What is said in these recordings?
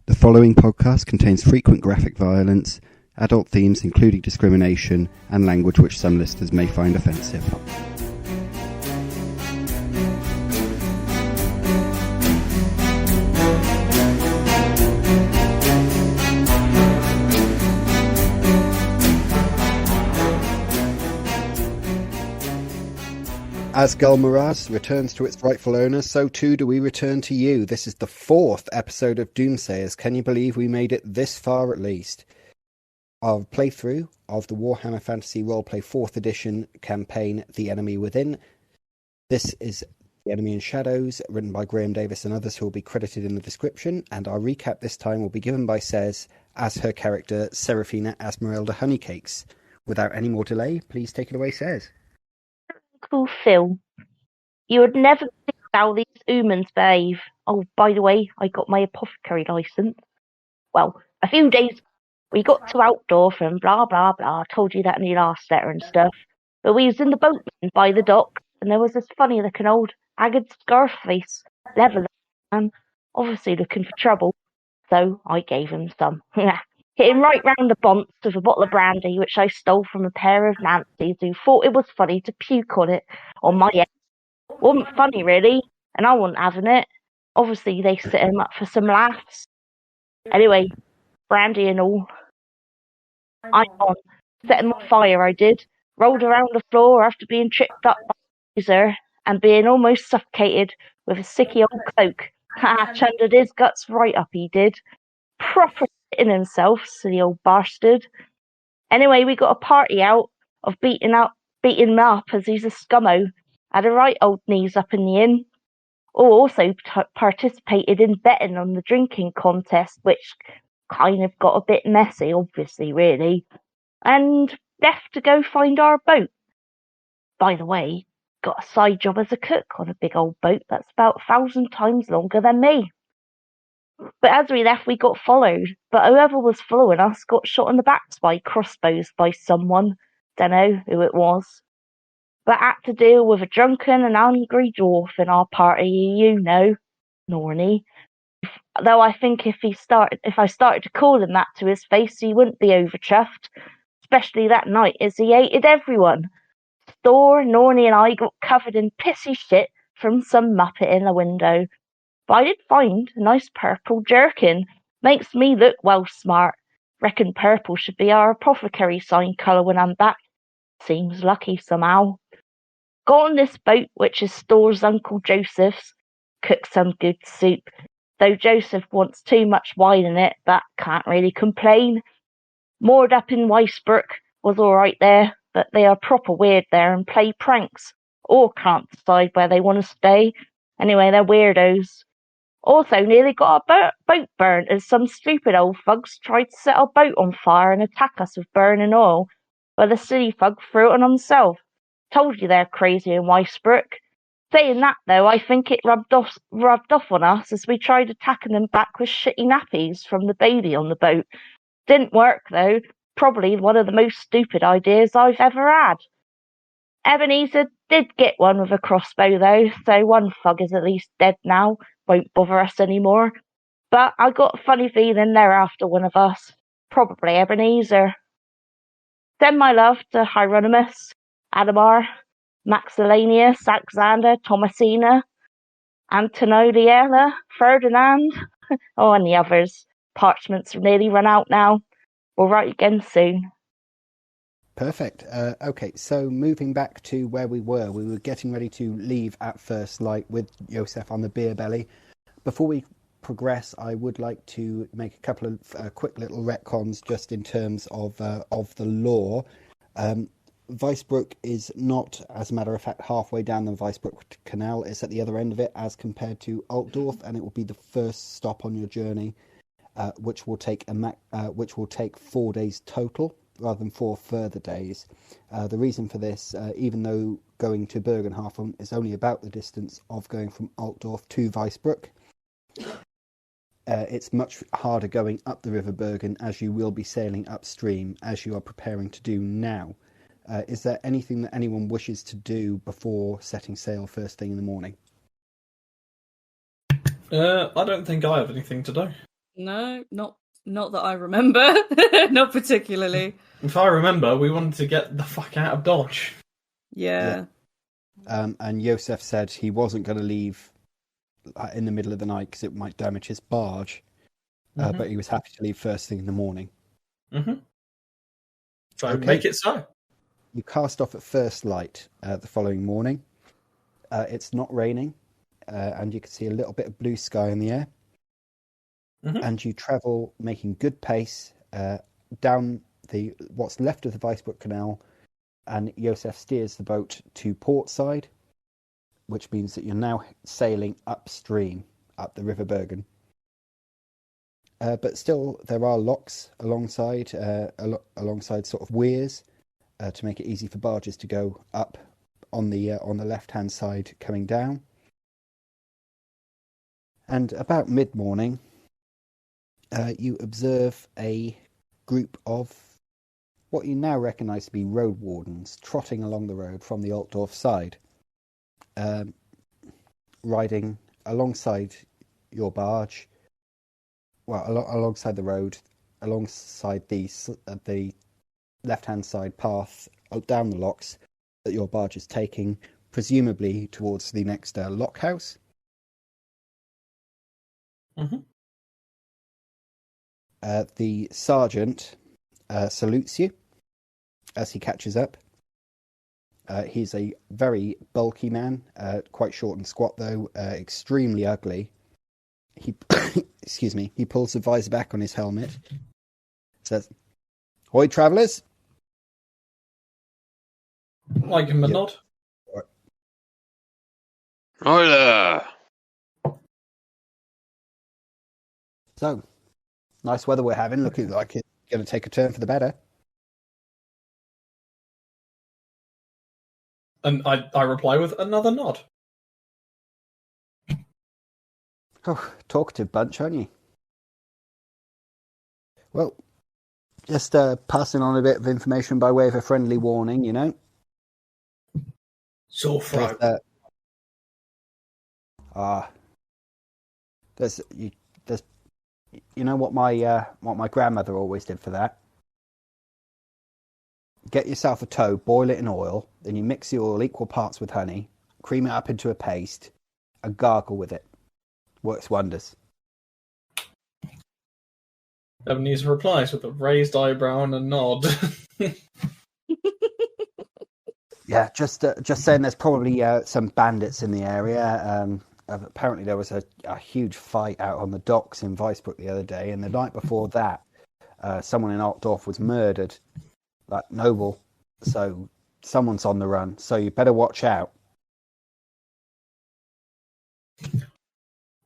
The following podcast contains frequent graphic violence, adult themes including discrimination, and language which some listeners may find offensive. As Gulmaraz returns to its rightful owner, so too do we return to you. This is the 4th episode of Doomsayers. Can you believe we made it this far at least? Our playthrough of the Warhammer Fantasy Roleplay 4th edition campaign, The Enemy Within. This is The Enemy in Shadows, written by Graeme Davis and others who will be credited in the description, and our recap this time will be given by Sez as her character Seraphina Esmerelda Honeycakes. Without any more delay, please take it away, Sez. Uncle Phil, you would never think how these humans behave. Oh, by the way, I got my Apothecary licence. Well, a few days we got to Outdorf and blah blah blah. I told you that in your last letter and stuff. But we was in the boat by the dock, and there was this funny looking old haggard scar face level man, obviously looking for trouble. So I gave him some. Hit him right round the bonce with a bottle of brandy, which I stole from a pair of Nancy's who thought it was funny to puke on it on my head. Wasn't funny, really, and I wasn't having it. Obviously, they set him up for some laughs. Anyway, brandy and all. I'm on. Set him on fire, I did. Rolled around the floor after being tripped up by Ebenezer and being almost suffocated with a sicky old cloak. Chundered his guts right up, he did. Proper in himself, silly old bastard. Anyway, we got a party out of beating him up as he's a scummo. Had a right old knees up in the inn. Also participated in betting on the drinking contest, which kind of got a bit messy, obviously, really. And left to go find our boat. By the way, got a side job as a cook on a big old boat that's about 1,000 times longer than me. But as we left, we got followed. But whoever was following us got shot in the back by crossbows by someone. Dunno who it was. But had to deal with a drunken and angry dwarf in our party, you know, Nornie. Though I think if I started to call him that to his face, he wouldn't be over chuffed. Especially that night, as he hated everyone. Stör, Nornie and I got covered in pissy shit from some muppet in the window. But I did find a nice purple jerkin. Makes me look well smart. Reckon purple should be our apothecary sign colour when I'm back. Seems lucky somehow. Got on this boat, which is Stör's Uncle Joseph's. Cooked some good soup. Though Joseph wants too much wine in it, but can't really complain. Moored up in Weisbrook was alright there, but they are proper weird there and play pranks. Or can't decide where they want to stay. Anyway, they're weirdos. Also nearly got our boat burnt as some stupid old thugs tried to set our boat on fire and attack us with burning oil, but the silly thug threw it on himself. Told you they're crazy in Weisbrook. Saying that, though, I think it rubbed off on us as we tried attacking them back with shitty nappies from the baby on the boat. Didn't work, though. Probably one of the most stupid ideas I've ever had. Ebenezer did get one with a crossbow, though, so one thug is at least dead now. Won't bother us anymore. But I got a funny feeling they're after one of us. Probably Ebenezer. Send my love to Hieronymus, Adamar, Maxilanius, Alexander, Thomasina, Antonodiella, Ferdinand, and the others. Parchments have nearly run out now. We'll write again soon. Perfect. Okay, so moving back to where we were getting ready to leave at first light with Joseph on the beer belly. Before we progress, I would like to make a couple of quick little retcons just in terms of the lore. Weisbrook is not, as a matter of fact, halfway down the Weisbrook Canal. It's at the other end of it as compared to Altdorf, and it will be the first stop on your journey, which will take 4 days total, rather than 4 further days. The reason for this, even though going to Bögenhafen is only about the distance of going from Altdorf to Weisbrook, it's much harder going up the River Bergen as you will be sailing upstream as you are preparing to do now. Is there anything that anyone wishes to do before setting sail first thing in the morning? I don't think I have anything to do. No, not that I remember. Not particularly. If I remember, we wanted to get the fuck out of Dodge. Yeah. And Yosef said he wasn't going to leave in the middle of the night because it might damage his barge, but he was happy to leave first thing in the morning. So make it so. You cast off at first light the following morning. It's not raining, and you can see a little bit of blue sky in the air. And you travel, making good pace, down what's left of the Weisbrook Canal, and Yosef steers the boat to port side, which means that you're now sailing upstream, up the River Bergen. But still, there are locks alongside sort of weirs to make it easy for barges to go up on the left-hand side coming down. And about mid-morning, you observe a group of what you now recognise to be road wardens trotting along the road from the Altdorf side, riding alongside your barge, alongside the road, alongside the left-hand side path down the locks that your barge is taking, presumably towards the next lock house. The sergeant salutes you as he catches up. He's a very bulky man, quite short and squat though, extremely ugly. He he pulls the visor back on his helmet, says, "Hoi, travellers." I give him a nod. Hi there. So, nice weather we're having, looking like it's going to take a turn for the better. And I reply with another nod. Oh, talkative bunch, aren't you? Well, just passing on a bit of information by way of a friendly warning, you know. Sore throat. There's you know what my grandmother always did for that? Get yourself a toad, boil it in oil, then you mix the oil equal parts with honey, cream it up into a paste, and gargle with it. Works wonders. Ebenezer replies with a raised eyebrow and a nod. Yeah, just saying. There's probably some bandits in the area. Apparently, there was a huge fight out on the docks in Weisbrook the other day, and the night before that, someone in Altdorf was murdered, like noble. So someone's on the run. So you better watch out.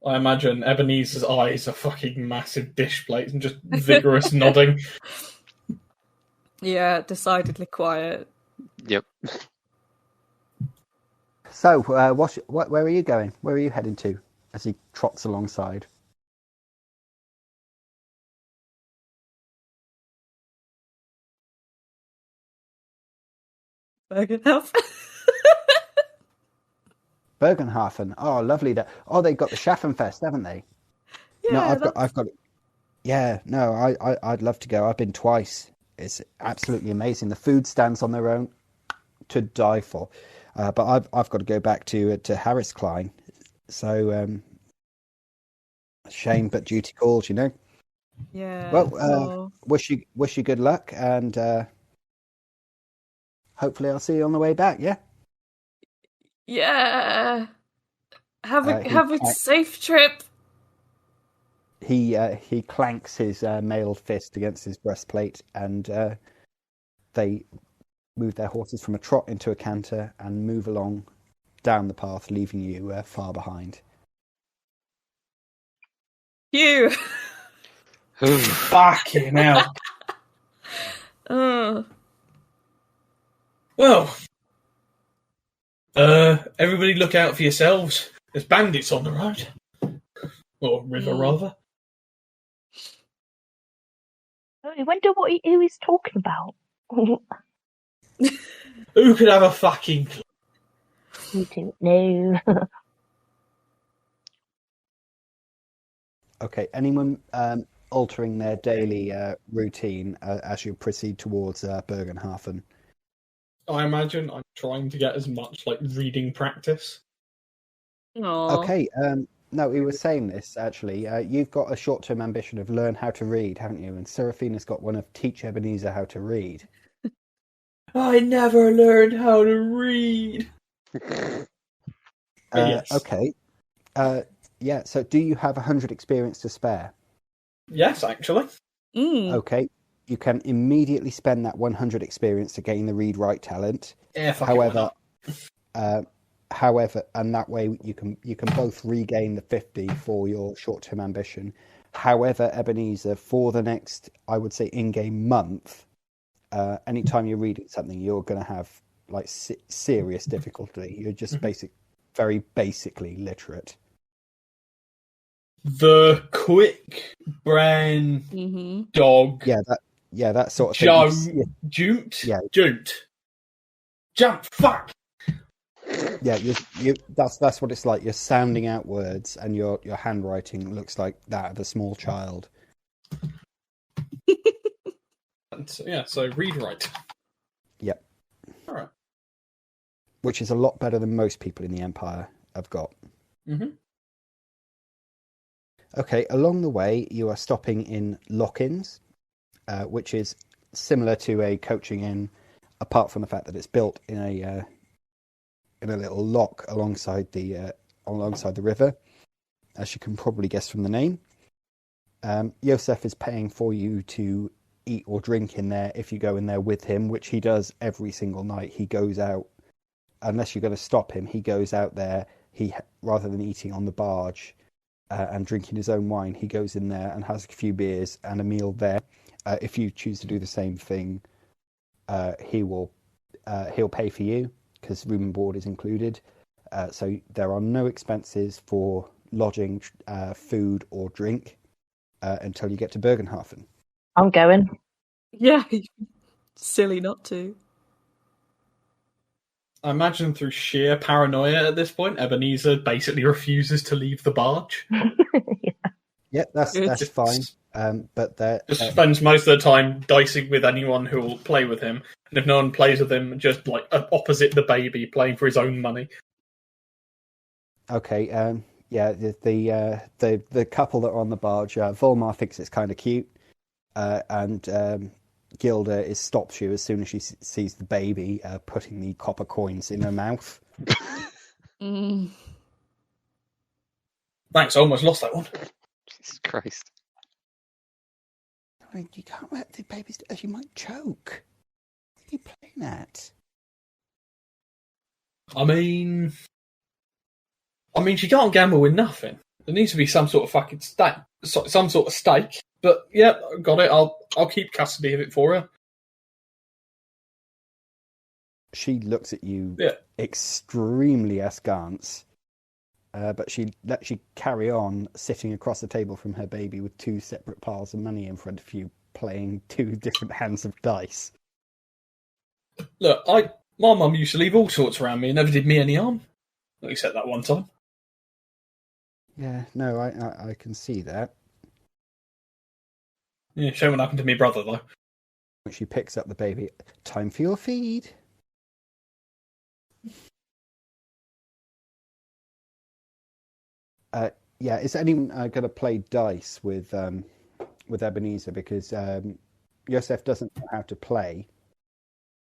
I imagine Ebenezer's eyes are fucking massive dish plates and just vigorous nodding. Yeah, decidedly quiet. Yep. So, where are you going? Where are you heading to? As he trots alongside. Bögenhafen. Bögenhafen. Oh, lovely. They've got the Schaffenfest, haven't they? Yeah, no, I've got. Yeah, no, I'd love to go. I've been twice. It's absolutely amazing. The food stands on their own to die for. But I've got to go back to Harris Klein. So shame, but duty calls, you know. Yeah. Well, wish you good luck, and hopefully I'll see you on the way back. Yeah. Yeah. Have a safe trip. He clanks his mailed fist against his breastplate, and they move their horses from a trot into a canter and move along down the path, leaving you far behind. You. Fucking hell. Well, everybody look out for yourselves. There's bandits on the road. Or river, rather. I wonder who he's talking about. Who could have a fucking clue? We don't know. Okay, anyone altering their daily routine as you proceed towards Bögenhafen? I imagine I'm trying to get as much like reading practice. Aw. Okay, no, we were saying this actually. You've got a short-term ambition of learn how to read, haven't you? And Seraphina's got one of teach Ebenezer how to read. I never learned how to read. Yes. Okay. Yeah, so do you have 100 experience to spare? Yes, actually. Okay, you can immediately spend that 100 experience to gain the read-write talent. Yeah, fuck it, why not? However, and that way you can both regain the 50 for your short-term ambition. However, Ebenezer, for the next, I would say, in-game month, anytime you're reading something, you're going to have like serious difficulty. You're just very basically literate. The quick brain dog. Yeah, that sort of thing. Jute. Jump. Fuck. Yeah, that's what it's like. You're sounding out words, and your handwriting looks like that of a small child. So read write. Yep. All right. Which is a lot better than most people in the Empire have got. Mm-hmm. Okay, along the way, you are stopping in lock-ins, which is similar to a coaching inn, apart from the fact that it's built in a little lock alongside the river, as you can probably guess from the name. Yosef is paying for you to eat or drink in there if you go in there with him, which he does every single night. He goes out, unless you're going to stop him, he goes out there. Rather than eating on the barge and drinking his own wine, he goes in there and has a few beers and a meal there. If you choose to do the same thing, he'll pay for you, because room and board is included. So there are no expenses for lodging, food or drink until you get to Bögenhafen. I'm going. Yeah, silly not to. I imagine through sheer paranoia at this point, Ebenezer basically refuses to leave the barge. Yeah, that's fine. But just spends most of the time dicing with anyone who will play with him, and if no one plays with him, just like opposite the baby, playing for his own money. Okay. Yeah. The couple that are on the barge, Volmar thinks it's kind of cute, and Gilda stops you as soon as she sees the baby putting the copper coins in her mouth. Thanks. I almost lost that one. Jesus Christ. I mean, you can't let the babies, as you might choke. What are you playing at? I mean, she can't gamble with nothing. There needs to be some sort of fucking stake, some sort of stake. But yeah, got it. I'll keep custody of it for her. She looks at you extremely askance, but she lets you carry on sitting across the table from her baby with two separate piles of money in front of you, playing two different hands of dice. Look, my mum used to leave all sorts around me and never did me any harm. Except that one time. Yeah, no, I can see that. Yeah, shame what happened to me brother, though. She picks up the baby. Time for your feed. Yeah, is anyone going to play dice with Ebenezer? Because Yosef doesn't know how to play.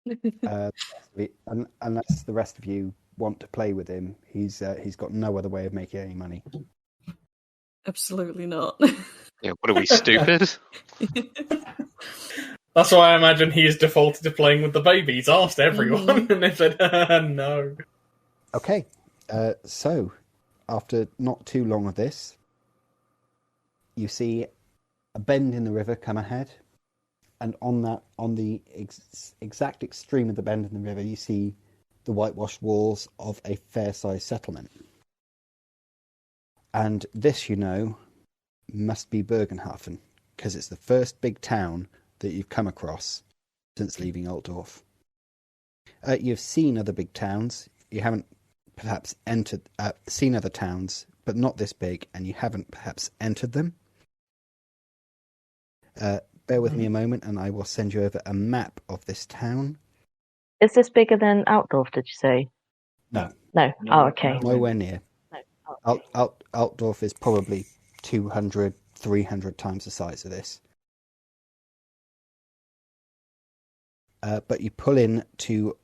Unless the rest of you want to play with him, he's got no other way of making any money. Absolutely not. Yeah, what are we, stupid? That's why I imagine he has defaulted to playing with the baby. He's asked everyone, and they said no. Okay, so after not too long of this, you see a bend in the river come ahead, and on the exact extreme of the bend in the river, you see the whitewashed walls of a fair-sized settlement. And this, you know, must be Bögenhafen, because it's the first big town that you've come across since leaving Altdorf. You've seen other big towns. You haven't perhaps seen other towns, but not this big, and you haven't perhaps entered them. Bear with me a moment, and I will send you over a map of this town. Is this bigger than Altdorf, did you say? No. No. Oh, okay. Nowhere near. Altdorf is probably 200, 300 times the size of this. But you pull in to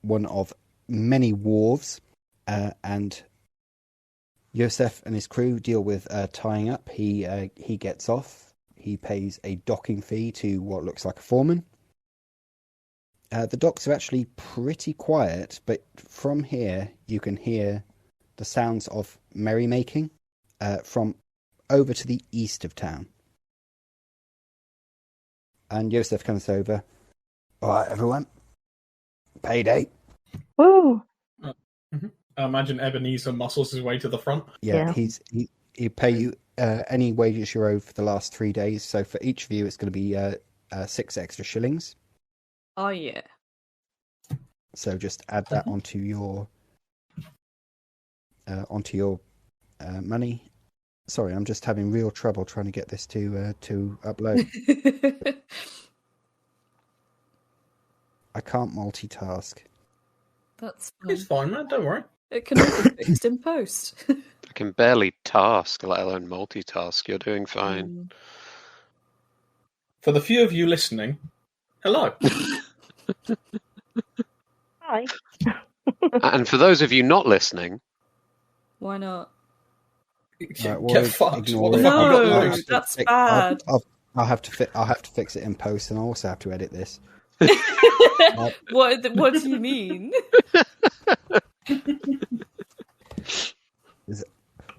one of many wharves, and Yosef and his crew deal with tying up. He gets off. He pays a docking fee to what looks like a foreman. The docks are actually pretty quiet, but from here you can hear the sounds of merrymaking from over to the east of town. And Yosef comes over. All right, everyone. Payday. Woo! I imagine Ebenezer muscles his way to the front. Yeah. He pay you any wages you're owed for the last 3 days. So for each of you, it's going to be 6 extra shillings. Oh, yeah. So just add that onto your money. Sorry, I'm just having real trouble trying to get this to upload. I can't multitask. That's fine. It's fine, man. Don't worry. It can all be fixed in post. I can barely task, let alone multitask. You're doing fine. For the few of you listening, hello. Hi. And for those of you not listening, Why not? Right, well, Get fucked. ignore What the it. fuck? No, You got loads. that's I'll- bad. I'll have to fix it in post, and I'll also have to edit this. What do you mean?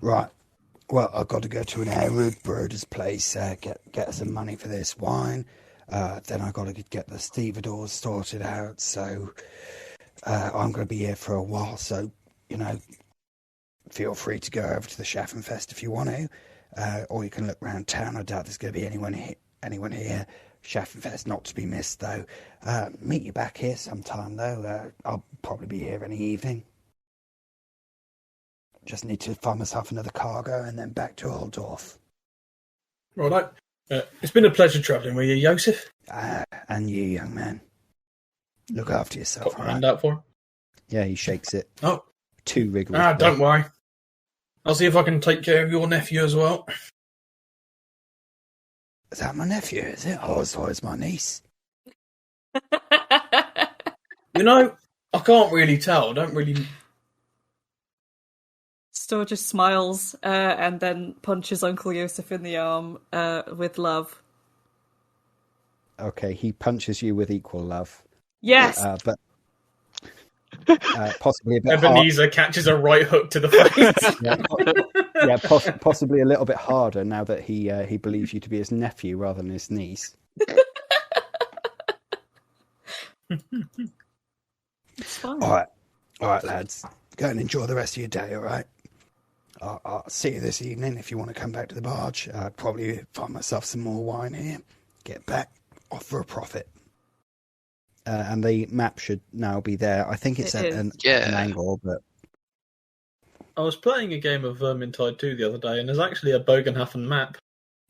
Right. Well, I've got to go to an Arab broder's place, get some money for this wine. Then I've got to get the stevedores sorted out. So I'm going to be here for a while. So, feel free to go over to the Schaffenfest if you want to. Or you can look around town. I doubt there's going to be anyone here. Schaffenfest not to be missed, though. Meet you back here sometime, though. I'll probably be here any evening. Just need to find myself another cargo and then back to Altdorf. Right. It's been a pleasure travelling with you, Joseph. And you, young man. Look after yourself, Got my all hand right? out for him. Yeah, he shakes it. Oh. Too rigorously. Don't worry. I'll see if I can take care of your nephew as well. Is that my nephew, is it? Oh, so it's my niece. I can't really tell. I don't really... Stör just smiles and then punches Uncle Yosef in the arm with love. Okay, he punches you with equal love. Yes! But possibly a bit Ebenezer catches a right hook to the face. possibly a little bit harder now that he believes you to be his nephew rather than his niece. It's fine. All right, lads. Go and enjoy the rest of your day, all right? I'll see you this evening if you want to come back to the barge. I'll probably find myself some more wine here. Get back, off for a profit. And the map should now be there. I think it's It at is. an angle, but... I was playing a game of Vermintide 2 the other day, and there's actually a Bögenhafen map.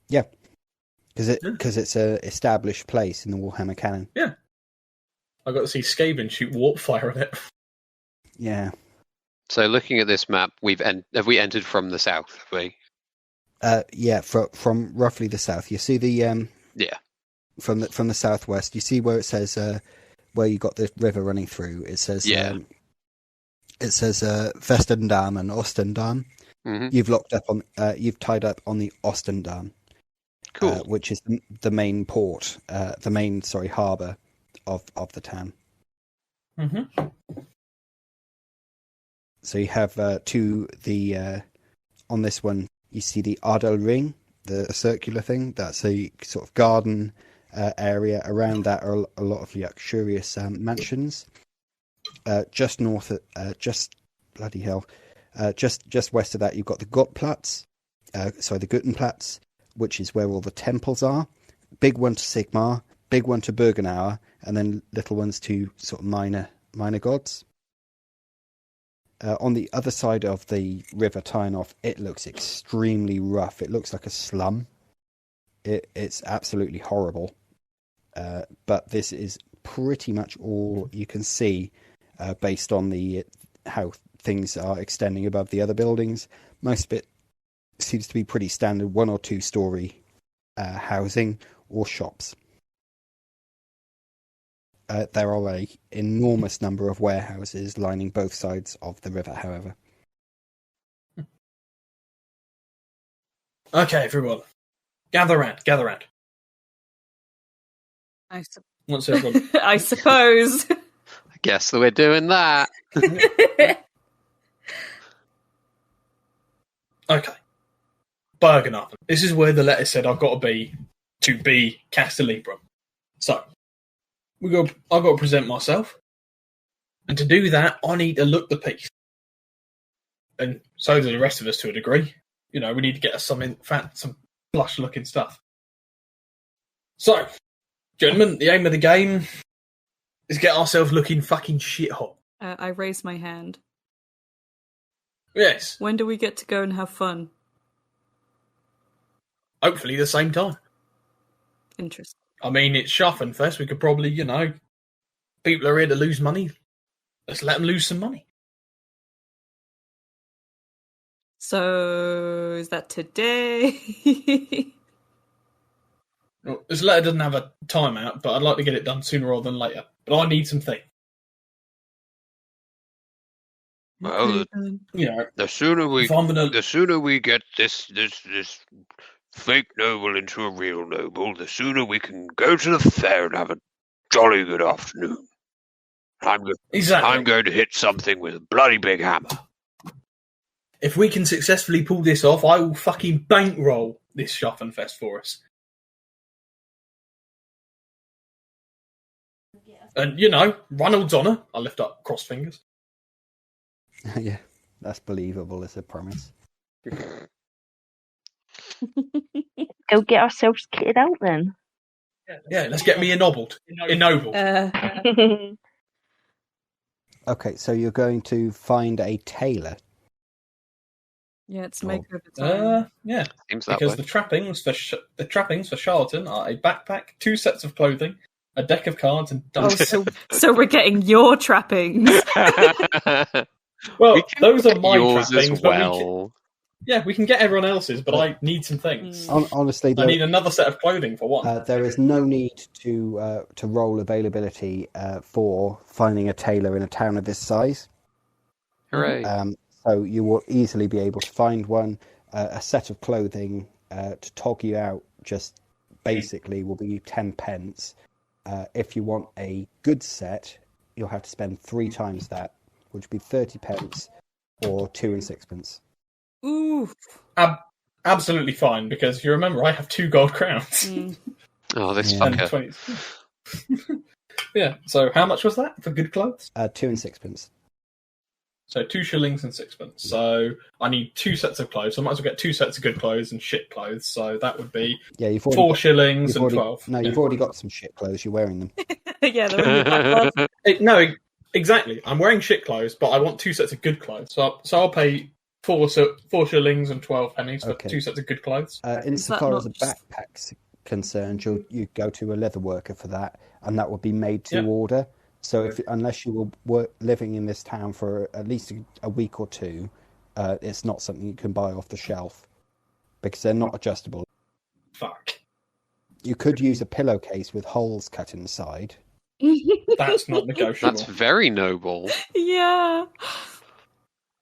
Yeah, because it's a established place in the Warhammer canon. Yeah. I got to see Scavenger shoot warp fire on it. Yeah. so looking at this map, have we entered from the south, have we? Yeah, from roughly the south. You see the Yeah. from the southwest. You see where it says where you got the river running through. It says Vestendam and Ostendam. Mm-hmm. You've tied up on the Ostendam, Cool. which is the main port, harbour of the town. Mm-hmm. So you have on this one, you see the Ardel Ring, the circular thing. That's a sort of garden area. Around that are a lot of luxurious mansions. Just north of, just west of that, you've got the Gottplatz, the Guttenplatz, which is where all the temples are. Big one to Sigmar, big one to Bögenhafen, and then little ones to sort of minor gods. On the other side of the river tying off, it looks extremely rough. It looks like a slum. It's absolutely horrible. But this is pretty much all you can see based on how things are extending above the other buildings. Most of it seems to be pretty standard 1 or 2 story housing or shops. There are an enormous number of warehouses lining both sides of the river, however. Okay, everyone. Gather round. Once everyone... I suppose. I guess that we're doing that. Okay. Bögenhafen. This is where the letter said I've got to be Castellibrum. So, I've got to present myself. And to do that, I need to look the piece. And so do the rest of us to a degree. You know, we need to get us some flush-looking stuff. So, gentlemen, the aim of the game is get ourselves looking fucking shit-hot. I raise my hand. Yes. When do we get to go and have fun? Hopefully the same time. Interesting. I mean, it's Schaffenfest. We could probably, people are here to lose money. Let's let them lose some money. So, is that today? Well, this letter doesn't have a timeout, but I'd like to get it done sooner rather than later. But I need some things. Well, the sooner we get this fake noble into a real noble, the sooner we can go to the fair and have a jolly good afternoon. I'm going to hit something with a bloody big hammer. If we can successfully pull this off, I will fucking bankroll this Schaffenfest for us. And, Ronald's honour. I lift up crossed fingers. Yeah, that's believable as a promise. Go get ourselves kitted out then. Yeah, let's get me ennobled. Okay, so you're going to find a tailor. Yeah, it's makeover time. Yeah, seems that because way. the trappings for Charlatan are a backpack, 2 sets of clothing, a deck of cards, and dice. So we're getting your trappings. Well, those are my yours trappings. as well. We can get everyone else's, but I need some things. Honestly, I need another set of clothing for one. There is no need to roll availability for finding a tailor in a town of this size. Hooray. So you will easily be able to find one. A set of clothing to tog you out just basically will be 10 pence. If you want a good set, you'll have to spend 3 times that, which would be 30 pence or 2 and 6pence. Ooh. Absolutely fine, because if you remember, I have 2 gold crowns. Oh, this Yeah. fucker. Yeah, so how much was that for good clothes? 2 and 6pence. So 2 shillings and 6pence. So I need 2 sets of clothes. So I might as well get 2 sets of good clothes and shit clothes. So that would be 4 shillings and 12. No, you've already got some shit clothes. You're wearing them. Yeah, they're in your back closet. No, exactly. I'm wearing shit clothes, but I want 2 sets of good clothes. So I'll pay 4 shillings and 12 pennies for 2 sets of good clothes. Insofar as a backpack's concerned, you go to a leather worker for that, and that will be made to order. So unless you were living in this town for at least a week or 2, it's not something you can buy off the shelf because they're not adjustable. Fuck. You could use a pillowcase with holes cut in the side. That's not negotiable. That's very noble. Yeah.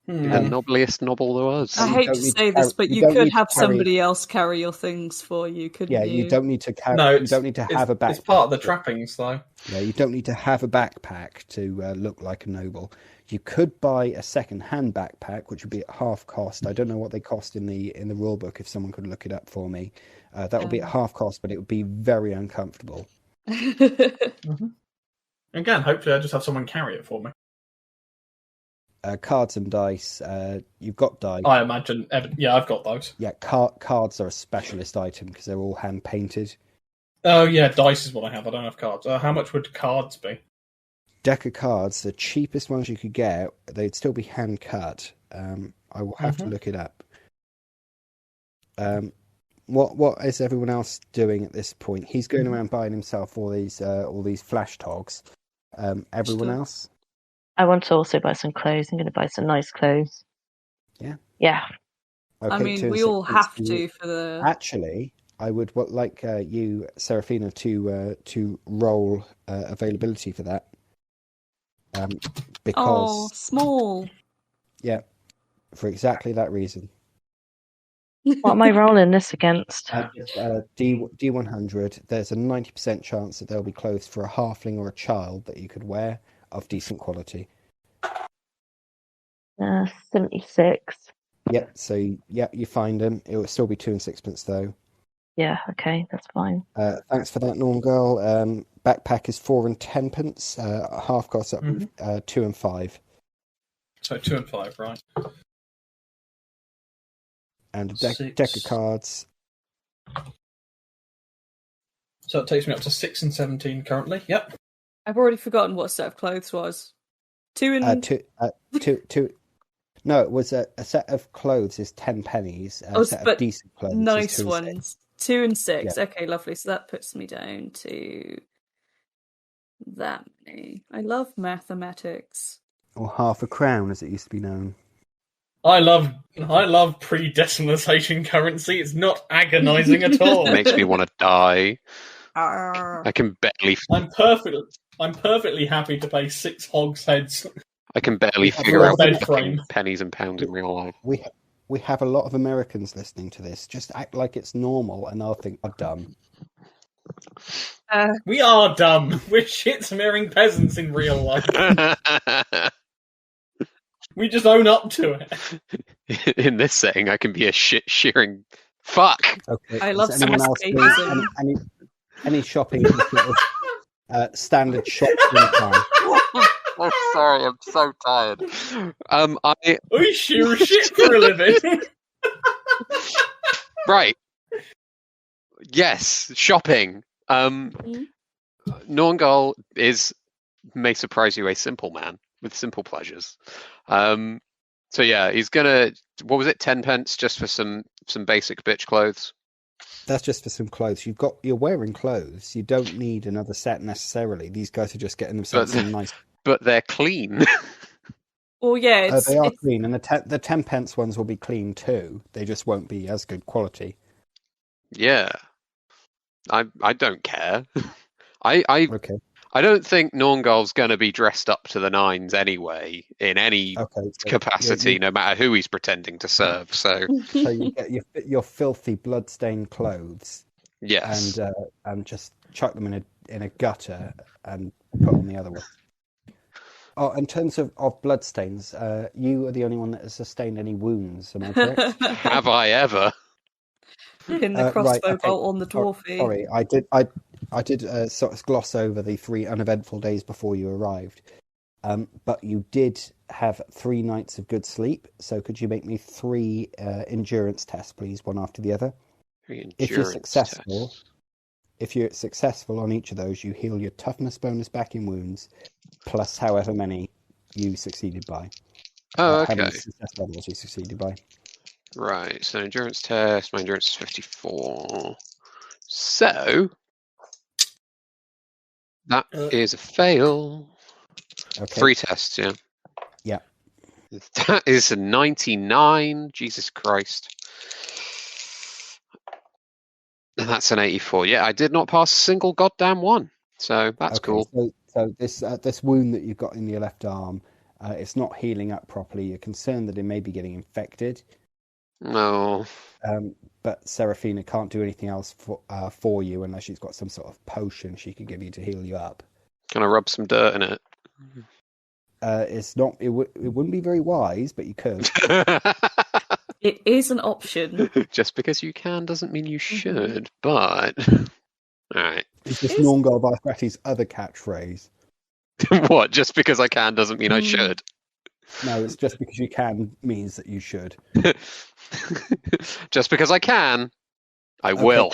The nobliest noble there was. I hate to say this, but you could have somebody else carry your things for you, couldn't you? Yeah, you don't need to carry. No, you don't need to have a backpack. It's part of the trappings, though. Yeah, you don't need to have a backpack to look like a noble. You could buy a second-hand backpack, which would be at half cost. I don't know what they cost in the rule book. If someone could look it up for me, that would be at half cost, but it would be very uncomfortable. Again, hopefully, I just have someone carry it for me. Cards and dice. You've got dice. I imagine. Yeah, I've got those. Yeah, cards are a specialist item because they're all hand painted. Oh yeah, dice is what I have. I don't have cards. How much would cards be? Deck of cards, the cheapest ones you could get, they'd still be hand cut. I will have to look it up. What is everyone else doing at this point? He's going around buying himself all these flash togs. Everyone else? I want to also buy some clothes. I'm going to buy some nice clothes. Yeah. Yeah. Okay, I mean, we all have to for the. Actually, I would like you, Seraphina, to roll availability for that. Because small. Yeah, for exactly that reason. What am I rolling this against? D100. There's a 90% chance that there'll be clothes for a halfling or a child that you could wear of decent quality. 76. Yep. So you find them. It will still be 2 and 6pence though. Yeah. Okay, that's fine. Thanks for that, Nornghal. Backpack is 4 and 10pence. Half cost up 2 and 5. So 2 and 5, right? And a deck of cards. So it takes me up to 6 and 17 currently. Yep. I've already forgotten what set of clothes was. 2 and two. No, it was a set of clothes is 10 pennies. A set of decent clothes, nice is 2 and ones. 2 and 6. Yeah. Okay, lovely. So that puts me down to that many. I love mathematics. Or half a crown, as it used to be known. I love pre-decimalisation currency. It's not agonising at all. It makes me want to die. I can barely. I'm perfectly happy to pay 6 hogsheads. I can barely figure out pennies and pounds in real life. We have a lot of Americans listening to this. Just act like it's normal, and they'll think we're dumb. We are dumb. We're shit-smearing peasants in real life. We just own up to it. In this setting, I can be a shit-shearing fuck. Okay. I love anyone else any shopping sort of standard shops in town? I'm sorry, I'm so tired. We shear shit for a living. Right. Yes, shopping. Nornghal may surprise you, a simple man with simple pleasures. So yeah, he's gonna. What was it? 10 pence just for some basic bitch clothes. That's just for some clothes. You're wearing clothes. You don't need another set necessarily. These guys are just getting themselves some nice. But they're clean. Well, yeah, they are clean, and the 10 pence ones will be clean too. They just won't be as good quality. Yeah, I don't care. Okay. I don't think Nornghal's going to be dressed up to the nines anyway, in any capacity, no matter who he's pretending to serve. So you get your filthy, blood-stained clothes, yes, and just chuck them in a gutter and put on the other one. Oh, in terms of bloodstains, you are the only one that has sustained any wounds. Am I correct? Have I ever? Pin the crossbow bolt on the dwarfy. Sorry, I did sort of gloss over the 3 uneventful days before you arrived. But you did have 3 nights of good sleep. So could you make me 3 endurance tests, please, one after the other? If you're successful on each of those, you heal your toughness bonus back in wounds, plus however many you succeeded by. Oh, okay. How many success levels you succeeded by. Right, so endurance test, my endurance is 54. So, that is a fail. Okay. 3 tests, yeah. Yeah. That is a 99. Jesus Christ. And that's an 84. Yeah, I did not pass a single goddamn one. So, that's cool. So this wound that you've got in your left arm, it's not healing up properly. You're concerned that it may be getting infected. No. But Seraphina can't do anything else for you unless she's got some sort of potion she could give you to heal you up. Can I rub some dirt in it? It's not. It wouldn't be very wise, but you could. It is an option. Just because you can doesn't mean you should. But all right. Is this Nornghal Varrskrati's other catchphrase? What? Just because I can doesn't mean I should. No, it's just because you can means that you should. Just because I can, I will.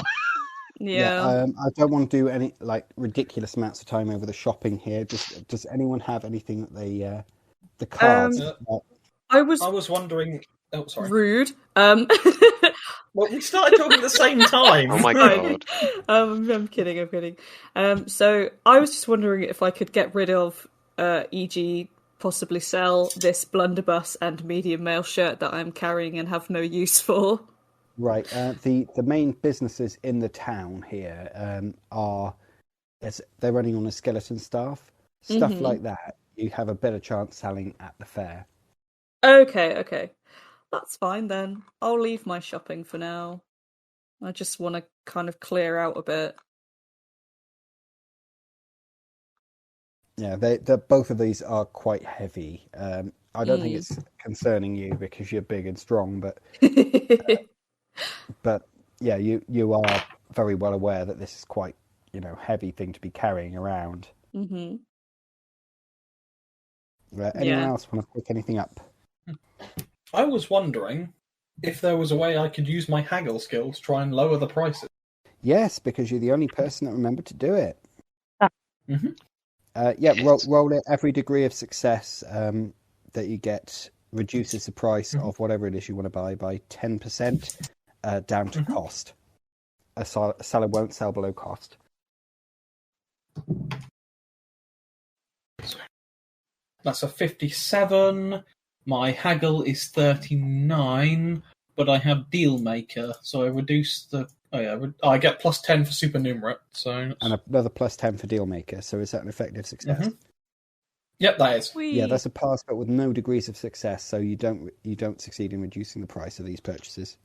Yeah. I don't want to do any ridiculous amounts of time over the shopping here. Does anyone have anything that they the cards? I was wondering Oh, sorry. Rude. Well, we started talking at the same time. Oh my god. I'm kidding. So I was just wondering if I could get rid of, e.g., possibly sell this blunderbuss and medium mail shirt that I'm carrying and have no use for. Right. The main businesses in the town here they're running on a skeleton staff. Stuff like that, you have a better chance selling at the fair. Okay. That's fine then. I'll leave my shopping for now. I just want to kind of clear out a bit. Yeah, both of these are quite heavy. I don't think it's concerning you because you're big and strong, but but yeah, you are very well aware that this is quite, heavy thing to be carrying around. Mm-hmm. Anyone else want to pick anything up? I was wondering if there was a way I could use my haggle skills to try and lower the prices. Yes, because you're the only person that remembered to do it. Mm-hmm. Roll it. Every degree of success that you get reduces the price of whatever it is you want to buy by 10% down to cost. A seller won't sell below cost. That's a 57. My haggle is 39, but I have deal maker, so I reduce the. I get plus 10 for supernumerate. So and another plus 10 for deal maker. So is that an effective success? Mm-hmm. Yep, that is. Yeah, that's a pass, but with no degrees of success. So you don't succeed in reducing the price of these purchases.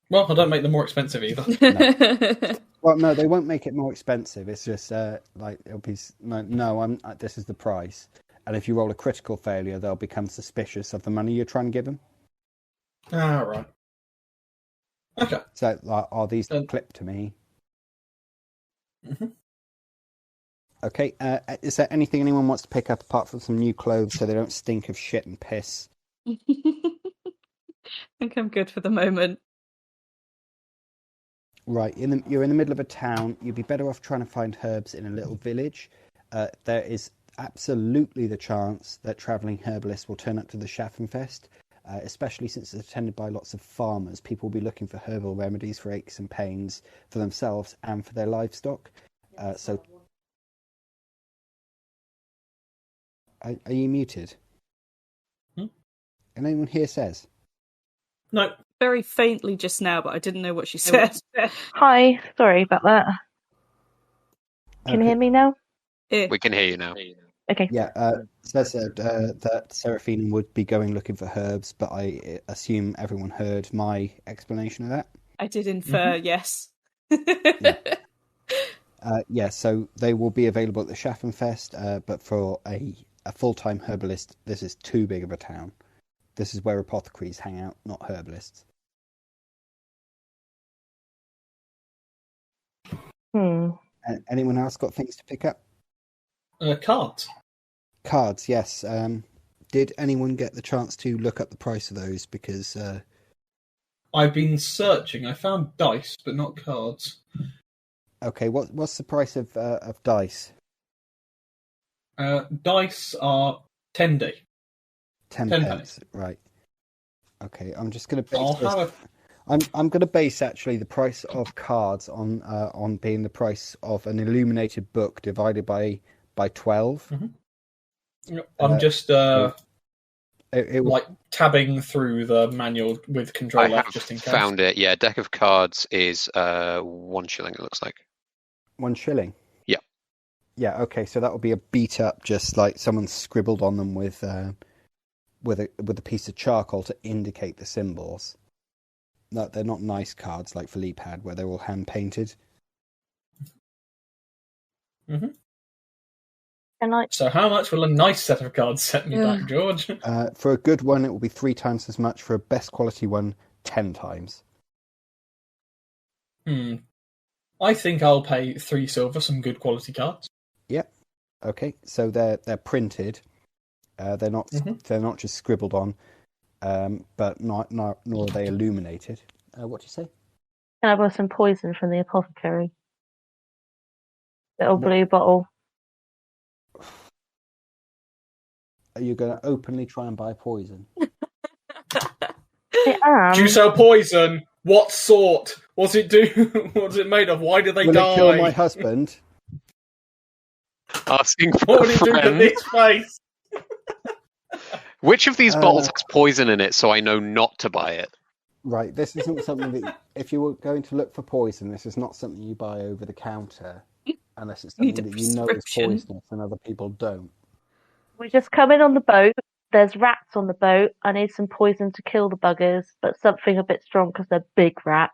Well, I don't make them more expensive either. No. Well, no, they won't make it more expensive. It's just it'll be this is the price. And if you roll a critical failure, they'll become suspicious of the money you're trying to give them. Ah, right. Okay. So are these clipped to me? Mm-hmm. Okay. Is there anything anyone wants to pick up apart from some new clothes so they don't stink of shit and piss? I think I'm good for the moment. Right. You're in the middle of a town. You'd be better off trying to find herbs in a little village. There is absolutely the chance that travelling herbalists will turn up to the Schaffenfest, especially since it's attended by lots of farmers. People will be looking for herbal remedies for aches and pains for themselves and for their livestock. So, are you muted? And anyone here says? No. Very faintly just now, but I didn't know what she said. Hi, sorry about that. Can you hear me now? We can hear you now. Okay. Yeah, said that Seraphina would be going looking for herbs, but I assume everyone heard my explanation of that. I did infer, yes. So they will be available at the Schaffenfest, but for a full-time herbalist, this is too big of a town. This is where apothecaries hang out, not herbalists. Anyone else got things to pick up? Cards. Cards, yes. Did anyone get the chance to look up the price of those? Because I've been searching. I found dice, but not cards. Okay, what's the price of dice? Dice are 10D. 10 pence, right? Okay, I'm just going to base. I'm going to base actually the price of cards on being the price of an illuminated book divided by 12. Mm-hmm. I'm just tabbing through the manual with Control F just in case. Found it. Yeah, deck of cards is 1 shilling. It looks like 1 shilling. Yeah. Yeah. Okay, so that will be a beat up, just like someone scribbled on them with a piece of charcoal to indicate the symbols. No, they're not nice cards like Philippe had, where they're all hand painted. Mm-hmm. And so how much will a nice set of cards set me back, George? For a good one, it will be 3 times as much. For a best quality one, 10 times. I think I'll pay 3 silver, some good quality cards. Yep. Okay, so they're printed. They're not just scribbled on, but nor are they illuminated. What do you say? Can I borrow some poison from the Apothecary? Little blue bottle. Are you going to openly try and buy poison? am. Do you sell poison? What sort? What's it do? What's it made of? Why do they Will die? it kill my husband? Asking for What a would it do to friend. this face? Which of these bottles has poison in it, so I know not to buy it? Right, this isn't something that, if you were going to look for poison, this is not something you buy over the counter, unless it's something that you know is poisonous and other people don't. We just come in on the boat. There's rats on the boat. I need some poison to kill the buggers, but something a bit strong because they're big rats.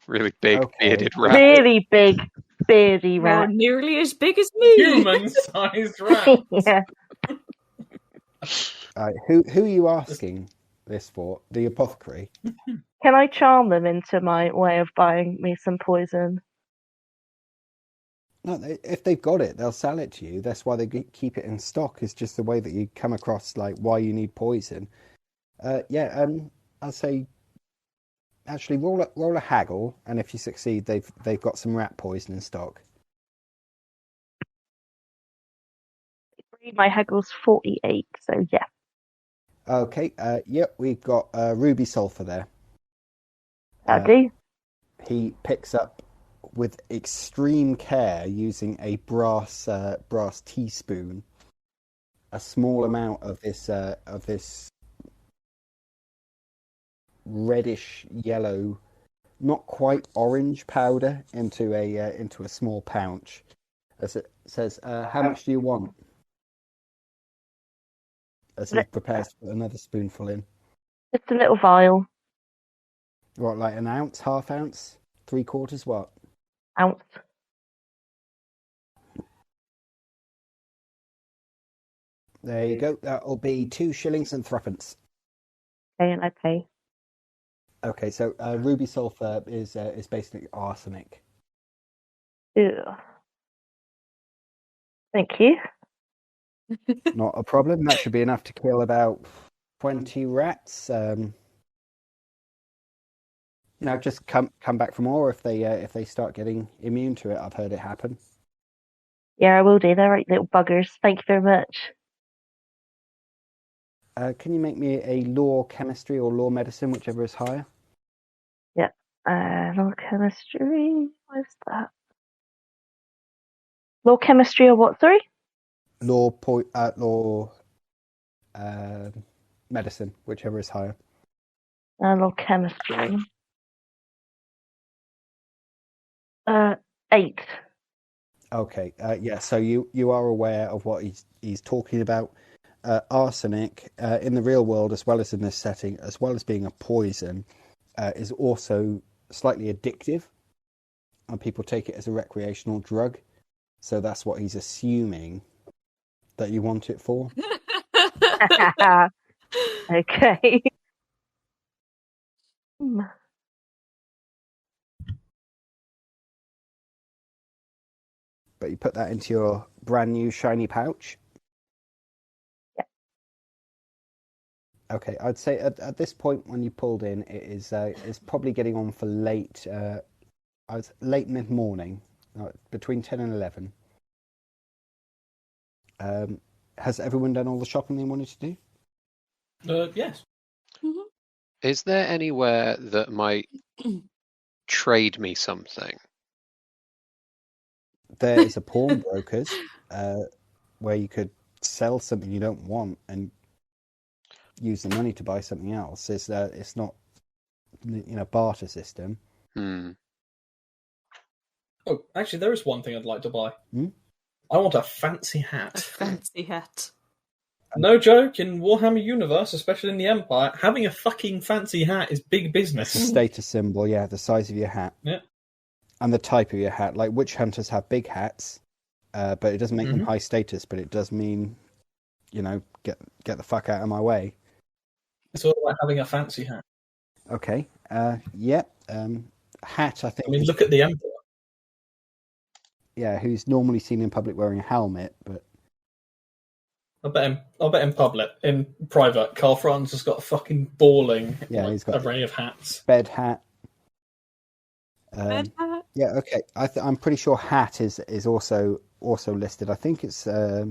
Really big, bearded rat. Very big, beardy rat. Not nearly as big as me. Human-sized rat. Yeah. Who are you asking this for? The apothecary? Can I charm them into my way of buying me some poison? No, if they've got it, they'll sell it to you. That's why they keep it in stock. It's just the way that you come across, like, why you need poison. I'll say, actually, roll a haggle, and if you succeed, they've got some rat poison in stock. My haggle's 48, so yeah. Okay, we've got ruby sulfur there. Howdy. He picks up with extreme care, using a brass teaspoon, a small amount of this reddish yellow, not quite orange powder into a small pouch. As it says, how much do you want? As he prepares to put another spoonful in. Just a little vial. What, like an ounce, half ounce, 3/4, what? Ounce. There you go. That'll be 2 shillings and 3pence. Okay, and I pay. Okay, so ruby sulfur is basically arsenic. Ew. Thank you. Not a problem. That should be enough to kill about 20 rats. Just come back for more if they start getting immune to it. I've heard it happen. Yeah, I will do. They're right little buggers. Thank you very much. Can you make me a law chemistry or law medicine, whichever is higher? Yeah. Law chemistry. Where's that? Law chemistry or what? Sorry. Law medicine, whichever is higher. Law chemistry. 8. Okay. So you are aware of what he's talking about. Arsenic in the real world, as well as in this setting, as well as being a poison, is also slightly addictive, and people take it as a recreational drug. So that's what he's assuming that you want it for. Okay. But you put that into your brand new shiny pouch. Yeah. Okay, I'd say at this point when you pulled in, it is probably getting on for late mid morning, between 10 and 11. Has everyone done all the shopping they wanted to do? Yes. Mm-hmm. Is there anywhere that might trade me something? There is a pawnbroker's where you could sell something you don't want and use the money to buy something else. It's not barter system. Hmm. Oh, actually, there is one thing I'd like to buy. Hmm? I want a fancy hat. A fancy hat. No joke, in Warhammer universe, especially in the Empire, having a fucking fancy hat is big business. It's a status symbol, yeah, the size of your hat. Yeah. And the type of your hat. Like, witch hunters have big hats, but it doesn't make them high status, but it does mean, get the fuck out of my way. It's all about having a fancy hat. Okay, hat, I think... I mean, look at the Emperor. Yeah, who's normally seen in public wearing a helmet, but... I'll bet in public, in private, Carl Franz has got a fucking balling he's got array of hats. Bed hat. Bed hat? Yeah, okay. I'm pretty sure hat is also listed. I think it's a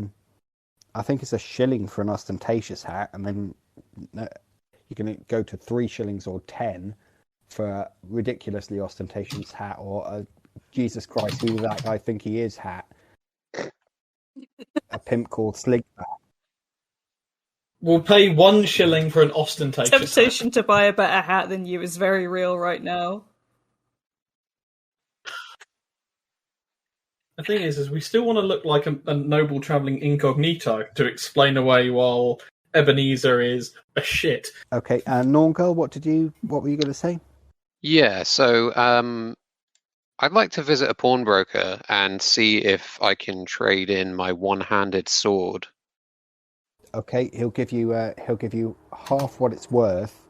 shilling for an ostentatious hat, and then You can go to 3 shillings or 10 for a ridiculously ostentatious hat, or a Jesus Christ, who does that guy think he is hat? A pimp called Slinkback. We'll pay 1 shilling for an ostentatious Temptation hat. to buy a better hat than you is very real right now. The thing is we still want to look like a noble travelling incognito to explain away while Ebenezer is a shit. Okay, Nornghal, what were you going to say? Yeah, so I'd like to visit a pawnbroker and see if I can trade in my one-handed sword. Okay, he'll give you half what it's worth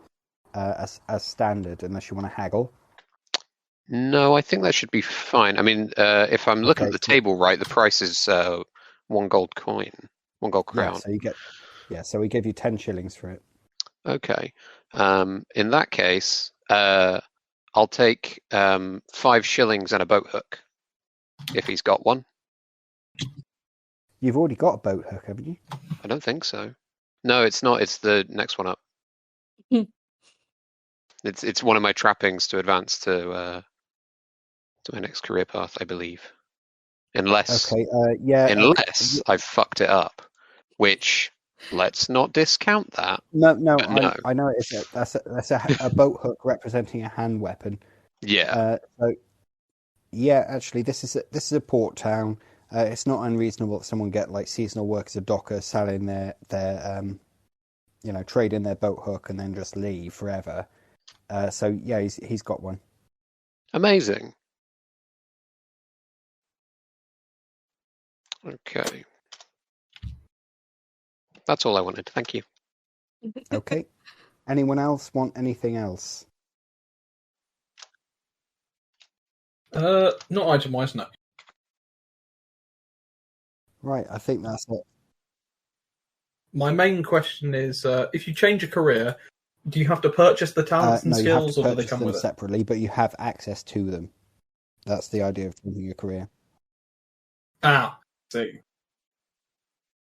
as standard, unless you want to haggle. No, I think that should be fine. I mean, if I'm looking at the table right, the price is 1 gold coin, 1 gold crown. So we give you 10 shillings for it. Okay. In that case, I'll take 5 shillings and a boat hook, if he's got one. You've already got a boat hook, haven't you? I don't think so. No, it's not. It's the next one up. It's one of my trappings to advance to my next career path, I believe. Unless I've fucked it up, which let's not discount that. No. I know that's a boat hook representing a hand weapon. Yeah. Actually, this is a port town. It's not unreasonable that someone get like seasonal work as a docker, selling their trade in their boat hook and then just leave forever. He's got one. Amazing. Okay. That's all I wanted. Thank you. Okay. Anyone else want anything else? Not item-wise, no. Right, I think that's it. My main question is, if you change a career, do you have to purchase the talents and skills, or do they come with it? Separately, but you have access to them. That's the idea of changing your career. See.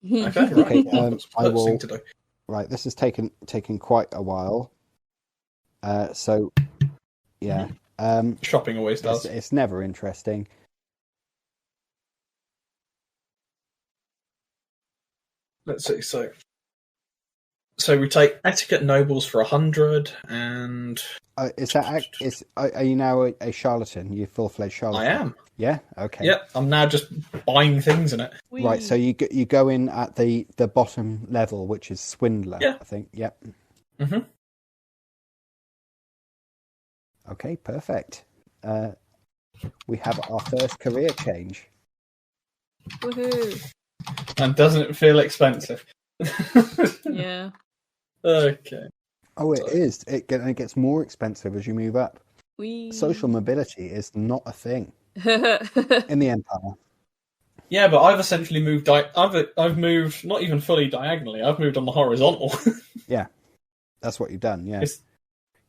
Okay, right. I will. Right, this has taken quite a while. Yeah. Shopping always does. It's never interesting. Let's see. So we take etiquette nobles for 100, and are you now a charlatan? You full-fledged charlatan? I am. Yeah. Okay. Yep. I'm now just buying things in it. Right. So you go in at the bottom level, which is Swindler. Yeah. I think. Yep. Mhm. Okay. Perfect. We have our first career change. Woohoo! And doesn't it feel expensive? Yeah. Okay. Oh, it is. It gets more expensive as you move up. Social mobility is not a thing in the Empire. Yeah, but I've essentially moved. I've moved not even fully diagonally. I've moved on the horizontal. Yeah, that's what you've done. Yeah.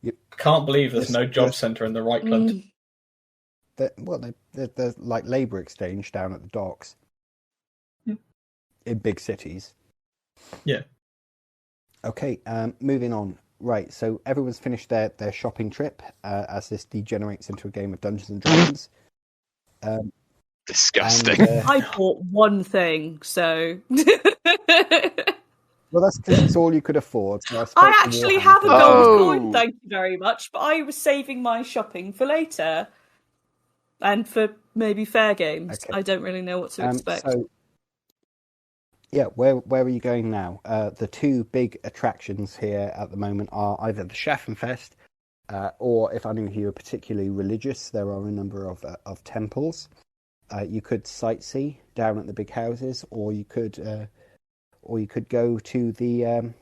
I can't believe there's no job centre in the Reichland. There's like labour exchange down at the docks in big cities. Yeah. Okay, moving on. Right, so everyone's finished their shopping trip as this degenerates into a game of Dungeons and Dragons. Disgusting. I bought one thing, so... Well, that's because it's all you could afford. So I actually have a gold coin, thank you very much, but I was saving my shopping for later. And for maybe fair games. Okay. I don't really know what to expect. Yeah, where are you going now? The two big attractions here at the moment are either the Schaffenfest, or if any of you are particularly religious, there are a number of temples. You could sightsee down at the big houses, or you could go to the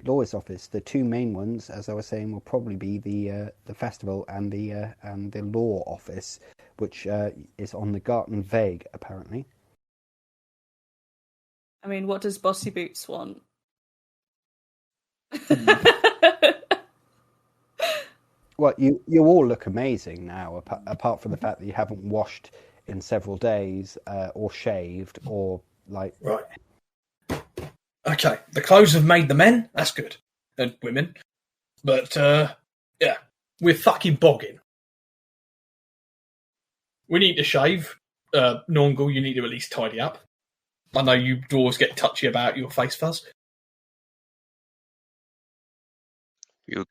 lawyer's office. The two main ones, as I was saying, will probably be the festival and the law office, which is on the Garten Weg, apparently. I mean, what does Bossy Boots want? Well, you all look amazing now, apart from the fact that you haven't washed in several days, or shaved, or like... Right. Okay, the clothes have made the men. That's good. And women. But, yeah, we're fucking bogging. We need to shave. Nornghal, you need to at least tidy up. I know you dwarves get touchy about your face fuzz. You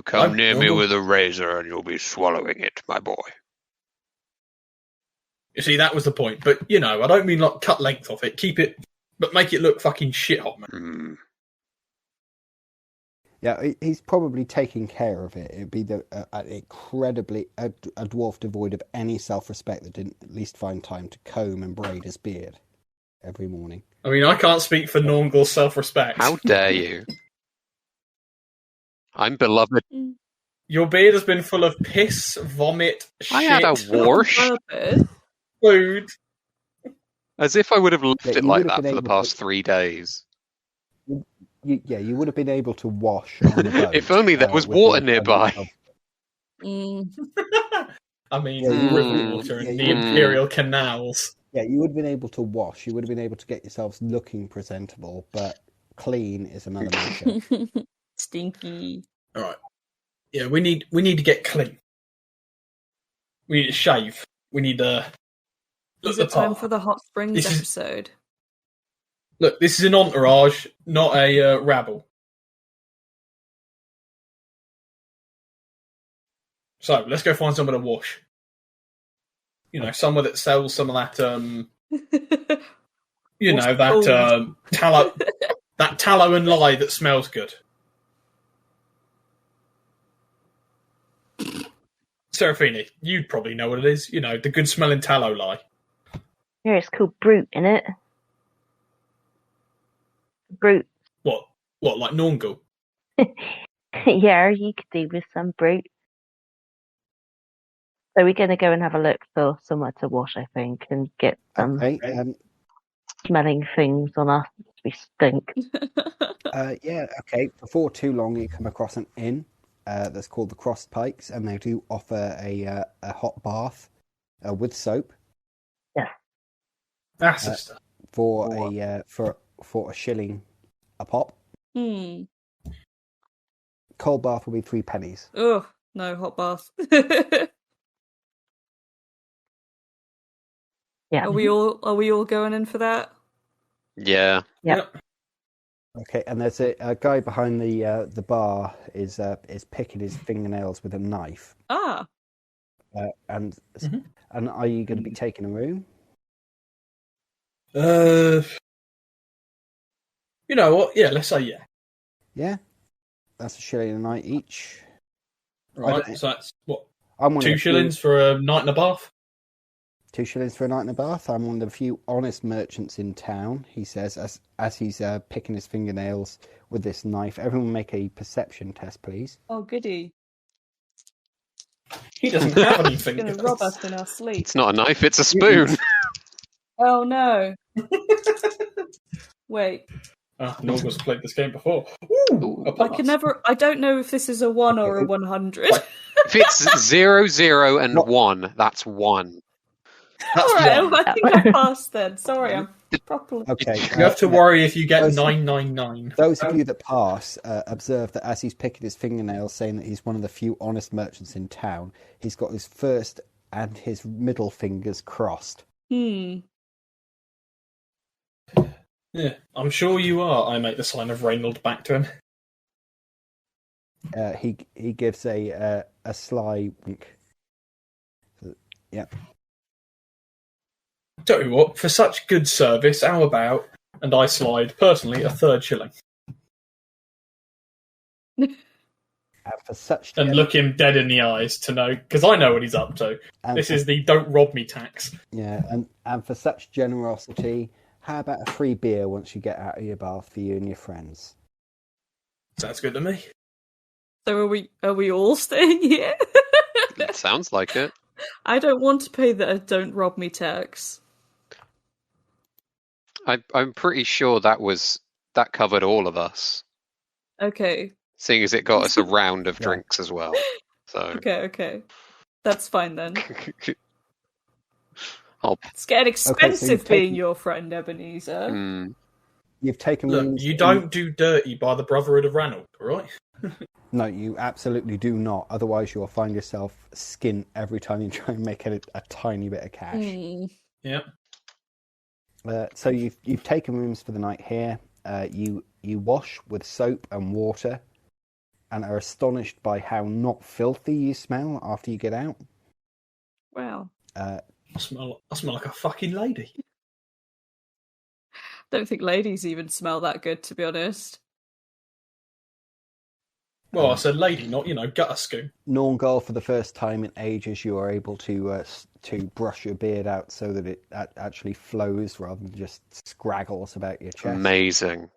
come near me with a razor and you'll be swallowing it, my boy. You see, that was the point. But, I don't mean like cut length off it. Keep it, but make it look fucking shit hot, man. Mm. Yeah, he's probably taking care of it. It'd be incredibly a dwarf devoid of any self-respect that didn't at least find time to comb and braid his beard every morning. I mean, I can't speak for Nornghal's self-respect. How dare you? I'm beloved. Your beard has been full of piss, vomit, shit. I had a wash. Food. As if I would have left it like that for the past 3 days. You would have been able to wash on the boat. If only there was water nearby. I mean, river water in the imperial canals. Yeah, you would have been able to wash. You would have been able to get yourselves looking presentable, but clean is another matter. Stinky. All right. Yeah, we need to get clean. We need to shave. We need to. Is it time for the hot springs episode? Look, this is an entourage, not a rabble. So let's go find somewhere to wash. Somewhere that sells some of that. That tallow, that tallow and lye that smells good. Seraphina, you'd probably know what it is. The good smelling tallow lye. Yeah, it's called Brute, innit? Brute. What, like Nornghal? Yeah, you could do with some Brute. So we're going to go and have a look for somewhere to wash, I think, and get some smelling things on us. We stink. Yeah, okay. Before too long, you come across an inn that's called the Crossed Pikes, and they do offer a hot bath with soap. Yeah. That's for a shilling a pop. Cold bath will be 3 pennies. Oh no, hot bath. Yeah. Are we all going in for that? Yeah. Yep. Okay, and there's a guy behind the bar is picking his fingernails with a knife. Ah. And are you going to be taking a room? You know what? Yeah, let's say yeah. Yeah, that's a shilling a night each. Right, so that's what? I'm 2 shillings for a night in a bath. 2 shillings for a night in a bath. I'm one of the few honest merchants in town, he says, as he's picking his fingernails with this knife. Everyone make a perception test, please. Oh, goody. He doesn't have anything. He's going to rob us in our sleep. It's not a knife, it's a spoon. Oh, no. Wait. Norghal's played this game before. Ooh, I don't know if this is a 1 or a 100. If it's 0, 0, and 1, that's 1. Alright, I think I passed then. Sorry, I'm properly... Okay. You have to worry if you get 999. Those of you that pass observe that as he's picking his fingernails, saying that he's one of the few honest merchants in town, he's got his first and his middle fingers crossed. Hmm. Yeah, I'm sure you are. I make the sign of Reynold back to him. He gives a sly wink. Yeah. Tell you what, for such good service, how about, and I slide, personally, a 3rd shilling. For such and look him dead in the eyes to know, because I know what he's up to. This is the don't rob me tax. Yeah, and for such generosity, how about a free beer once you get out of your bath for you and your friends? Sounds good to me. So are we all staying here? It sounds like it. I don't want to pay the don't rob me tax. I'm pretty sure that covered all of us. Okay. Seeing as it got us a round of drinks as well. So Okay. That's fine then. I'll... It's getting expensive being your friend, Ebenezer. You've taken... Look, you don't do dirty by the Brotherhood of Ranald, right? No, you absolutely do not. Otherwise, you'll find yourself skint every time you try and make it a tiny bit of cash. Yep. So you've taken rooms for the night here. You wash with soap and water, and are astonished by how not filthy you smell after you get out. Wow. I smell like a fucking lady. Don't think ladies even smell that good, to be honest. Well, I said lady, not, gutter scoop. Nornghal, for the first time in ages, you are able to brush your beard out so that it actually flows rather than just scraggles about your chest. Amazing.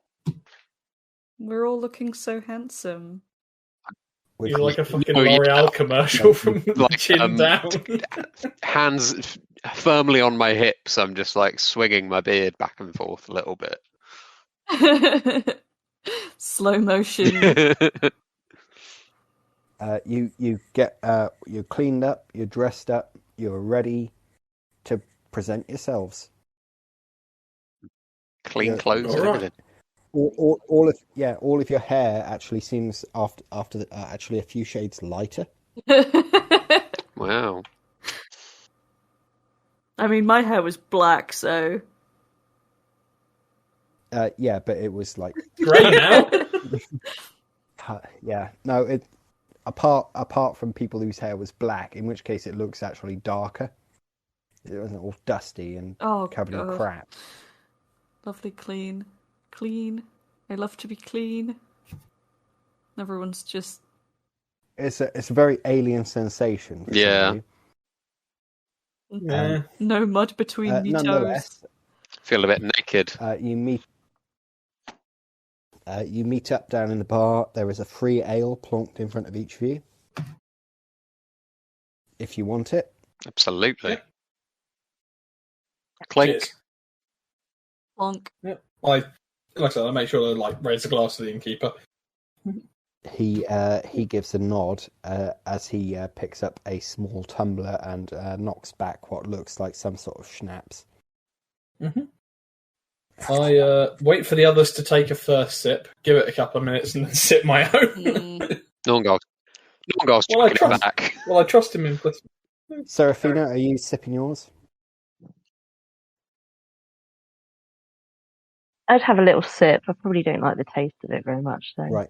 We're all looking so handsome. You're like a fucking L'Oreal commercial from the chin down. Hands firmly on my hips, I'm just like swinging my beard back and forth a little bit. Slow motion. You're cleaned up, you're dressed up, you're ready to present yourselves. Clean clothes and everything. All of your hair actually seems after actually a few shades lighter. Wow. I mean, my hair was black, so. Yeah, but it was like grey now. Yeah, no. It apart from people whose hair was black, in which case it looks actually darker. It wasn't all dusty and covered in crap. Lovely, clean. I love to be clean. Everyone's just. It's a very alien sensation. For somebody. Yeah. No mud between me toes. Feel a bit naked. You meet up down in the bar. There is a free ale plonked in front of each of you. If you want it. Absolutely. Yeah. Clink. Cheers. Plonk. Yep. Like I said, I make sure to raise the glass to the innkeeper. He gives a nod as he picks up a small tumbler and knocks back what looks like some sort of schnapps. Mm-hmm. I wait for the others to take a first sip, give it a couple of minutes, and then sip my own. Nornghal drinking it back. Well, I trust him implicitly. Seraphina, are you sipping yours? I'd have a little sip. I probably don't like the taste of it very much. So. Right.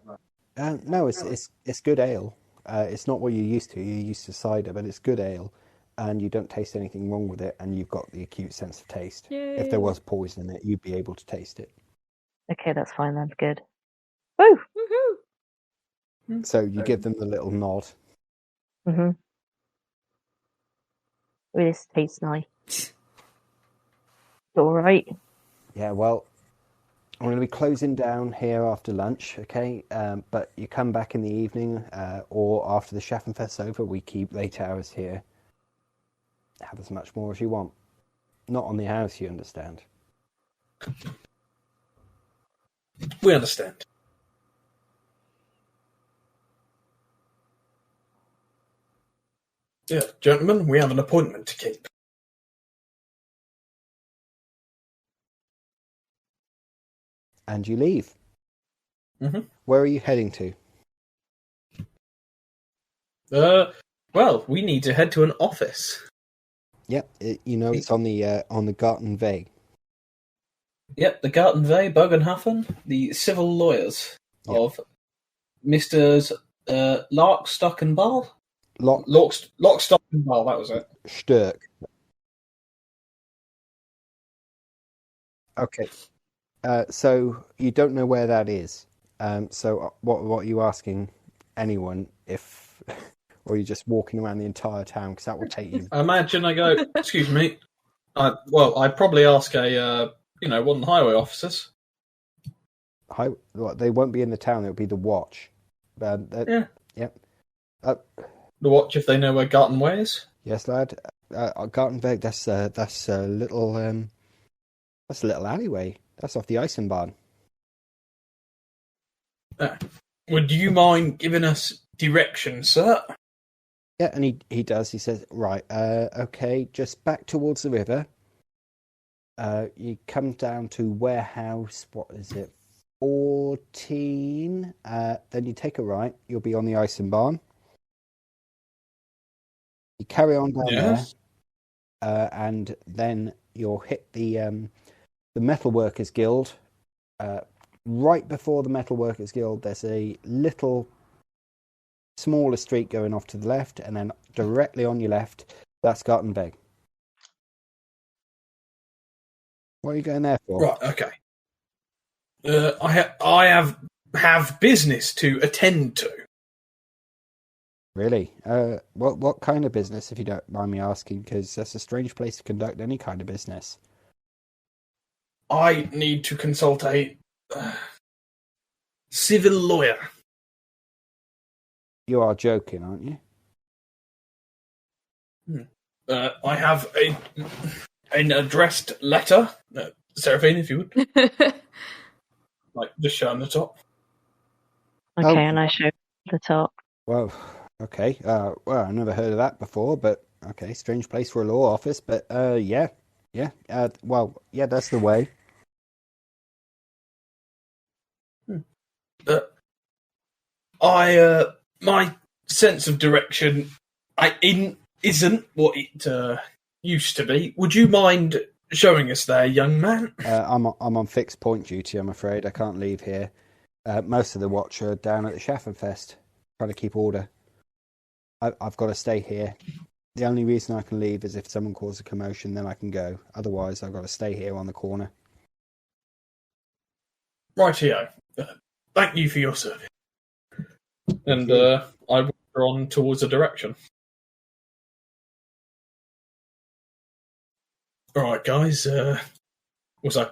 No, it's good ale. It's not what you're used to. You're used to cider, but it's good ale, and you don't taste anything wrong with it, and you've got the acute sense of taste. Yay. If there was poison in it, you'd be able to taste it. Okay, that's fine. That's good. Woo! Woohoo! So you give them the little nod. Mm-hmm. This tastes nice. It's all right. Yeah, well, I'm going to be closing down here after lunch, okay? But you come back in the evening or after the Schaffenfest's over. We keep late hours here. Have as much more as you want. Not on the house, you understand. We understand. Yeah, gentlemen, we have an appointment to keep. And you leave. Mm-hmm. Where are you heading to? Well, we need to head to an office. Yep, it's on the Garten Weg. Yep, the Garten Weg, Bögenhafen, the civil lawyers of Mr. Lark, Stock and Ball? Lock, Stock and Ball, that was it. Stör. Okay. So you don't know where that is. So what are you asking anyone if, or are you just walking around the entire town? Because that will take you. I imagine I go, excuse me. I'd probably ask one of the highway officers. They won't be in the town. It'll be the watch. Yeah. Yep. The watch if they know where Garten Way is. Yes, lad. Garten Weg. That's a little alleyway. That's off the Eisenbahn. Would you mind giving us directions, sir? Yeah, and he does. He says, right, okay, just back towards the river. You come down to warehouse, what is it, 14. Then you take a right. You'll be on the Iron Barn. You carry on down there, and then you'll hit the Metalworkers Guild. Right before the Metalworkers Guild, there's a little smaller street going off to the left, and then directly on your left, that's Gartenbeg. What are you going there for? Right, okay. I have business to attend to. Really? What kind of business, if you don't mind me asking? Because that's a strange place to conduct any kind of business. I need to consult a civil lawyer. You are joking, aren't you? I have an addressed letter. Seraphina, if you would. Like, just show on the top. Okay, and I show the top. Well, okay. Well, I never heard of that before, but okay, strange place for a law office, but yeah. Well, yeah, that's the way. My sense of direction isn't what it used to be. Would you mind showing us there, young man? I'm on fixed point duty, I'm afraid. I can't leave here. Most of the watch are down at the Schaffenfest, trying to keep order. I've got to stay here. The only reason I can leave is if someone causes a commotion, then I can go. Otherwise, I've got to stay here on the corner. Rightio. Thank you for your service. And I wander on towards a direction. All right, guys. How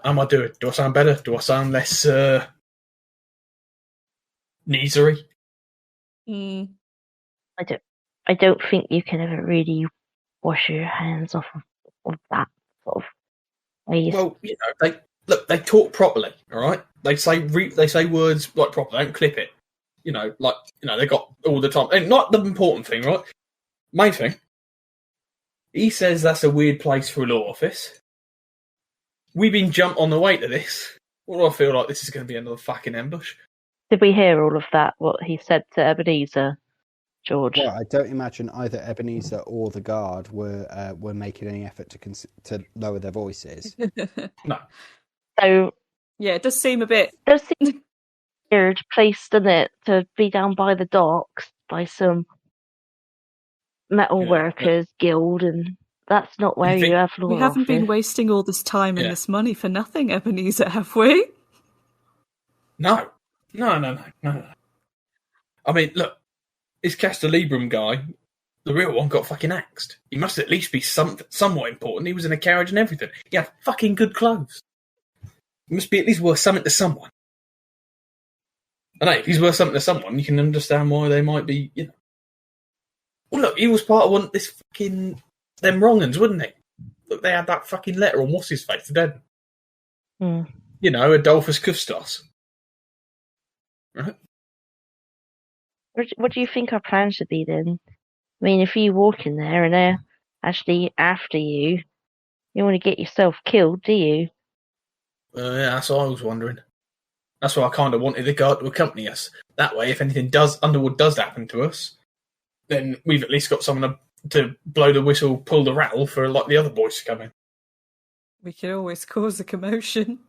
am I doing? Do I sound better? Do I sound less kneesery? I don't think you can ever really wash your hands off of that sort of way. Well, they talk properly. All right, they say words like properly. Don't clip it. They got all the time. And not the important thing, right? Main thing. He says that's a weird place for a law office. We've been jumped on the way to this. What do I feel like this is going to be another fucking ambush? Did we hear all of that, what he said to Ebenezer, George? Well, I don't imagine either Ebenezer or the guard were making any effort to lower their voices. No. So, yeah, it does seem a bit... It does seem weird place, doesn't it, to be down by the docks by some metal workers guild, and that's not where you have law. We haven't been wasting all this time and this money for nothing, Ebenezer, have we? No. I mean, look, this Castelibrum guy, the real one, got fucking axed. He must at least be somewhat important. He was in a carriage and everything. He had fucking good clothes. He must be at least worth something to someone. And hey, if he's worth something to someone, you can understand why they might be, Well, look, he was part of this fucking... them wrong-uns, wouldn't he? Look, they had that fucking letter on what's-his-face, the dead. Adolphus Custos. Right? What do you think our plan should be then? I mean, if you walk in there and they're actually after you, you want to get yourself killed, do you? Yeah, that's what I was wondering. That's why I kind of wanted the guard to accompany us. That way, if anything underwood does happen to us, then we've at least got someone to blow the whistle, pull the rattle for the other boys to come in. We can always cause a commotion.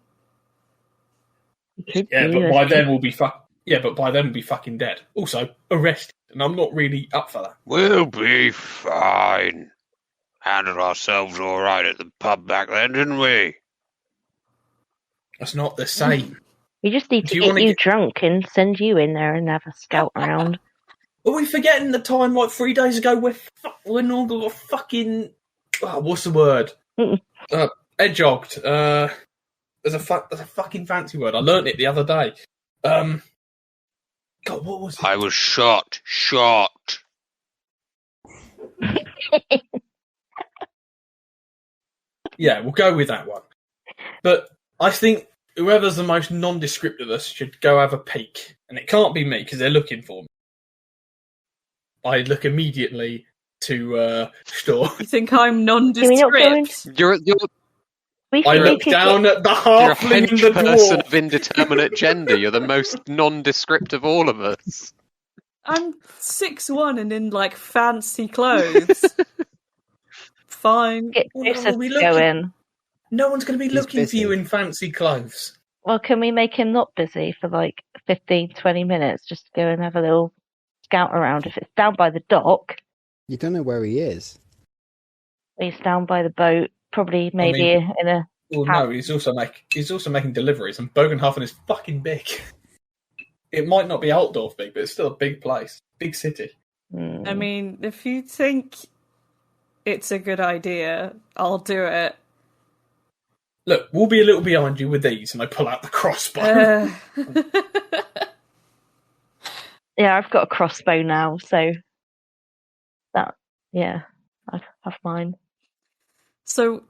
But by then we'll be fucking dead. Also, arrested, and I'm not really up for that. We'll be fine. Handled ourselves all right at the pub back then, didn't we? That's not the same. We just need to get you drunk and send you in there and have a scout around. Are we forgetting the time, 3 days ago, where Nornghal got fucking... what's the word? Edgeogged. There's a fucking fancy word. I learnt it the other day. God, what was it? I was shot. Yeah, we'll go with that one. But I think whoever's the most nondescript of us should go have a peek. And it can't be me, because they're looking for me. I look immediately to Stör. You think I'm nondescript? Are I look down at the halfling and the person dwarf. of indeterminate gender. You're the most nondescript of all of us. I'm 6'1" and in like fancy clothes. Fine. Get Well, Joseph are we to go looking? in. No one's going to be He's looking for you busy. in fancy clothes. Well, can we make him not busy for like 15, 20 minutes just to go and have a little scout around? If it's down by the dock, You don't know where he is. he's down by the boat, probably maybe in a... Well, no, he's also making deliveries, and Bögenhafen is fucking big. It might not be Altdorf big, but it's still a big place, big city. I mean, if you think it's a good idea, I'll do it. Look, we'll be a little behind you with these, and I pull out the crossbow. Yeah, I've got a crossbow now, so I have mine. So,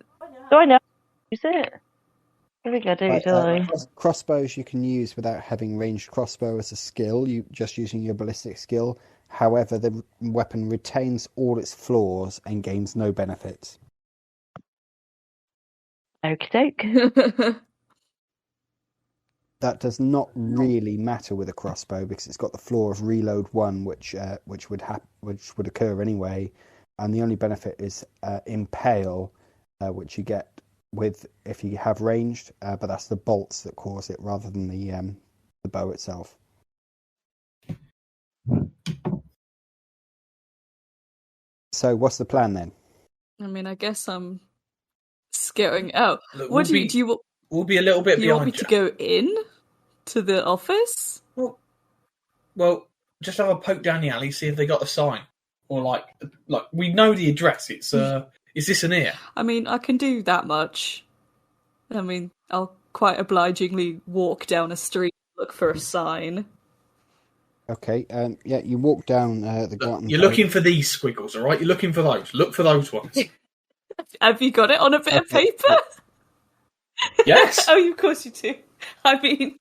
Do I know? Is it? I think I do, do I? Crossbows you can use without having ranged crossbow as a skill, you just using your ballistic skill. However, the weapon retains all its flaws and gains no benefits. Okie doke. That does not really matter with a crossbow because it's got the flaw of reload 1, which would occur anyway, and the only benefit is impale, which you get with if you have ranged, but that's the bolts that cause it rather than the bow itself. So what's the plan then? I mean, I guess I'm scouting out. Look, What do you We'll be a little bit do you behind want me to go in to the office? Well, just have a poke down the alley, see if they got a sign, or like we know the address. It's is this an ear? I mean, I can do that much. I mean, I'll quite obligingly walk down a street, look for a sign. Okay, yeah, you walk down the garden. You're looking for these squiggles, all right? You're looking for those. Look for those ones. Have you got it on a bit of paper? Yes. Oh, of course you do. I mean,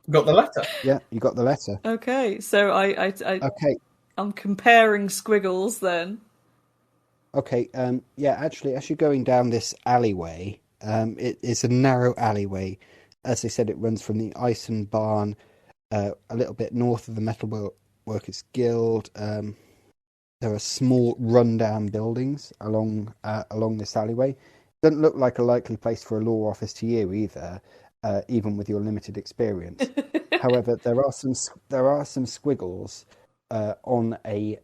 got the letter. Yeah, you got the letter. Okay, so Okay. I'm comparing squiggles then. Okay, yeah, actually, as you're going down this alleyway, it is a narrow alleyway. As I said, it runs from the Ison Barn a little bit north of the Metal Workers Guild. There are small rundown buildings along this alleyway. Doesn't look like a likely place for a law office to you either, even with your limited experience. However, there are some squiggles on a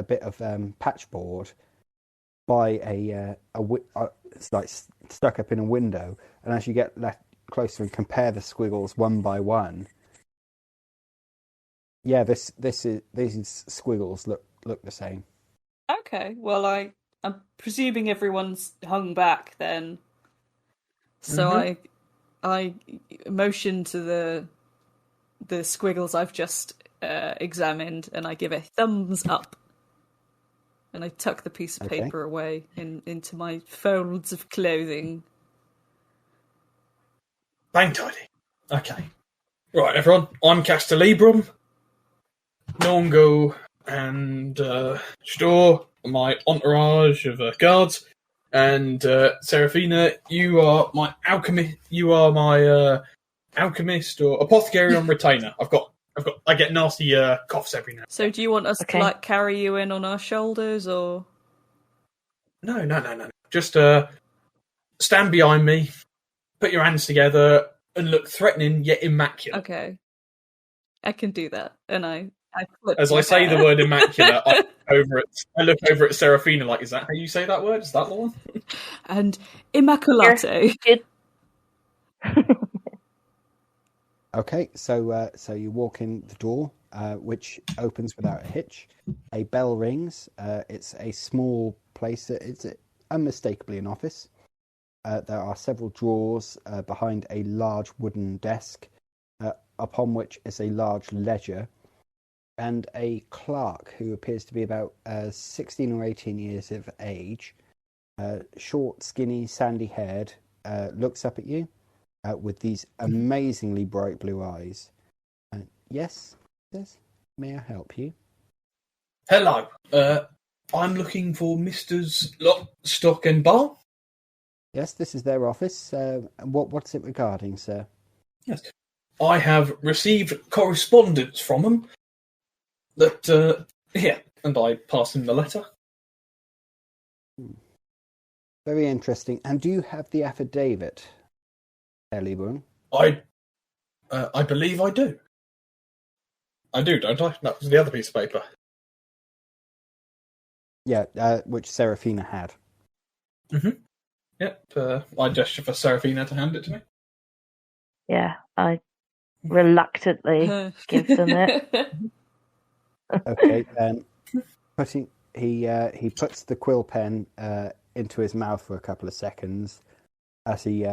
bit of patchboard by it's like stuck up in a window. And as you get closer and compare the squiggles one by one, yeah, these squiggles look the same. Okay, well, I'm presuming everyone's hung back then. So I motion to the squiggles I've just examined, and I give a thumbs up. And I tuck the piece of paper away into my folds of clothing. Bang tidy. Okay. Right, everyone. I'm Castelibrum, Nornghal, and Stör, my entourage of guards, and Seraphina, you are my alchemist. You are my alchemist or apothecary on retainer. I get nasty coughs every now. So, do you want us to like carry you in on our shoulders, or? No. Just stand behind me, put your hands together, and look threatening yet immaculate. Okay, I can do that, and I as I say the word immaculate, I look over at Seraphina like, is that how you say that word? Is that the one? And immaculate. Okay, so you walk in the door, which opens without a hitch. A bell rings. It's a small place. It's unmistakably an office. There are several drawers behind a large wooden desk, upon which is a large ledger, and a clerk who appears to be about 16 or 18 years of age, short, skinny, sandy-haired, looks up at you. With these amazingly bright blue eyes. Yes, may I help you? Hello. I'm looking for Mr. Stock and Bar. Yes, this is their office. What's it regarding, sir? Yes. I have received correspondence from them that, here, and I pass him the letter. Very interesting. And do you have the affidavit, Herr Lieberung? I believe I do. I do, don't I? That was the other piece of paper. Yeah, which Seraphina had. Mm-hmm. Yep, I gesture for Seraphina to hand it to me. Yeah, I reluctantly give them it. Okay, then he puts the quill pen into his mouth for a couple of seconds as he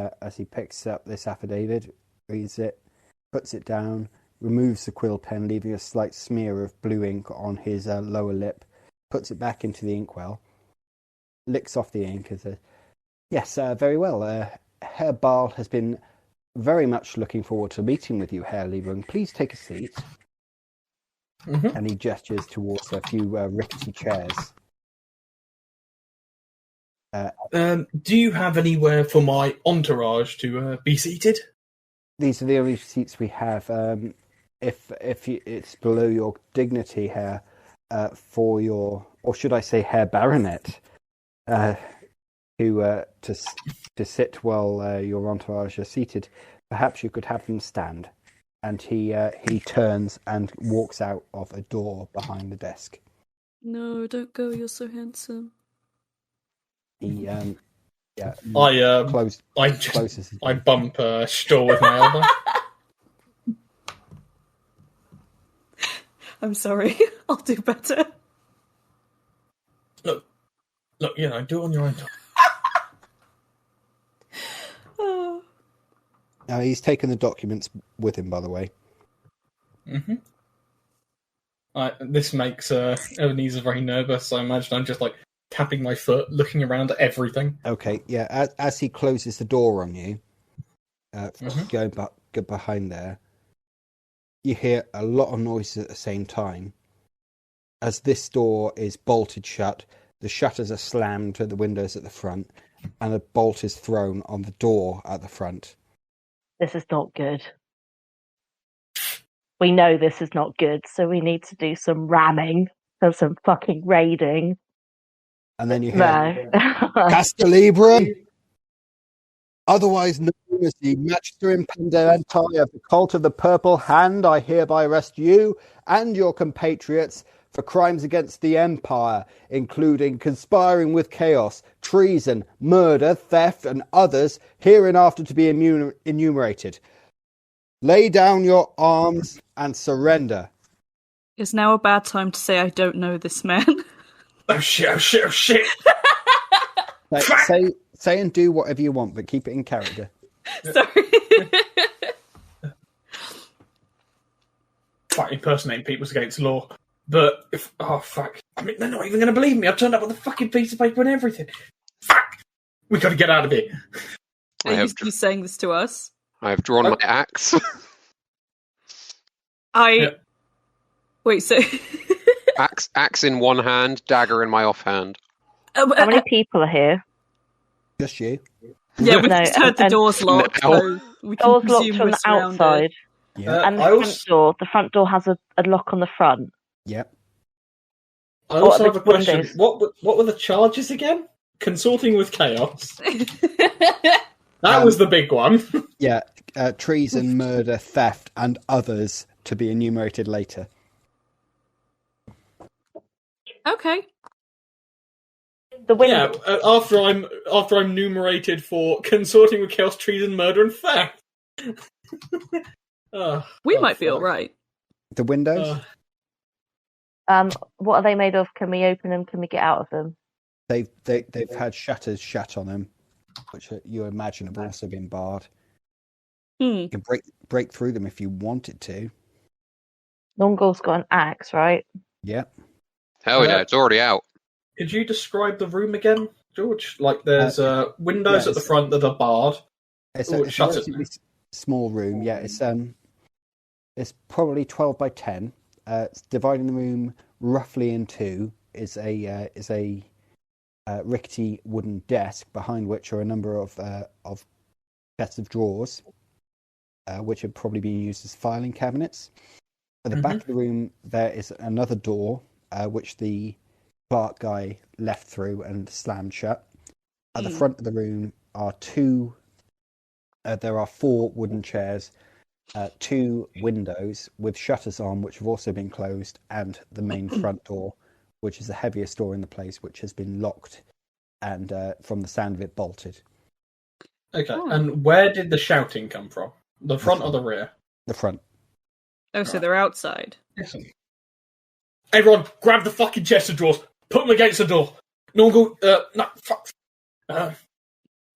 picks up this affidavit, reads it, puts it down, removes the quill pen, leaving a slight smear of blue ink on his lower lip, puts it back into the inkwell, licks off the ink and says, "Yes, very well. Herr Barl has been very much looking forward to meeting with you, Herr Lieberung. Please take a seat." Mm-hmm. And he gestures towards a few rickety chairs. Do you have anywhere for my entourage to be seated? These are the only seats we have. If it's below your dignity, Herr, for your, or should I say, Herr Baronet, to sit while your entourage are seated, perhaps you could have them stand. And he turns and walks out of a door behind the desk. No, don't go. You're so handsome. He closes. I bump Stör with my elbow. I'm sorry. I'll do better. Look, do it on your own time. Now, he's taken the documents with him, by the way. Mm-hmm. This makes Ebenezer very nervous. I imagine I'm just like tapping my foot, looking around at everything. Okay, yeah. As he closes the door on you, going behind there, you hear a lot of noises at the same time. As this door is bolted shut, the shutters are slammed to the windows at the front, and a bolt is thrown on the door at the front. This is not good. We know this is not good, so we need to do some ramming and some fucking raiding. And then you hear Castelibra, otherwise known as the Magister Impendente of the Cult of the Purple Hand, I hereby arrest you and your compatriots for crimes against the Empire, including conspiring with chaos, treason, murder, theft, and others hereinafter to be enumerated. Lay down your arms and surrender. Is now a bad time to say I don't know this man? Oh shit! Say and do whatever you want, but keep it in character. Sorry. Fuck, impersonating people's against the law. But fuck! I mean, they're not even going to believe me. I turned up with a fucking piece of paper and everything. Fuck! We got to get out of here. Are you saying this to us? I have drawn my axe. Wait. So axe in one hand, dagger in my offhand. How many people are here? Just you. Yeah, we just heard the doors locked. So we can doors locked from the outside. Yeah. And the front door has a lock on the front. Yep. I also have a question. What were the charges again? Consorting with chaos. That was the big one. Yeah, treason, murder, theft, and others to be enumerated later. Okay. The window. Yeah, after I'm numerated for consorting with chaos, treason, murder, and theft. We might be all right. The windows. What are they made of? Can we open them? Can we get out of them? They've had shutters shut on them, which you imagine have also been barred. You can break through them if you wanted to. Nornghal's got an axe, right? Yep. Hell yeah, it's already out. Could you describe the room again, George? Like there's windows at the front that are barred. It's a relatively small room. Yeah, it's probably 12 by 10. Dividing the room roughly in two is a rickety wooden desk behind which are a number of chests of drawers, which have probably been used as filing cabinets. At the back of the room, there is another door, which the clerk guy left through and slammed shut. At the front of the room are there are 4 wooden chairs, 2 windows with shutters on, which have also been closed, and the main front door, which is the heaviest door in the place, which has been locked and, from the sound of it, bolted. Okay, and where did the shouting come from? The front or the rear? The front. Oh, so they're outside. Listen. Everyone, grab the fucking chest of drawers. Put them against the door. Nornghal, no, fuck.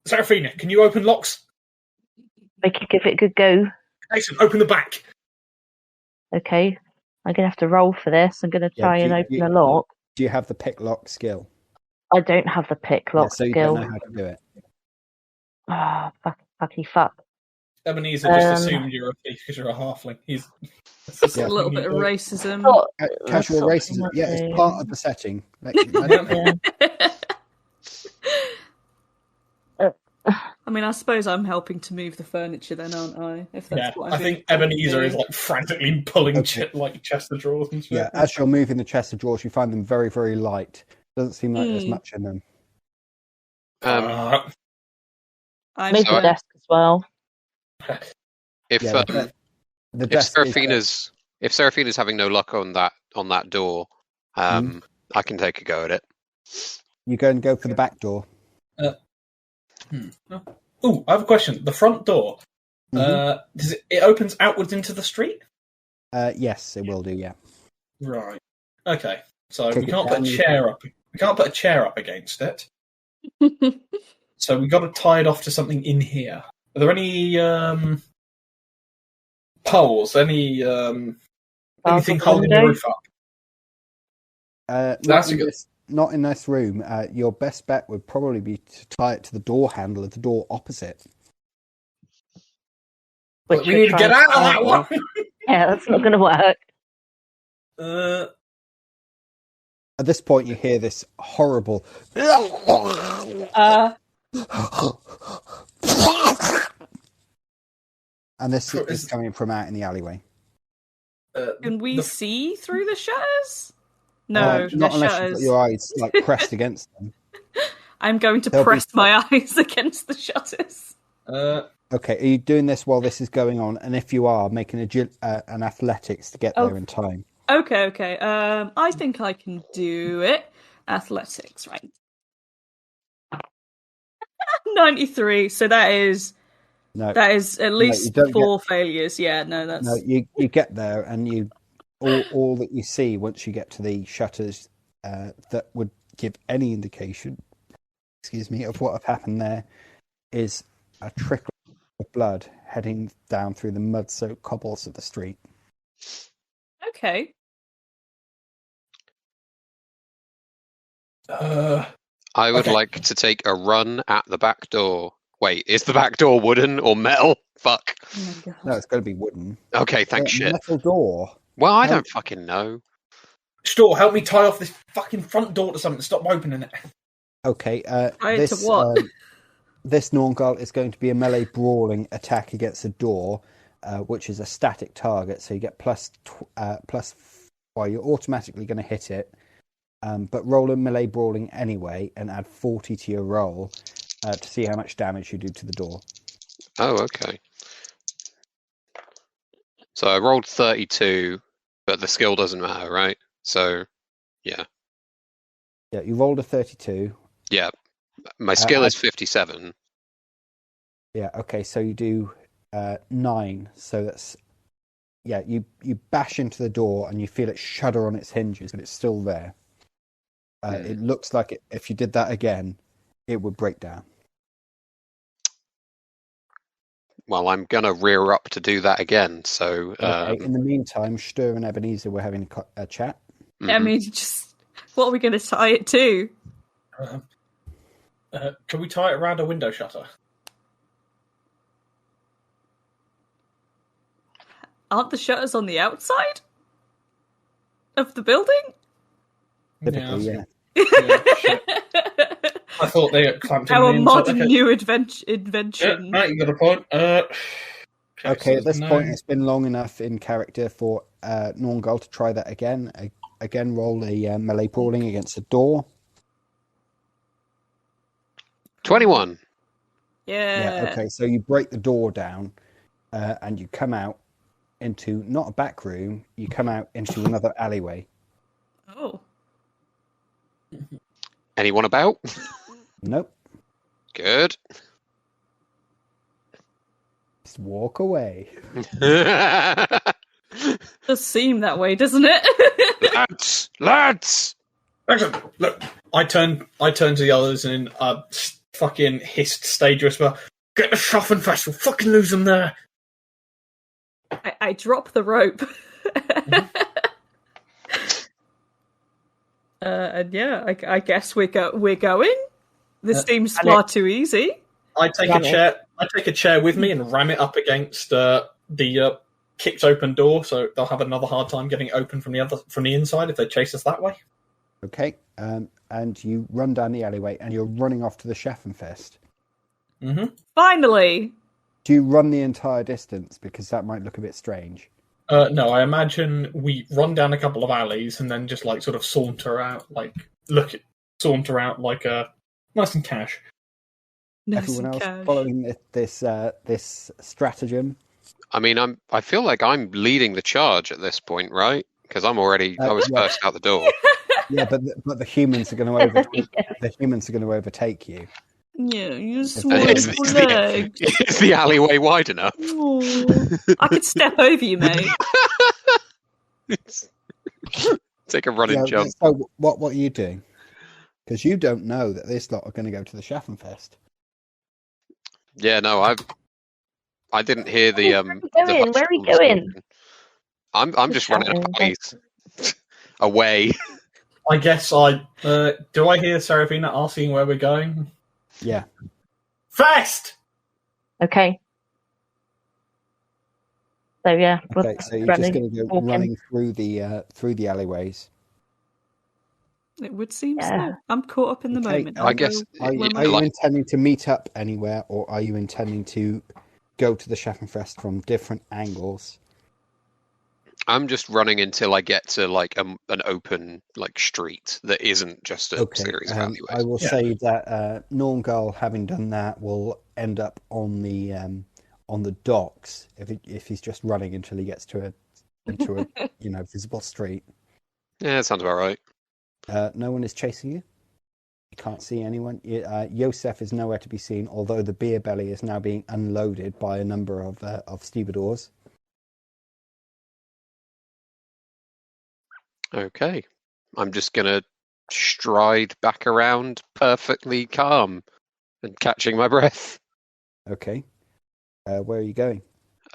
Seraphina, can you open locks? I could give it a good go. Excellent, open the back. Okay. I'm going to have to roll for this. I'm going to try and open the lock. Do you have the pick lock skill? I don't have the pick lock so you skill. don't know how to do it. Ah, fuck. Ebenezer just assumed you're a thief because you're a halfling. He's a little bit of racism. Casual racism. Yeah, it's part of the setting. I mean, I suppose I'm helping to move the furniture then, aren't I? If that's what I think Ebenezer is like frantically pulling chest of drawers and shit. Yeah, as you're moving the chest of drawers, you find them very, very light. Doesn't seem like there's much in them. I made the desk as well. If Seraphina's having no luck on that door, I can take a go at it. You go for the back door. Oh, I have a question. The front door, does it opens outwards into the street? Yes, it will do. Yeah. Right. Okay. So we can't put a chair up. We can't put a chair up against it. So we got to tie it off to something in here. Are there any poles? Anything holding the roof up? Not in this room. Your best bet would probably be to tie it to the door handle of the door opposite. But we need to get out of that one. Yeah, that's not going to work. At this point, you hear this horrible. And this is coming from out in the alleyway. Can we see through the shutters? No, not unless shutters. You've got your eyes pressed against them. I'm going to press my eyes against the shutters. Okay, are you doing this while this is going on? And if you are, making an athletics to get there in time. Okay. I think I can do it. Athletics, right? 93. So that is at least 4 failures. Yeah, no, that's you get there and you. All that you see once you get to the shutters that would give any indication, of what have happened there, is a trickle of blood heading down through the mud-soaked cobbles of the street. Okay. I would like to take a run at the back door. Wait, is the back door wooden or metal? Fuck. Oh my God. No, it's got to be wooden. Okay, thanks, shit. Metal door. Well, I don't fucking know. Stör, help me tie off this fucking front door to something. Stop opening it. Okay. To what? This Nornghal is going to be a melee brawling attack against a door, which is a static target. So you get you're automatically going to hit it. But roll a melee brawling anyway and add 40 to your roll to see how much damage you do to the door. Oh, okay. So I rolled 32, but the skill doesn't matter, right? So, yeah. Yeah, you rolled a 32. Yeah. My skill is 57. Yeah, okay, so you do 9. So that's... Yeah, you bash into the door and you feel it shudder on its hinges, but it's still there. It looks like if you did that again, it would break down. Well, I'm going to rear up to do that again, so... Okay. In the meantime, Stör and Ebenezer were having a chat. Mm-hmm. I mean, what are we going to tie it to? Can we tie it around a window shutter? Aren't the shutters on the outside of the building? Typically, yeah. Yeah, shit. I thought they got clamped in. Our modern new invention. Yeah, you got a point. Okay, at this point, it's been long enough in character for Nornghal to try that again. Again, roll a melee brawling against a door. 21. Yeah. Okay, so you break the door down and you come out into not a back room, you come out into another alleyway. Oh. Anyone about? Nope. Good. Just walk away. Does seem that way, doesn't it? Lads! Look, I turn to the others and fucking hissed stage whisper, get the Schaffenfest, we'll fucking lose them there. I drop the rope. And yeah, I guess we're going. This seems far too easy. I take a chair with me and ram it up against the kicked open door, so they'll have another hard time getting open from the inside if they chase us that way. Okay, and you run down the alleyway and you're running off to the Schaffenfest. Mm-hmm. Finally! Do you run the entire distance? Because that might look a bit strange. No, I imagine we run down a couple of alleys and then just like sort of saunter out like nice and cash. Everyone else following this stratagem? I mean, I feel like I'm leading the charge at this point, right? Because I was first out the door. Yeah, but the humans are going to overtake you. Yeah, you swallow Is the alleyway wide enough? Oh, I could step over you, mate. Take a running jump. So what are you doing? Because you don't know that this lot are going to go to the Schaffenfest. Yeah, no, I didn't hear the Where are we going? I'm just running away. I guess do I hear Seraphina asking where we're going? Yeah. Fast! Okay. So yeah. Okay, so you're just going to go running through the alleyways. It would seem so. I'm caught up in the moment. I guess. Are you intending to meet up anywhere, or are you intending to go to the Schaffenfest from different angles? I'm just running until I get to like an open like street that isn't just a series of alleyways. I will say that Nornghal, having done that, will end up on the docks if he's just running until he gets to a visible street. Yeah, that sounds about right. No one is chasing you. You can't see anyone. Yosef is nowhere to be seen, although the beer belly is now being unloaded by a number of stevedores. Okay. I'm just going to stride back around perfectly calm and catching my breath. Okay. Where are you going?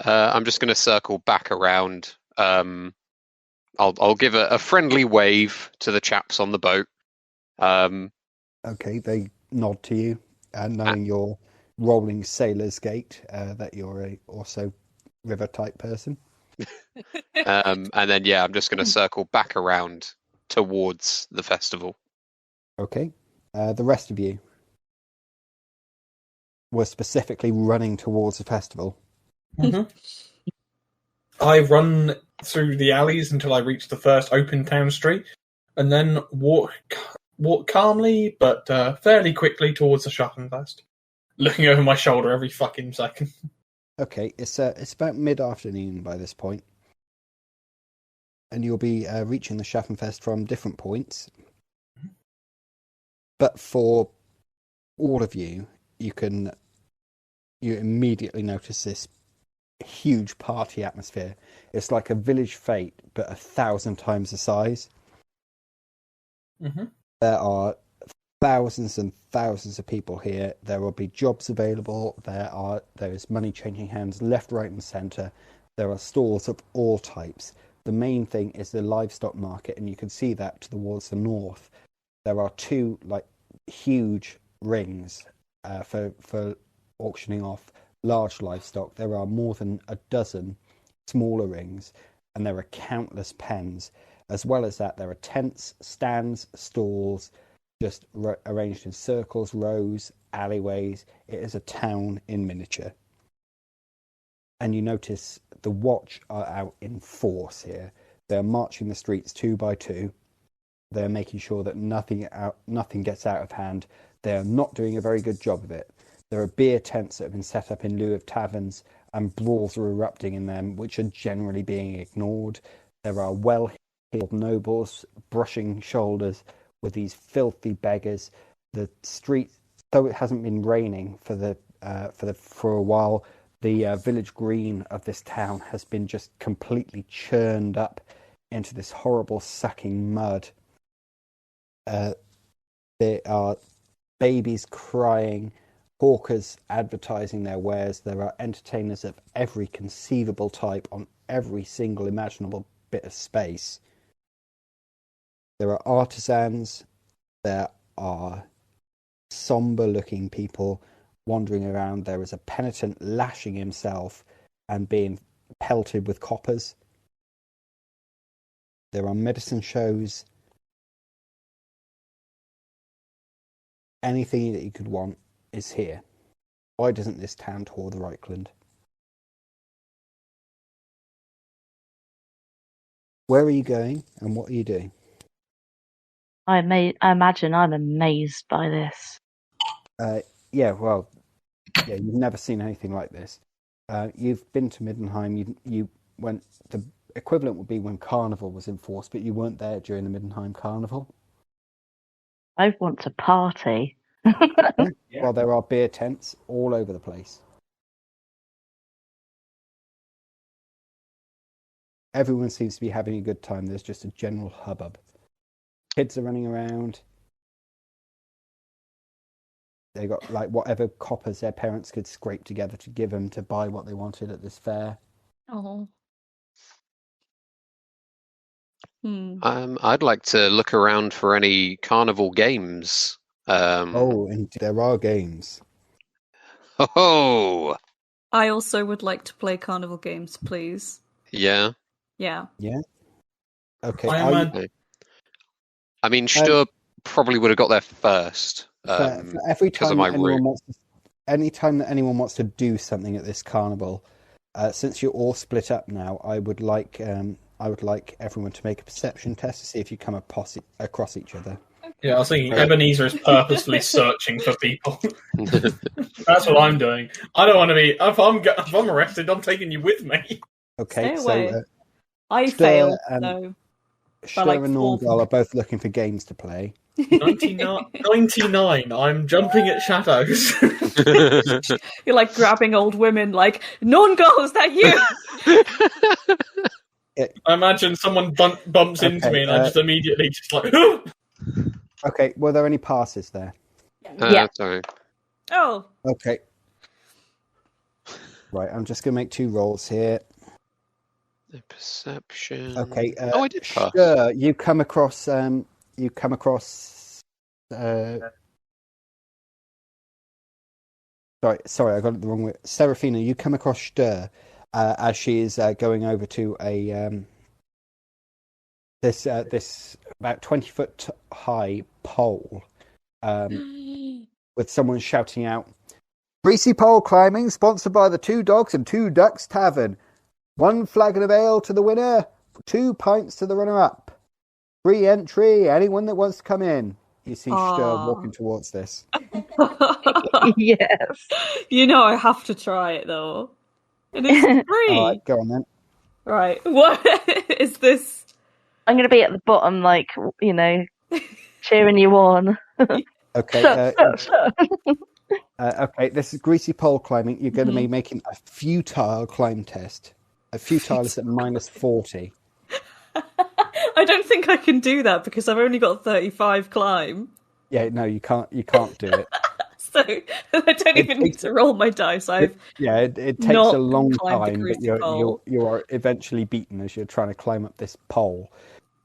I'm just going to circle back around. I'll give a friendly wave to the chaps on the boat. Okay, they nod to you, knowing your rolling sailor's gait, that you're a also river type person. And then I'm just going to circle back around towards the festival. Okay. The rest of you were specifically running towards the festival. Mm-hmm. I run through the alleys until I reach the first open town street, and then walk calmly but fairly quickly towards the Schaffenfest, looking over my shoulder every fucking second. Okay, it's about mid-afternoon by this point, and you'll be reaching the Schaffenfest from different points. But for all of you, you immediately notice this huge party atmosphere. It's like a village fete, but 1,000 times the size. Mm-hmm. There are thousands and thousands of people here. There will be jobs available. There is money changing hands left, right, and centre. There are stalls of all types. The main thing is the livestock market, and you can see that towards the north. There are two huge rings for auctioning off large livestock. There are more than a dozen smaller rings, and there are countless pens. As well as that, there are tents, stands, stalls, just arranged in circles, rows, alleyways. It is a town in miniature. And you notice the watch are out in force here. They're marching the streets 2 by 2. They're making sure that nothing gets out of hand. They are not doing a very good job of it. There are beer tents that have been set up in lieu of taverns, and brawls are erupting in them, which are generally being ignored. There are well-heeled nobles brushing shoulders with these filthy beggars. The street, though it hasn't been raining for a while, the village green of this town has been just completely churned up into this horrible sucking mud. There are babies crying, hawkers advertising their wares. There are entertainers of every conceivable type on every single imaginable bit of space. There are artisans. There are somber-looking people wandering around. There is a penitent lashing himself and being pelted with coppers. There are medicine shows. Anything that you could want is here. Why doesn't this town tour the Reichland? Where are you going and what are you doing? I imagine I'm amazed by this. You've never seen anything like this. You've been to Middenheim. You went. The equivalent would be when Carnival was in force, but you weren't there during the Middenheim Carnival. I want to party. Yeah. Well, there are beer tents all over the place. Everyone seems to be having a good time. There's just a general hubbub. Kids are running around. They got like whatever coppers their parents could scrape together to give them to buy what they wanted at this fair. Oh. I'd like to look around for any carnival games. And there are games. Oh. I also would like to play carnival games, please. Yeah. Yeah. Yeah. Okay. I mean, Stör probably would have got there first. For every time anytime that anyone wants to do something at this carnival, since you're all split up now, I would like everyone to make a perception test to see if you come across each other. Yeah, I was thinking Ebenezer is purposefully searching for people. That's what I'm doing. I don't want to be. If I'm arrested, I'm taking you with me. Okay, I failed. So Stör and Nornghal are both looking for games to play. 99. I'm jumping at shadows. You're like grabbing old women, like, Nornghal, is that you? I imagine someone bumps into me and I just immediately just like... Okay, were there any passes there? Yeah. Sorry. Oh. Okay. Right, I'm just going to make 2 rolls here. The perception... Okay, I did pass. Sure, you come across... Sorry, I got it the wrong way. Seraphina, you come across Stör as she is going over to a this about 20-foot high pole with someone shouting out, "Greasy pole climbing, sponsored by the 2 Dogs and 2 Ducks Tavern. 1 flagon of ale to the winner, 2 pints to the runner-up. Free entry, anyone that wants to come in." You see Stör walking towards this. Yes. You know I have to try it, though. And it's free. All right, go on then. Right. What is this? I'm going to be at the bottom, like, cheering you on. Okay. Okay, this is greasy pole climbing. You're going to be making a futile climb test. A futile is at -40. I don't think I can do that because I've only got 35 climb. Yeah, no, you can't do it. So I don't even need to roll my dice. It takes a long time, but you are eventually beaten as you're trying to climb up this pole.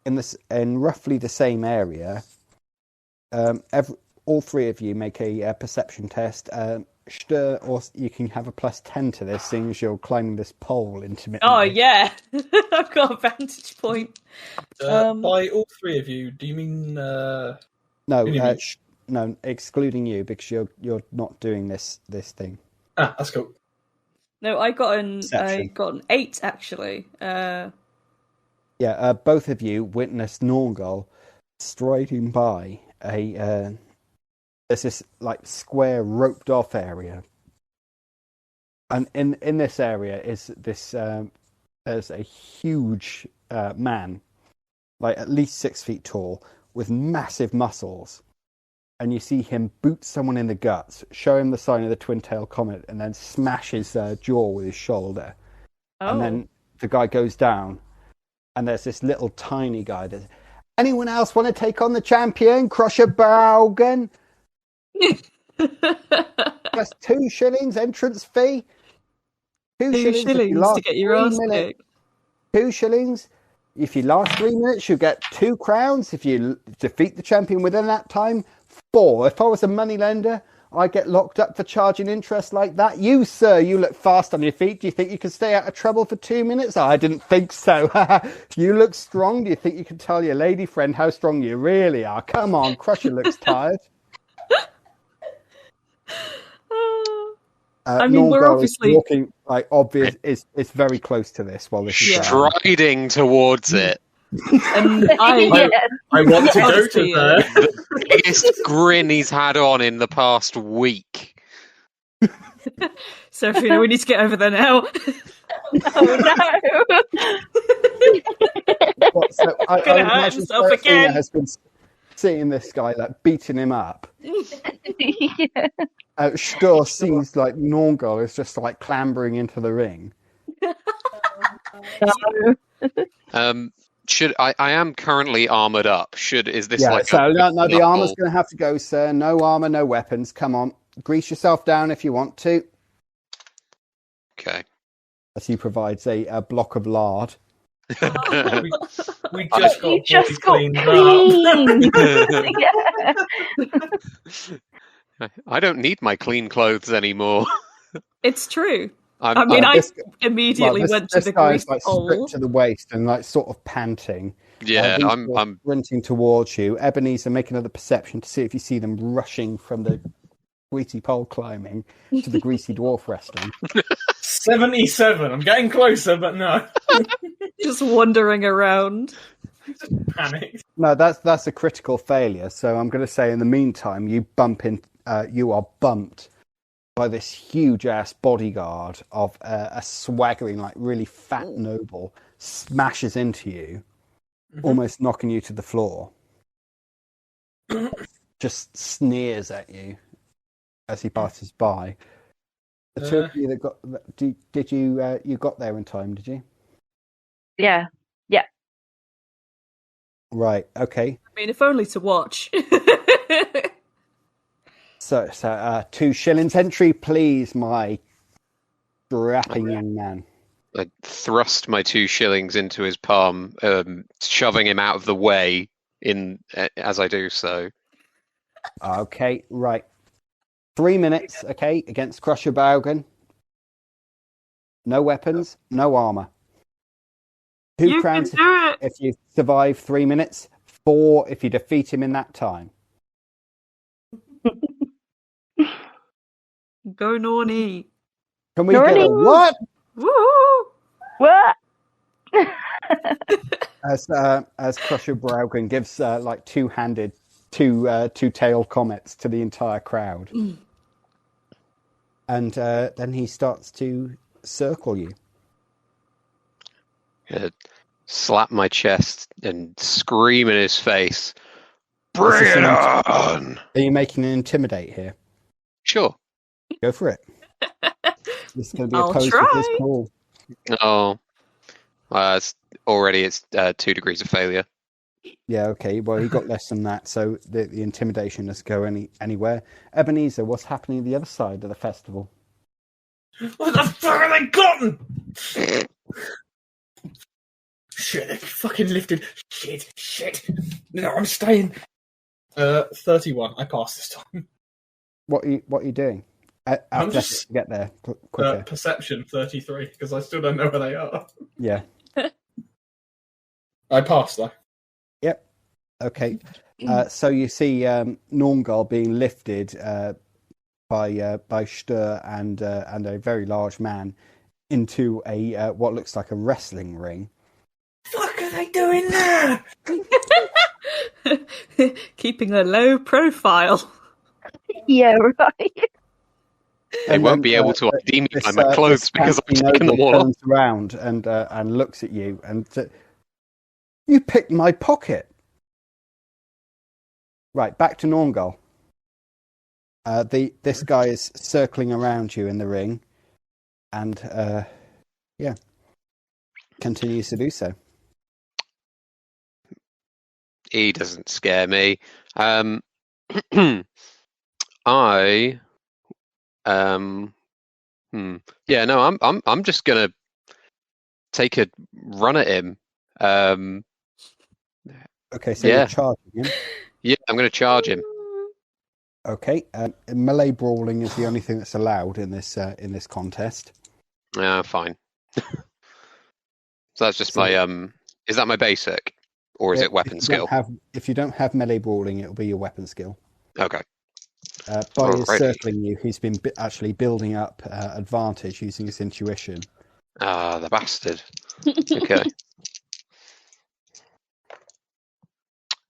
In roughly the same area, all 3 of you make a perception test. Stör, or you can have a +10 to this, seeing as you're climbing this pole intermittently. Oh yeah, I've got a vantage point. By all 3 of you, do you mean? No, No, no, excluding you because you're not doing this thing. Ah, that's cool. No, I got an 8 actually. Yeah, both of you witnessed Nornghal striding by there's this like square roped off area, and in this area is this there's a huge man, like at least 6 feet tall, with massive muscles. And you see him boot someone in the guts, show him the sign of the twin-tailed comet, and then smash his jaw with his shoulder. Oh. And then the guy goes down, and there's this little tiny guy. Anyone else want to take on the champion? Crusher Baugen? Just 2 shillings entrance fee. 2 shillings to get your ass kicked. 2 shillings. If you last 3 minutes, you get 2 crowns. If you defeat the champion within that time, 4. If I was a moneylender, I'd get locked up for charging interest like that. You, sir, you look fast on your feet. Do you think you could stay out of trouble for 2 minutes? I didn't think so. You look strong. Do you think you can tell your lady friend how strong you really are? Come on, Crusher looks tired. I mean, we're obviously walking, like, obvious. It's very close to this while this is striding towards it. And I want to go to there. The biggest grin he's had on in the past week. Seraphina, we need to get over there now. Oh no! So I imagine Seraphina has been seeing this guy, like, beating him up. Yeah. Stör sees like Nornghal is just like clambering into the ring. Should I am currently armored up. Is this like so no, the armor's going to have to go, sir. No armor, no weapons. Come on, grease yourself down if you want to. Okay. As he provides a block of lard. we just got clean. Yeah. I don't need my clean clothes anymore. It's true. I immediately went to the grease hole. Stripped to the waist and like sort of panting. Yeah, I'm sprinting towards you. Ebenezer, make another perception to see if you see them rushing from the greasy pole climbing to the greasy dwarf wrestling. 77. I'm getting closer, but no. Just wandering around. Just panicked. No, that's a critical failure. So I'm going to say, in the meantime, you are bumped by this huge ass bodyguard of a swaggering, like, really fat noble, smashes into you, almost knocking you to the floor. Just sneers at you as he passes by. The two of you that got, did you got there in time? Did you? Yeah. Right. Okay. I mean, if only to watch. So 2 shillings entry, please, my strapping young man. I thrust my 2 shillings into his palm, shoving him out of the way as I do so. Okay, right. 3 minutes, okay, against Crusher Baugen. No weapons, no armor. 2 crowns if you survive 3 minutes. 4 if you defeat him in that time. Go Norny. Can we get a what? Woo! What? As Crusher Baugen gives like two-handed, two-tailed comets to the entire crowd. And then he starts to circle you. Slap my chest and scream in his face. Bring it on! Are you making an intimidate here? Sure. Go for it. This is going to be I'll opposed try. to his call. Oh. It's 2 degrees of failure. Yeah, okay. Well, he got less than that, so the intimidation doesn't go anywhere. Ebenezer, what's happening at the other side of the festival? What the fuck have they gotten? Shit, they fucking lifted. Shit. No, I'm staying. 31. I passed this time. What are you doing? I'm just to get there quicker. Perception 33, because I still don't know where they are. Yeah. I passed though. Yep. Okay. So you see Nornghal being lifted by Stör and a very large man into a what looks like a wrestling ring. What are they doing there? Keeping a low profile. Yeah, right. They won't be able to ID me by my clothes because I've taken them all off. Turns around and looks at you and says, "You picked my pocket." Right, back to Nornghal. This guy is circling around you in the ring, and continues to do so. He doesn't scare me. I'm just gonna take a run at him. Okay, so you're charging him. Yeah, I'm gonna charge him. Okay, melee brawling is the only thing that's allowed in this contest. Fine. So that's just my Is that my basic, or is it weapon skill? If you don't have melee brawling, it'll be your weapon skill. Okay. By his circling you, he's been actually building up advantage using his intuition. Ah, the bastard. Okay.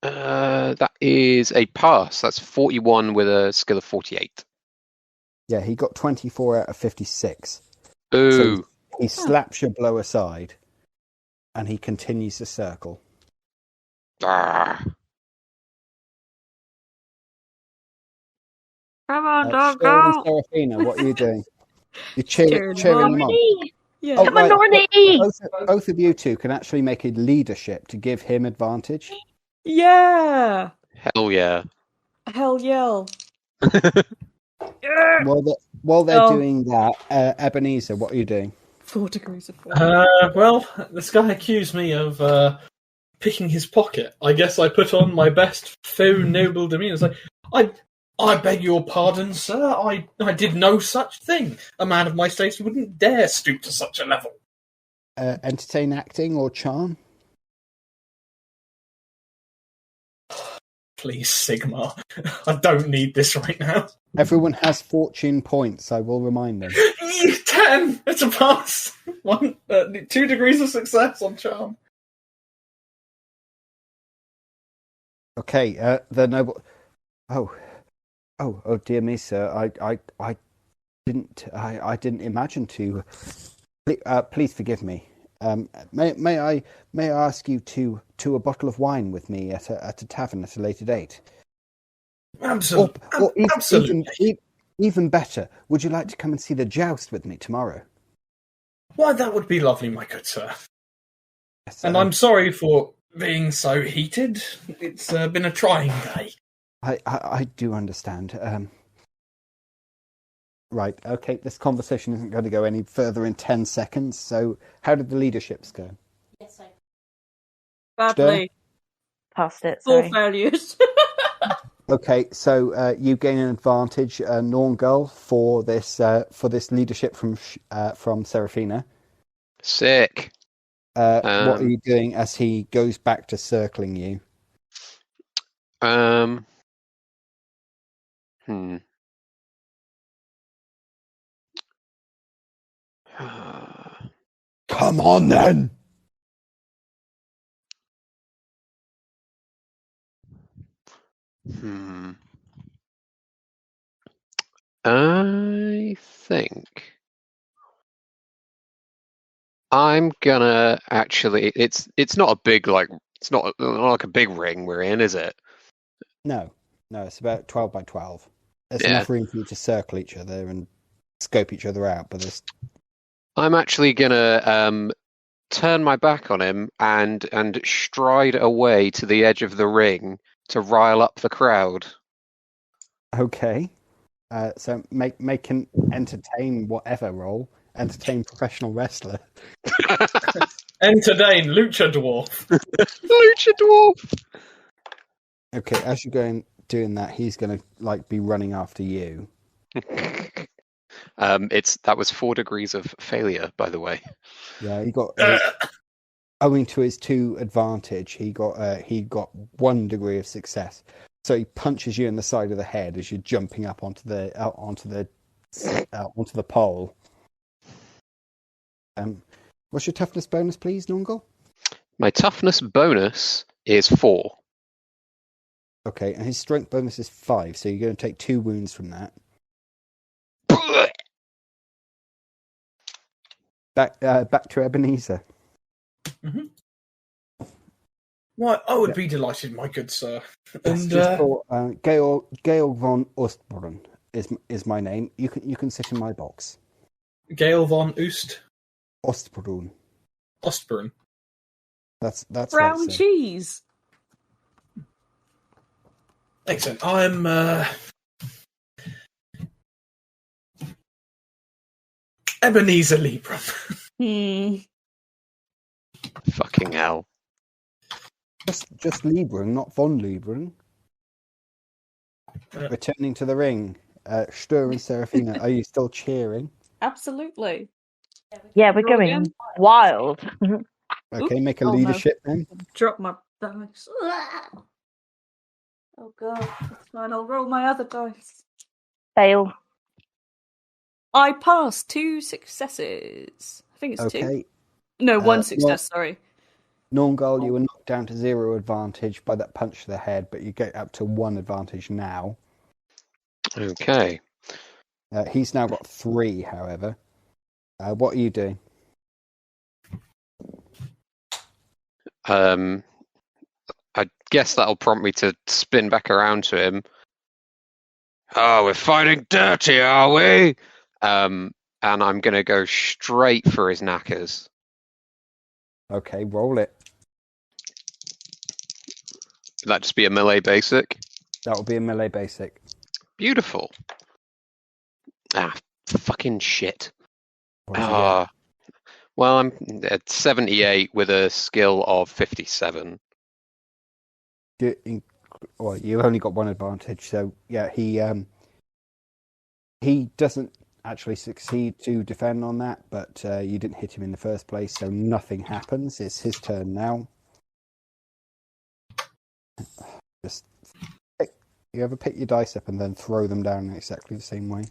That is a pass. That's 41 with a skill of 48. Yeah, he got 24 out of 56. Ooh. So he slaps your blow aside, and he continues to circle. Ah. Come on, dog, Stör and go! Seraphina, what are you doing? You're cheering them on. Yeah. Oh, Come on, right. Nornghal! Both of you two can actually make a leadership to give him advantage. Yeah! Hell yeah. Hell yeah! While they're doing that, Ebenezer, what are you doing? 4 degrees of freedom. Well, this guy accused me of picking his pocket. I guess I put on my best faux noble demeanour. It's like, I beg your pardon, sir. I did no such thing. A man of my status wouldn't dare stoop to such a level. Entertain, acting, or charm? Please, Sigmar. I don't need this right now. Everyone has fortune points, I will remind them. 10! It's a pass! 2 degrees of success on charm. Okay, the noble... Oh, dear me, sir. I didn't imagine to... Please forgive me. May I ask you to a bottle of wine with me at a tavern at a later date? Absolutely. Even better, would you like to come and see the joust with me tomorrow? Why, that would be lovely, my good sir. Yes, and I'm sorry for being so heated. It's been a trying day. I do understand. Right, okay, this conversation isn't going to go any further in 10 seconds, so how did the leaderships go? Yes, Badly. Past it, Full sorry. failures. Okay, so you gain an advantage, Nornghal, for this leadership from Seraphina. Sick. What are you doing as he goes back to circling you? Come on, then! I think I'm gonna actually. It's not a big it's not like a big ring we're in, is it? No, it's about 12 by 12. There's enough room for you to circle each other and scope each other out, but there's... I'm actually gonna turn my back on him and stride away to the edge of the ring to rile up the crowd. Okay. So make an entertain whatever role. Entertain professional wrestler. Entertain Lucha Dwarf. Lucha Dwarf. Okay, as you're going doing that, he's going to be running after you. That was 4 degrees of failure, by the way. Yeah, he got owing to his 2 advantage, he got 1 degree of success. So he punches you in the side of the head as you're jumping up onto the pole. What's your toughness bonus, please, Nornghal? My toughness bonus is 4. Okay, and his strength bonus is 5, so you're going to take 2 wounds from that. Back to Ebenezer. Mm-hmm. Well, I would be delighted, my good sir. And just for Gail von Ostbrunn is my name. You can sit in my box. Gail von Ostbrunn. Ostbrunn. That's brown cheese. Excellent. I'm Ebenezer Libram. Fucking hell. Just Libram, not von Libram. Returning to the ring. Stör and Seraphina, are you still cheering? Absolutely. Yeah, we're going wild. Okay, make a leadership then. Drop my dice. Oh god, that's fine. I'll roll my other dice. Fail. I passed 2 successes. I think it's 2. No, 1 success, sorry. Nornghal, you were knocked down to 0 advantage by that punch to the head, but you get up to 1 advantage now. Okay. He's now got 3, however. What are you doing? I guess that'll prompt me to spin back around to him. Oh, we're fighting dirty, are we? And I'm going to go straight for his knackers. Okay, roll it. Would that just be a melee basic? That will be a melee basic. Beautiful. Ah, fucking shit. Well, I'm at 78 with a skill of 57. Well, you've only got 1 advantage, so yeah, he doesn't actually succeed to defend on that, but you didn't hit him in the first place, so nothing happens. It's his turn now. Just you ever pick your dice up and then throw them down in exactly the same way?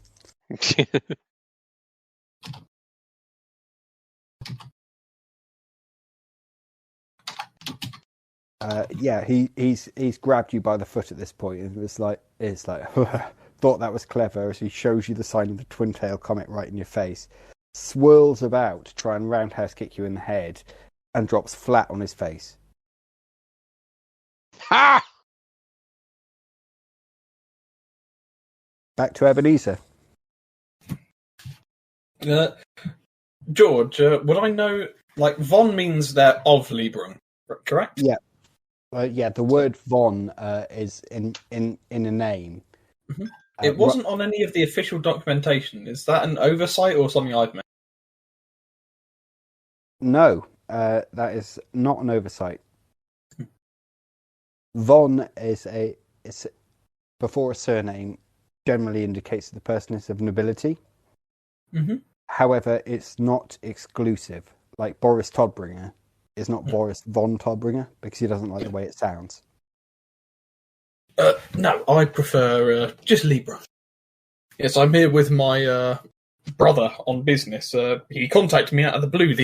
Yeah, he's grabbed you by the foot at this point, and it's like thought that was clever as he shows you the sign of the twin tail comet right in your face, swirls about to try and roundhouse kick you in the head, and drops flat on his face. Ha! Back to Ebenezer. George, would I know? Like von means they're of Libram, correct? Yeah. Yeah, the word von is in a name. Mm-hmm. It wasn't on any of the official documentation. Is that an oversight or something I've made? No, that is not an oversight. Von is before a surname generally indicates that the person is of nobility. Mm-hmm. However, it's not exclusive. Like Boris Todbringer is not Boris von Todbringer because he doesn't like the way it sounds. No, I prefer just Libra. Yes, I'm here with my brother on business. He contacted me out of the blue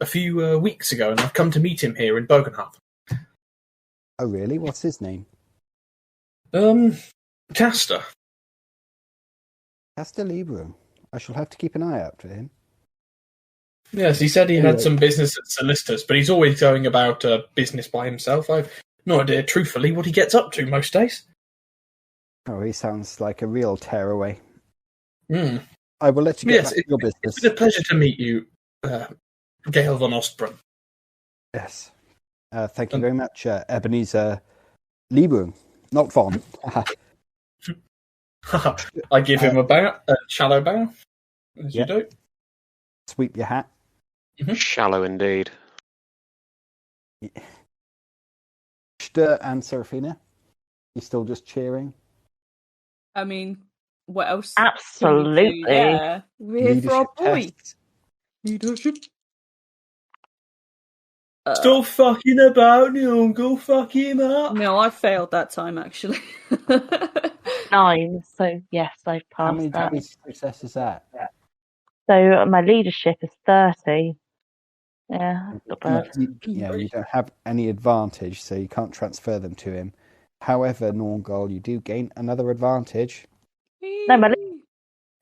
a few weeks ago, and I've come to meet him here in Bögenhafen. Oh, really? What's his name? Castor. Castor Libra. I shall have to keep an eye out for him. Yes, he said he had some business at solicitors, but he's always going about business by himself. I've no idea, truthfully, what he gets up to most days. Oh, he sounds like a real tearaway. Mm. I will let you get back to your business. It's been a pleasure to meet you, Gail von Ostbrunn. Yes. Thank you very much, Ebenezer Libra, not von. I give him a shallow bow, as you do. Sweep your hat. Mm-hmm. Shallow indeed. Stör and Seraphina, you still just cheering? I mean, what else? Absolutely. Yeah, we're here for our boy. Tests. Leadership. Stop fucking about, Nornghal. Fuck him up. No, I failed that time, actually. 9, so yes, I've How passed many that. success is that? So my leadership is 30. Yeah, not bad. You don't have any advantage, so you can't transfer them to him. However, Nornghal, you do gain another advantage. No, my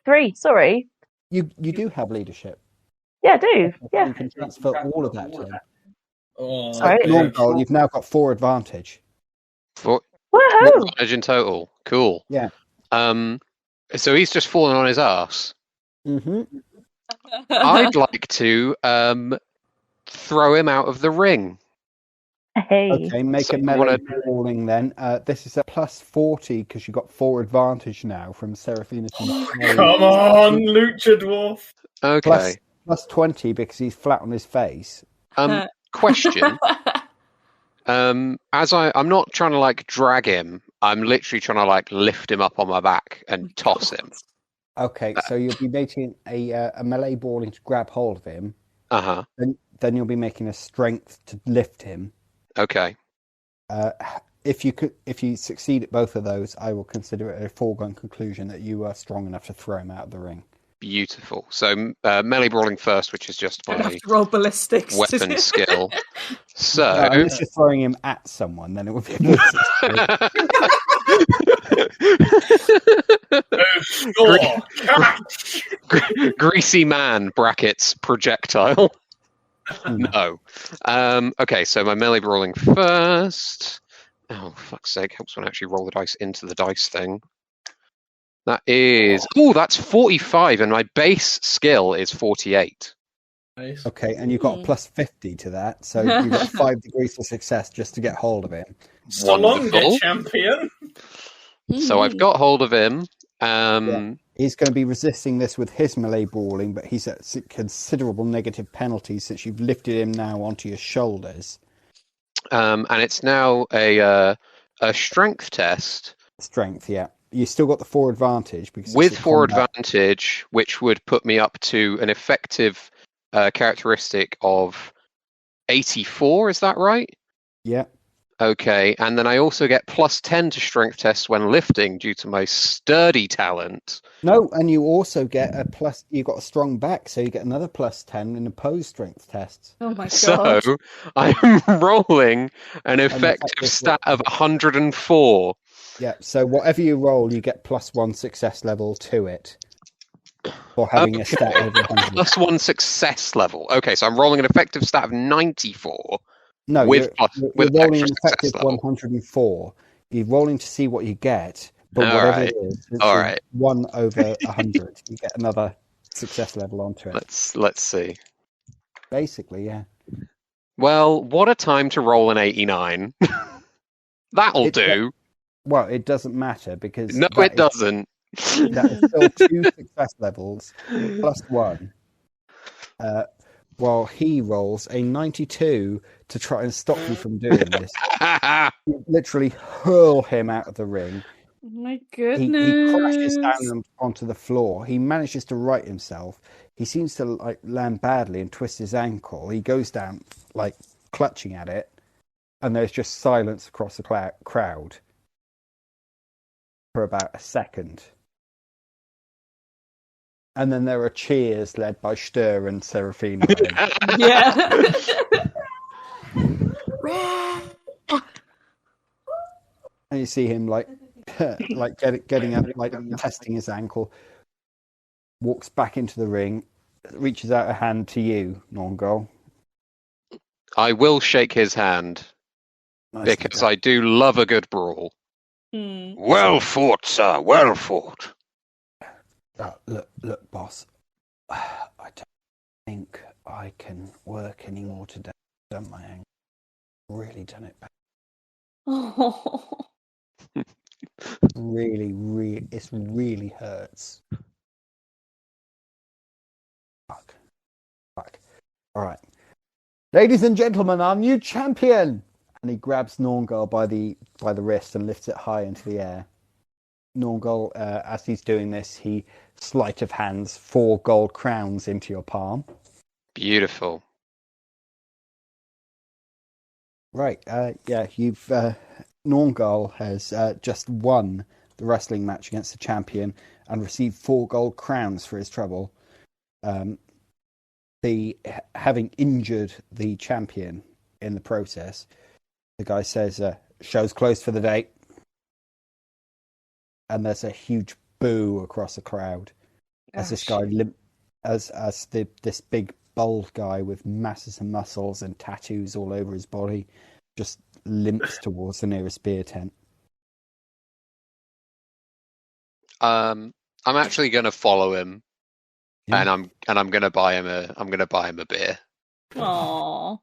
3, sorry. You do have leadership. Yeah, I do. Yeah. You can transfer all of that to him. Oh, Sorry. Nornghal, you've now got 4 advantage. 4 Woohoo! advantage in total. Cool. Yeah. So he's just fallen on his ass. Mm-hmm. I'd like to throw him out of the ring. Hey. Okay, make a melee brawling then. This is a plus 40 because you got 4 advantage now from Seraphina. Come on, Lucha Dwarf. Okay. Plus 20 because he's flat on his face. Question. I'm not trying to like drag him. I'm literally trying to like lift him up on my back and toss him. Okay, so you'll be making a melee brawling to grab hold of him. Uh-huh. Then you'll be making a strength to lift him. Okay. If you succeed at both of those, I will consider it a foregone conclusion that you are strong enough to throw him out of the ring. Beautiful. So melee brawling first, which is just my roll ballistics weapon skill. So unless you're throwing him at someone, then it would be a greasy man brackets projectile. No. Okay, so my melee brawling first. Oh, fuck's sake. Helps when I actually roll the dice into the dice thing. That is... Oh, that's 45, and my base skill is 48. Nice. Okay, and you've got a plus 50 to that, so you've got 5 degrees of success just to get hold of him. So long, champion! So I've got hold of him. He's going to be resisting this with his melee brawling, but he's at considerable negative penalty since you've lifted him now onto your shoulders. And it's now a strength test. Strength, yeah. You still got the 4 advantage because with 4 advantage, which would put me up to an effective characteristic of 84. Is that right? Yeah. Okay, and then I also get plus 10 to strength tests when lifting due to my sturdy talent. No, and you also get a plus. You got a strong back, so you get another plus 10 in opposed strength tests. Oh my god! So I'm rolling an effective stat of 104. Yeah. So whatever you roll, you get plus 1 success level to it for having a stat over 100. Plus 1 success level. Okay, so I'm rolling an effective stat of 94. No, with you're rolling an effective 104. You're rolling to see what you get, but whatever it is, it's 1 over 100. You get another success level onto it. Let's see. Basically, yeah. Well, what a time to roll an 89. That'll do. Well, it doesn't matter because no, it doesn't. That is still 2 success levels plus 1. While he rolls a 92 to try and stop you from doing this. You literally hurl him out of the ring. Oh my goodness. He crashes down onto the floor. He manages to right himself. He seems to like land badly and twist his ankle. He goes down like clutching at it, and there's just silence across the crowd for about a second. And then there are cheers led by Stör and Seraphina. Yeah. And you see him like getting up, like testing his ankle, walks back into the ring, reaches out a hand to you, Nornghal. I will shake his hand because I do love a good brawl. Well fought, sir. Well fought. Look, boss. I don't think I can work anymore today. Done my ankle. Really done it bad. Oh. Really, it really hurts. Fuck. All right, ladies and gentlemen, our new champion. And he grabs Nornghal by the wrist and lifts it high into the air. Nornghal, as he's doing this, he sleight of hands 4 gold crowns into your palm. Beautiful. Right. You've Nornghal has just won the wrestling match against the champion and received 4 gold crowns for his trouble. Having injured the champion in the process, the guy says, "Show's closed for the day," and there's a huge boo across the crowd as this guy this big bald guy with masses of muscles and tattoos all over his body just limps towards the nearest beer tent. I'm actually going to follow him, and I'm going to buy him a beer. Aww.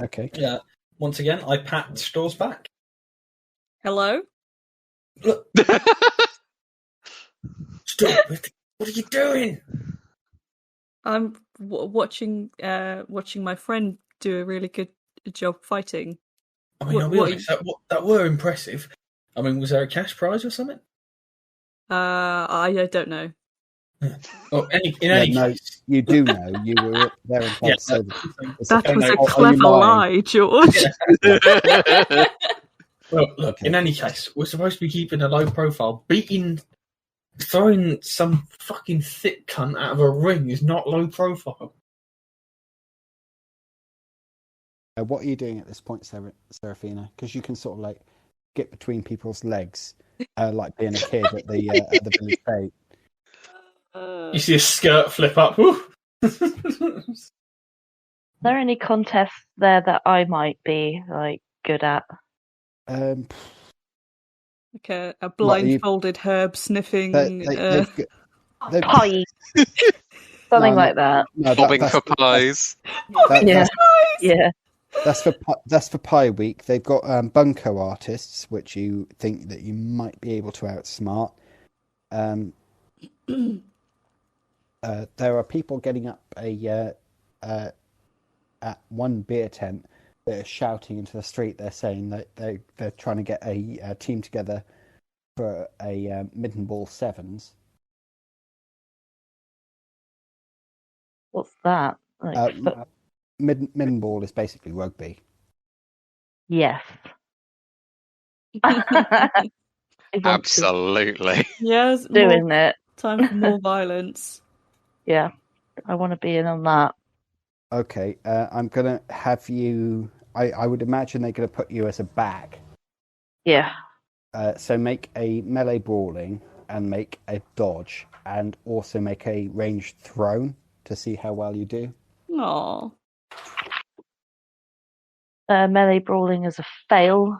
Okay. Yeah. Once again, I pat Stör's back. Hello. Look. Stör, what are you doing? I'm watching my friend do a really good job fighting. I mean, I'll be honest, that were impressive. I mean, was there a cash prize or something? I don't know. Well, in any case, you do know. You were there in place. That was a clever lie, George. Well, look. Okay. In any case, we're supposed to be keeping a low profile. Throwing some fucking thick cunt out of a ring is not low profile. What are you doing at this point, Seraphina? Because you can sort of like get between people's legs, like being a kid at the village fete. You see a skirt flip up. Is there any contests there that I might be good at? Like a blindfolded herb sniffing pie. Something like that. No, bobbing for pies. Yeah. That's for Pie Week. They've got bunco artists, which you think that you might be able to outsmart. There are people getting up at one beer tent. They're shouting into the street. They're saying that they're trying to get a team together for a Midden Ball Sevens. What's that? Midden Ball is basically rugby. Yes. Absolutely. Yes. Doing it. Time for more violence. Yeah, I want to be in on that. Okay, I'm going to have you... I would imagine they're going to put you as a back. Yeah. So make a melee brawling and make a dodge and also make a ranged thrown to see how well you do. Aww. Melee brawling is a fail.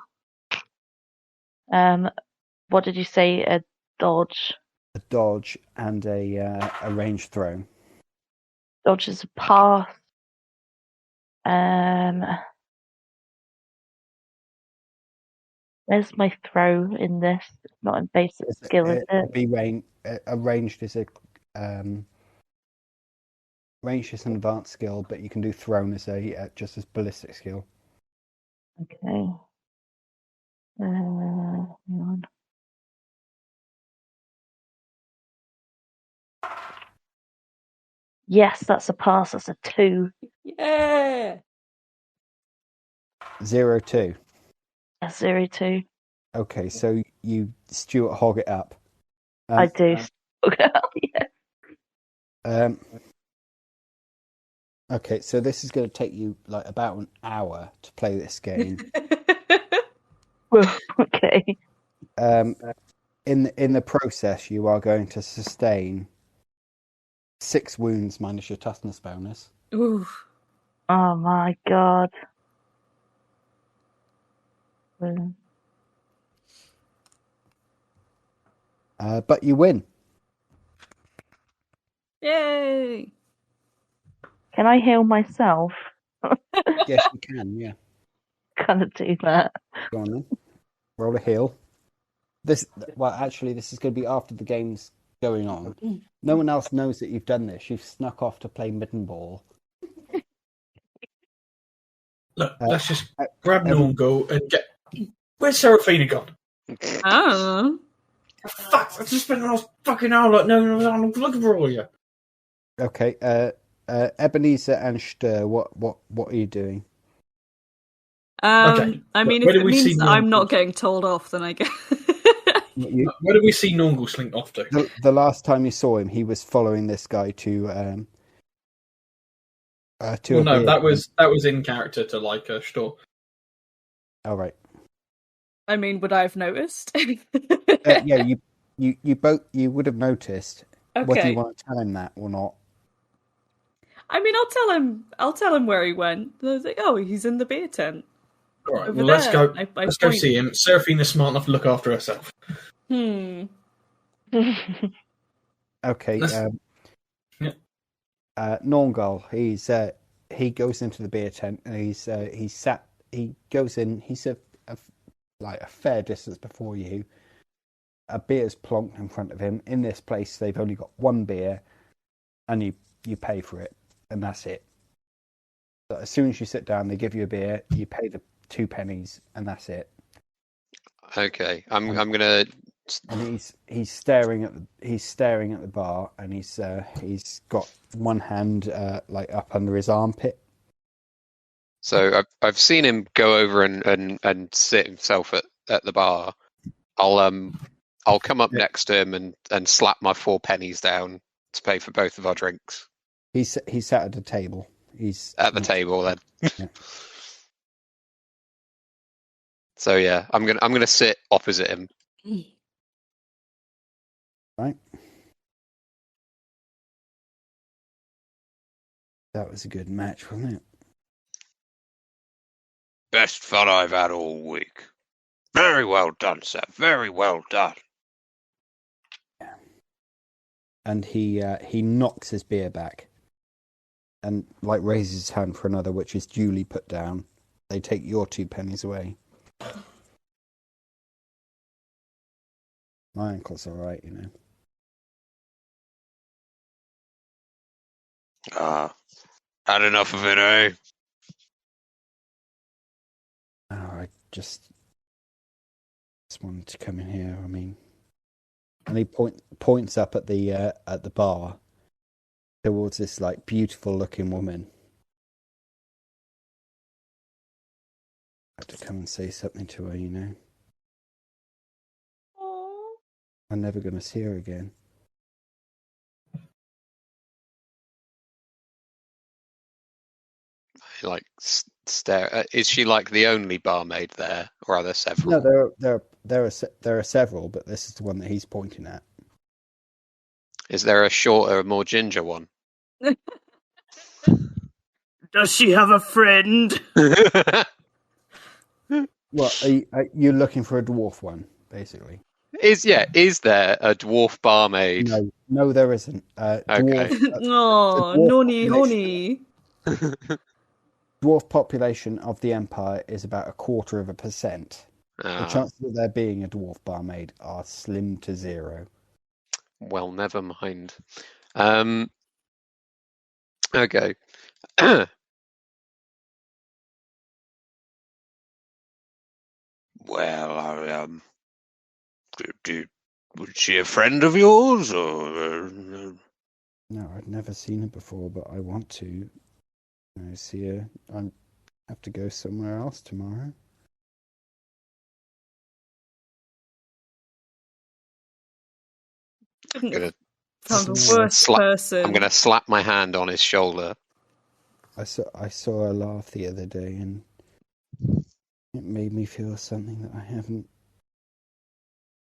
What did you say? A dodge? A dodge and a ranged thrown. Dodge is a pass. Where's my throw in this? It's not in basic skill, is it? Ranged is ranged is an advanced skill, but you can do thrown as just as ballistic skill. Okay. Hang on. Yes, that's a pass. That's a 2. Yeah. 0-2. That's 0-2. Okay, so you Stuart hog it up. I do. Yeah. Okay, so this is going to take you like about an hour to play this game. Okay. In the process, you are going to sustain 6 wounds minus your toughness bonus. Ooh. Oh my god. But you win. Yay! Can I heal myself? Yes, you can. Yeah. Gonna do that. Go on then. Roll a heal. This is going to be after the game's going on. No one else knows that you've done this. You've snuck off to play Midden Ball. Look, let's just grab Nornghal and get... Where's Seraphina gone? I don't know. Fuck, I've just spent the last fucking hour I'm looking for all you. Okay, Ebenezer and Stör, what are you doing? Okay. I mean, if it means that I'm not getting told off, then I guess. Where do we see Nornghal slink off to? The last time you saw him, he was following this guy to no, that was in character to like a store. Oh right. I mean, would I have noticed? Yeah, you would have noticed. Okay. Whether you want to tell him that or not. I mean, I'll tell him where he went. I was like, oh, he's in the beer tent. All right, well, let's go. Let's go see him. Seraphina's smart enough to look after herself. Okay. Nornghal, he goes into the beer tent and he goes in. He's a fair distance before you. A beer's plonked in front of him. In this place, they've only got one beer, and you pay for it, and that's it. So as soon as you sit down, they give you a beer. You pay the 2 pennies, and that's it. Okay, I'm gonna. And he's staring at the bar, and he's got one hand up under his armpit. So I've seen him go over and sit himself at the bar. I'll come up next to him and slap my 4 pennies down to pay for both of our drinks. He's sat at the table. He's at the table then. Yeah. So yeah, I'm gonna sit opposite him. Right. That was a good match, wasn't it? Best fun I've had all week. Very well done, sir. Very well done. Yeah. And he knocks his beer back and raises his hand for another, which is duly put down. They take your 2 pennies away. My uncle's all right, you know. Had enough of it, eh? Oh, I just wanted to come in here. I mean, and he points up at the bar towards this beautiful looking woman. I have to come and say something to her, you know. I'm never going to see her again. Stare. Is she the only barmaid there, or are there several? No, there are several, but this is the one that he's pointing at. Is there a shorter, more ginger one? Does she have a friend? Well, are you looking for a dwarf one, basically? Is there a dwarf barmaid? No, there isn't. Okay. Honey. Dwarf population of the Empire is about 0.25%. The chances of there being a dwarf barmaid are slim to 0. Well, never mind. Okay. Well, was she a friend of yours, or? No, I'd never seen her before, but I want to. I see her. I have to go somewhere else tomorrow. I'm gonna person. I'm gonna slap my hand on his shoulder. I saw her laugh the other day, and it made me feel something that I haven't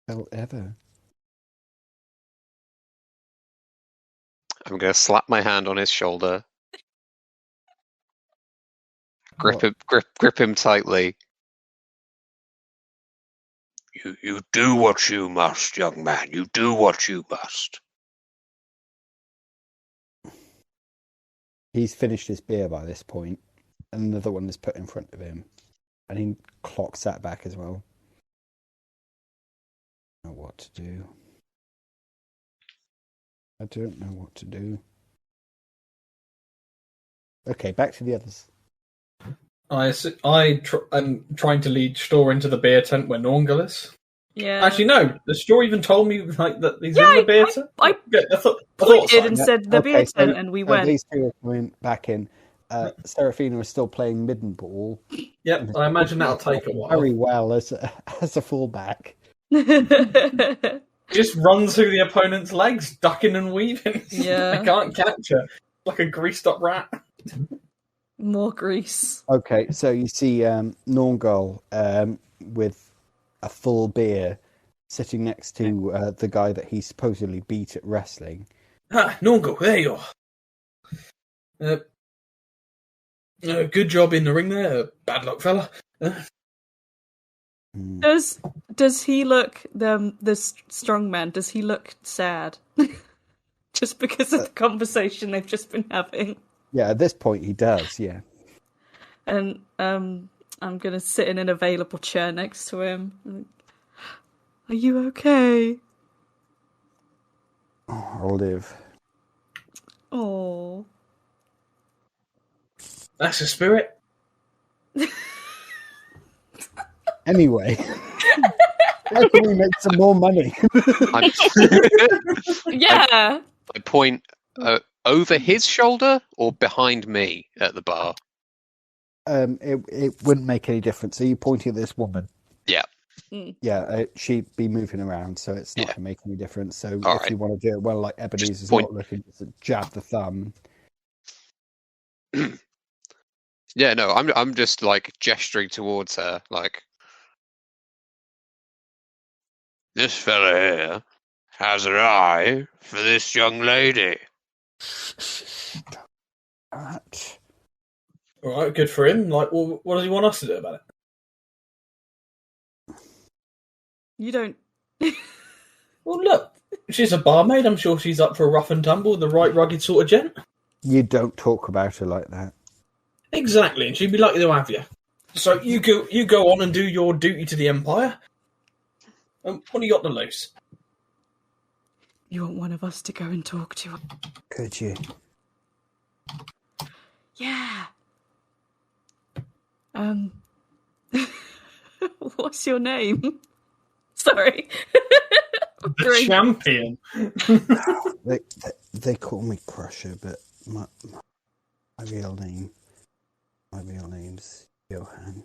felt ever. I'm gonna slap my hand on his shoulder. Grip him tightly. You do what you must, young man. You do what you must. He's finished his beer by this point, and another one is put in front of him, and he clocks that back as well. I don't know what to do. I don't know what to do. Okay, back to the others. I'm trying to lead Stör into the beer tent where Nornghal is. Yeah. Actually, no. The Stör even told me that he's in the beer tent. I pointed and said the beer tent, and we went. These two are coming back in. Seraphina is still playing midden ball. Yep, I imagine that'll take a while. Very well as a fullback. Just runs through the opponent's legs, ducking and weaving. Yeah. I can't catch her. Like a greased up rat. More grease. Okay, so you see Nornghal with a full beer sitting next to the guy that he supposedly beat at wrestling. Ah, Nornghal, there you are. Good job in the ring there, bad luck, fella. Does he look the strong man? Does he look sad? Just because of the conversation they've just been having. Yeah, at this point he does. Yeah. And I'm gonna sit in an available chair next to him. Are you okay? Oh, I'll live. Oh. That's a spirit. Anyway, how can we make some more money? Yeah. I point over his shoulder or behind me at the bar. It wouldn't make any difference. Are you pointing at this woman? Yeah. Yeah, she'd be moving around, so it's not going to make any difference. So All if right. you want to do it well, like Ebenezer's not looking, just jab the thumb. Yeah, no, I'm just like gesturing towards her, like this fella here has an eye for this young lady. Right. All right, good for him. Like, well, what does he want us to do about it? You don't. Well, look, she's a barmaid. I'm sure she's up for a rough and tumble, the right rugged sort of gent. You don't talk about her like that. Exactly, and she'd be lucky to have you. So you go on and do your duty to the Empire. What do you got to lose? You want one of us to go and talk to her? Could you? Yeah. What's your name? Sorry. The champion. They call me Crusher, but my real name's Johan.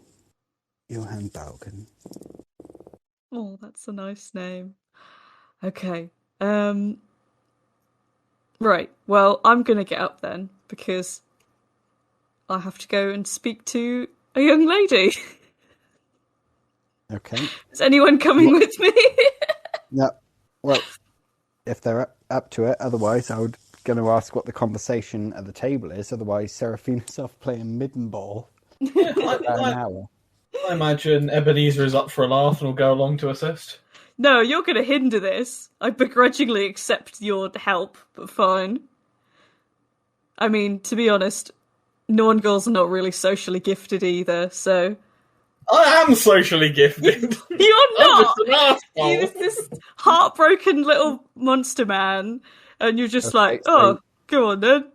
Johan Balkan. Oh, that's a nice name. Okay. Right. Well, I'm gonna get up then because I have to go and speak to a young lady. Okay. Is anyone coming with me? No. Well, if they're up to it. Otherwise, I was going to ask what the conversation at the table is. Otherwise, Seraphina's off playing midden ball. Yeah, an hour. I imagine Ebenezer is up for a laugh and will go along to assist. No, you're going to hinder this. I begrudgingly accept your help, but fine. I mean, to be honest, Nornghal's not really socially gifted either, so... I am socially gifted. You're not! I'm just an arsehole. You're this heartbroken little monster man, and you're just like, so... go on then.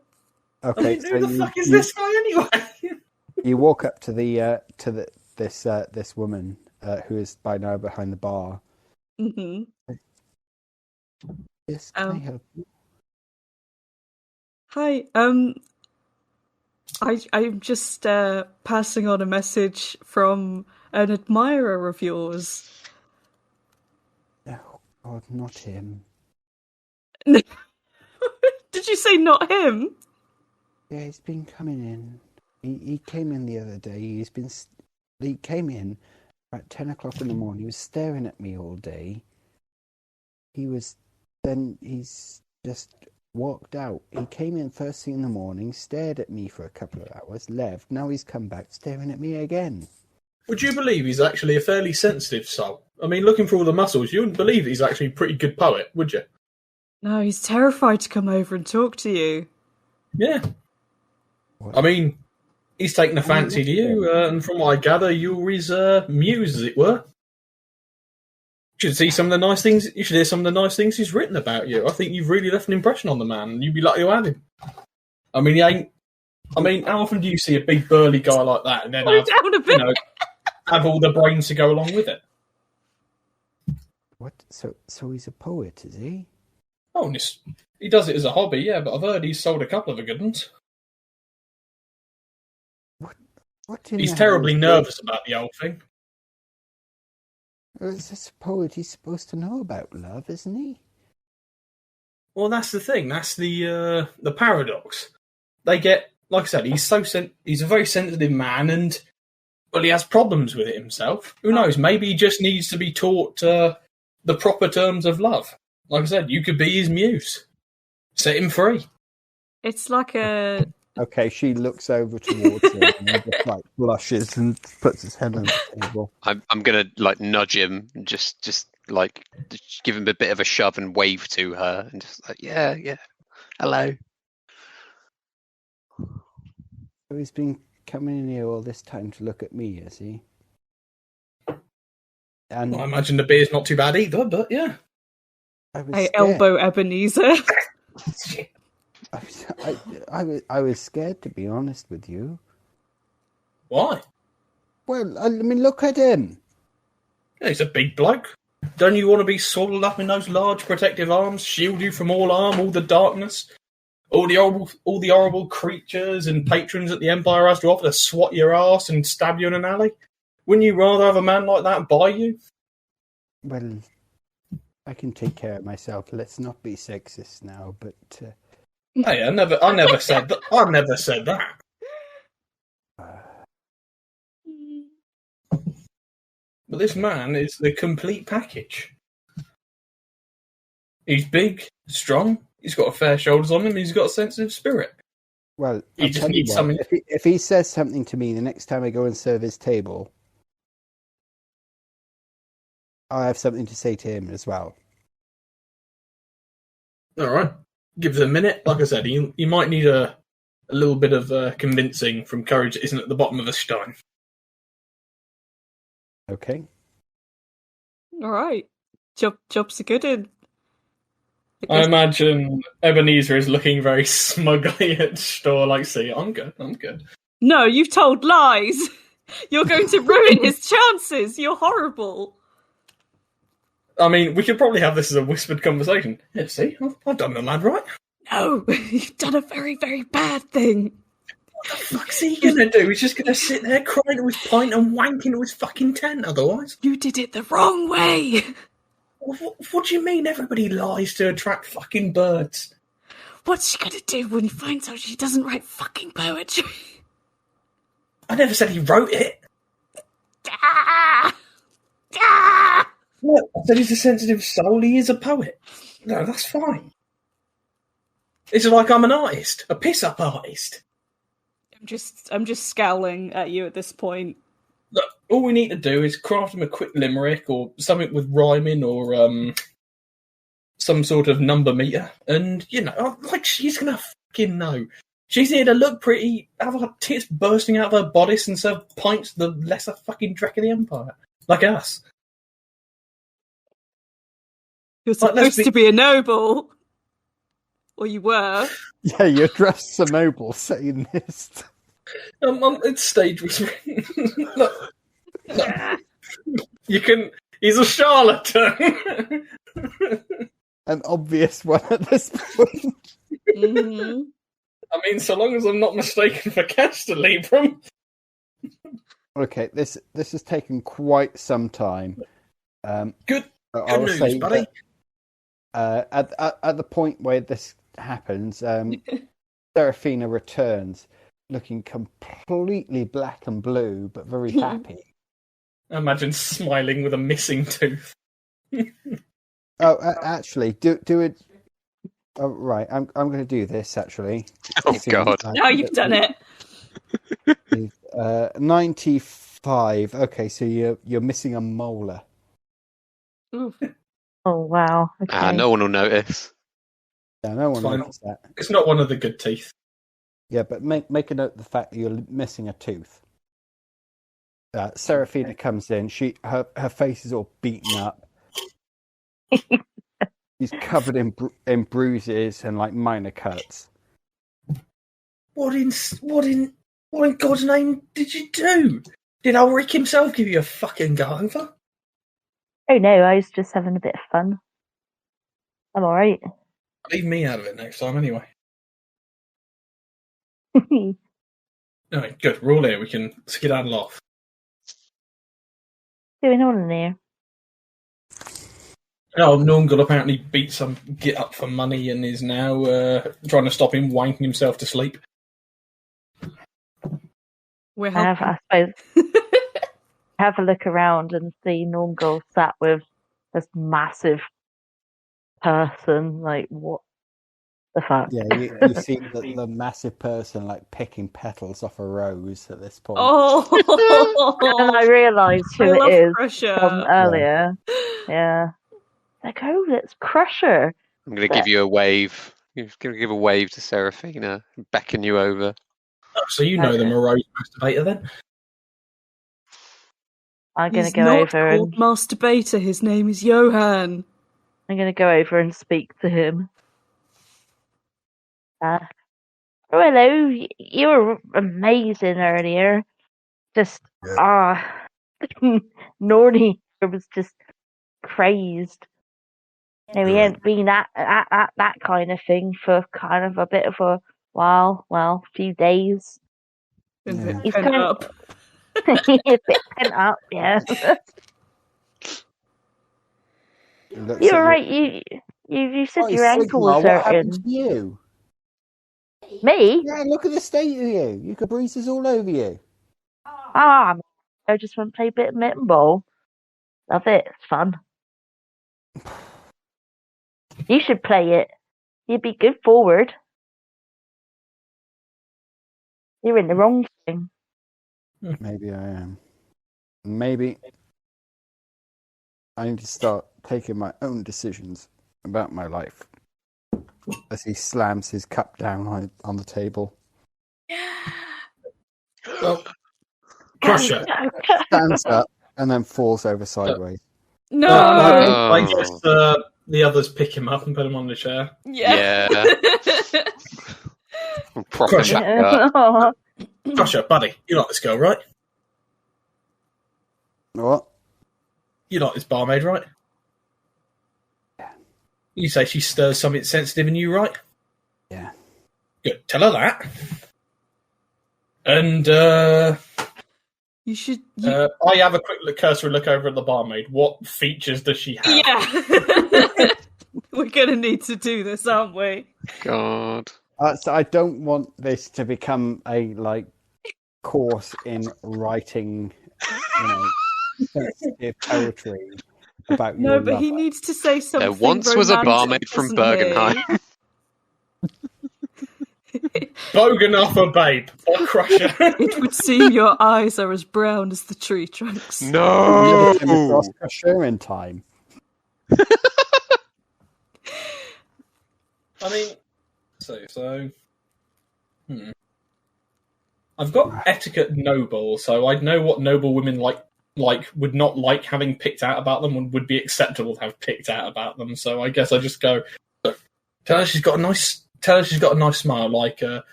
Okay, who the fuck is this guy anyway? You walk up to this woman who is by now behind the bar. Mm-hmm. Yes, can I help you? Hi, I'm just passing on a message from an admirer of yours. Oh, God, not him. Did you say not him? Yeah, he's been coming in. He came in the other day. He came in at 10 o'clock in the morning. He was staring at me all day. He's just walked out. He came in first thing in the morning, stared at me for a couple of hours, left. Now he's come back staring at me again. Would you believe he's actually a fairly sensitive soul? I mean, looking for all the muscles, you wouldn't believe he's actually a pretty good poet, would you? No, he's terrified to come over and talk to you. Yeah. What? I mean, he's taken a fancy to you, and from what I gather, you're his muse, as it were. You should see some of the nice things. You should hear some of the nice things he's written about you. I think you've really left an impression on the man, and you'd be lucky to have him. I mean, he ain't. I mean, how often do you see a big burly guy like that, and then have all the brains to go along with it? What? So he's a poet, is he? Oh, he does it as a hobby, yeah. But I've heard he's sold a couple of the good ones. What in He's the terribly hell is nervous about the whole thing. this poet? He's supposed to know about love, isn't he? Well, that's the thing. That's the paradox. They get, like I said, he's a very sensitive man, and well, he has problems with it himself. Who knows? Maybe he just needs to be taught the proper terms of love. Like I said, you could be his muse. Set him free. It's like a... Okay, she looks over towards him and just like blushes and puts his head on the table. I'm gonna like nudge him, and just give him a bit of a shove and wave to her, and just like yeah, hello. So he's been coming in here all this time to look at me, has he? And well, I imagine the beer's not too bad either, but yeah. I elbow Ebenezer. I was scared, to be honest with you. Why? Well, I mean, look at him. Yeah, he's a big bloke. Don't you want to be swaddled up in those large protective arms, shield you from all harm, all the darkness, all the horrible creatures and patrons that the Empire has to offer to swat your ass and stab you in an alley? Wouldn't you rather have a man like that by you? Well, I can take care of myself. Let's not be sexist now, but. Hey, I never said that. I never said that. But this man is the complete package. He's big, strong. He's got fair shoulders on him. He's got a sensitive spirit. Well, he just needs something. If he says something to me the next time I go and serve his table, I have something to say to him as well. All right. Give it a minute. Like I said, you might need a little bit of convincing from courage that isn't at the bottom of a stein. Okay. All right. Job's a good one. I imagine Ebenezer is looking very smugly at Stör, like, see, I'm good. No, you've told lies. You're going to ruin his chances. You're horrible. I mean, we could probably have this as a whispered conversation. Yeah, see, I've done the lad right. No, you've done a very, very bad thing. What the fuck's he gonna do? He's just gonna sit there crying to his pint and wanking to his fucking tent otherwise? You did it the wrong way. What do you mean everybody lies to attract fucking birds? What's she gonna do when he finds out she doesn't write fucking poetry? I never said he wrote it. Ah! Ah! Look, I said he's a sensitive soul. He is a poet. No, that's fine. It's like I'm an artist, a piss-up artist. I'm just scowling at you at this point. Look, all we need to do is craft him a quick limerick or something with rhyming or some sort of number meter, and like she's gonna fucking know. She's here to look pretty, have her tits bursting out of her bodice, and serve pints to the lesser fucking dreck of the Empire, like us. You're supposed to be a noble. Or you were. Yeah, you're dressed as a noble saying this. It's stage whispering. Look. You can... He's a charlatan. An obvious one at this point. Mm-hmm. I mean, so long as I'm not mistaken for Castellibrum. Okay, this has taken quite some time. Good news, buddy. At the point where this happens, Seraphina returns, looking completely black and blue, but very happy. I imagine smiling with a missing tooth. Actually, do it. Oh, right, I'm going to do this. Actually. Oh God! Now you've done it. 95. Okay, so you're missing a molar. Oof. Oh wow! Okay. No one will notice. Yeah, no one knows that. It's not one of the good teeth. Yeah, but make a note of the fact that you're missing a tooth. Seraphina comes in. Her face is all beaten up. She's covered in bruises and like minor cuts. What in God's name did you do? Did Ulrich himself give you a fucking go over? Oh no, I was just having a bit of fun. I'm alright. Leave me out of it next time, anyway. Alright, good. We're all here. We can skedaddle off. What's going on in there? Oh, Nornghal apparently beat some git up for money and is now trying to stop him wanking himself to sleep. I suppose have a look around and see Nornghal sat with this massive person. Like, what the fuck? Yeah, you see the massive person like picking petals off a rose at this point. Oh, and I realised who it is Crusher. from earlier. Yeah. Like, oh, that's Crusher. I'm going to give you a wave. I'm going to give a wave to Seraphina and beckon you over. Oh, so you know the morose masturbator then? I'm going to He's go not over called and masturbator. His name is Johan. I'm going to go over and speak to him. Oh, hello. You were amazing earlier. Just, Nornie was just crazed. You know, he hadn't been at that kind of thing for kind of a bit of a while. Well, a few days. He's pent up. He's a bit pent up, yeah. You're right. You said your ankle was hurting. What happened to you? Me? Yeah, look at the state of you. You got bruises all over you. I just want to play a bit of mitten ball. Love it. It's fun. You should play it. You'd be good forward. You're in the wrong thing. Maybe I am. Maybe I need to start taking my own decisions about my life. As he slams his cup down on the table. Well, Crusher stands up and then falls over sideways. No! I guess the others pick him up and put him on the chair. Yeah. Crusher. Crusher, buddy, you like this girl, right? What? You like this barmaid, right? Yeah. You say she stirs something sensitive in you, right? Yeah. Good. Tell her that. And you should. I have a quick cursory look over at the barmaid. What features does she have? Yeah. We're gonna need to do this, aren't we? God. So I don't want this to become a course in writing, sensitive poetry about your but lover. he needs to say something. There once was a barmaid from Bögenhafen. Bögenhafen, babe, or Crusher. It would seem your eyes are as brown as the tree trunks. No! You never came across Crusher in time. I mean, so. I've got etiquette noble, so I'd know what noble women would not like having picked out about them and would be acceptable to have picked out about them. So I guess I just go, tell her she's got a nice smile, like a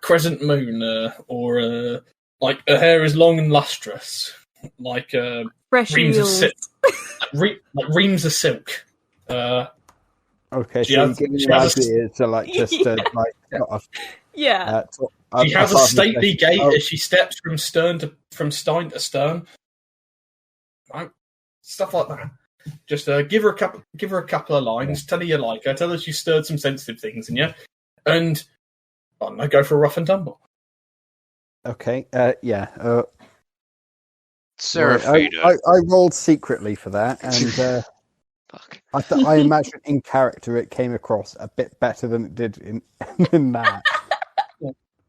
crescent moon, or like her hair is long and lustrous, like reams of silk, like reams of silk. Okay, so you give me ideas to yeah. She has a stately gait as she steps from stein to stern. Right? Stuff like that. Just give her a couple of lines. Tell her you like her. Tell her she stirred some sensitive things in you, and I don't know, go for a rough and tumble. Okay. Yeah. Seraphina. I rolled secretly for that, and I imagine in character it came across a bit better than it did in that.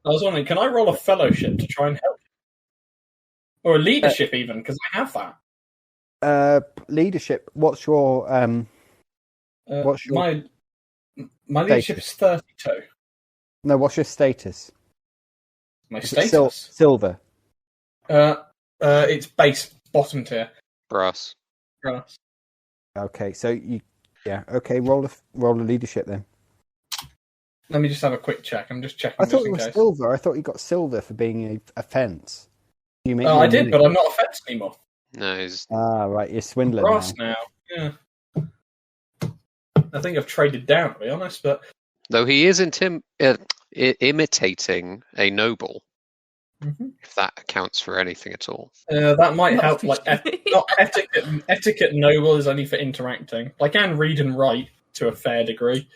I was wondering, can I roll a fellowship to try and help? Or a leadership even, because I have that. Leadership, what's your my leadership is 32. No, what's your status? My status? Silver. It's base, bottom tier. Brass. Okay, so okay, roll a leadership then. Let me just have a quick check. I'm just checking. I thought it was silver. I thought you got silver for being a fence. I did, but I'm not a fence anymore. No, he's... right, you're Swindler Brass now. Yeah. I think I've traded down, to be honest, but... Though he is imitating a noble. If that accounts for anything at all. That might help. Like, not etiquette. Etiquette noble is only for interacting. I can read and write to a fair degree.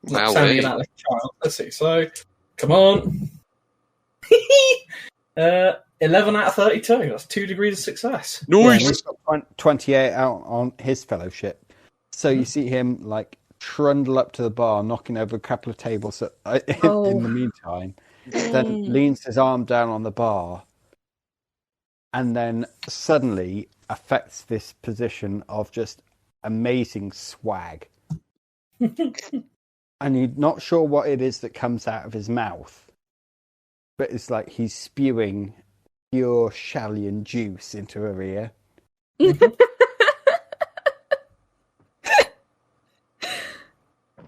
Not sounding out like a child. Let's see. So, come on. 11 out of 32. That's 2 degrees of success. Nice. Yeah, he's got 28 out on his fellowship. So you see him like trundle up to the bar, knocking over a couple of tables in the meantime. Then leans his arm down on the bar, and then suddenly affects this position of just amazing swag. And you're not sure what it is that comes out of his mouth, but it's like he's spewing pure Shallion juice into her ear.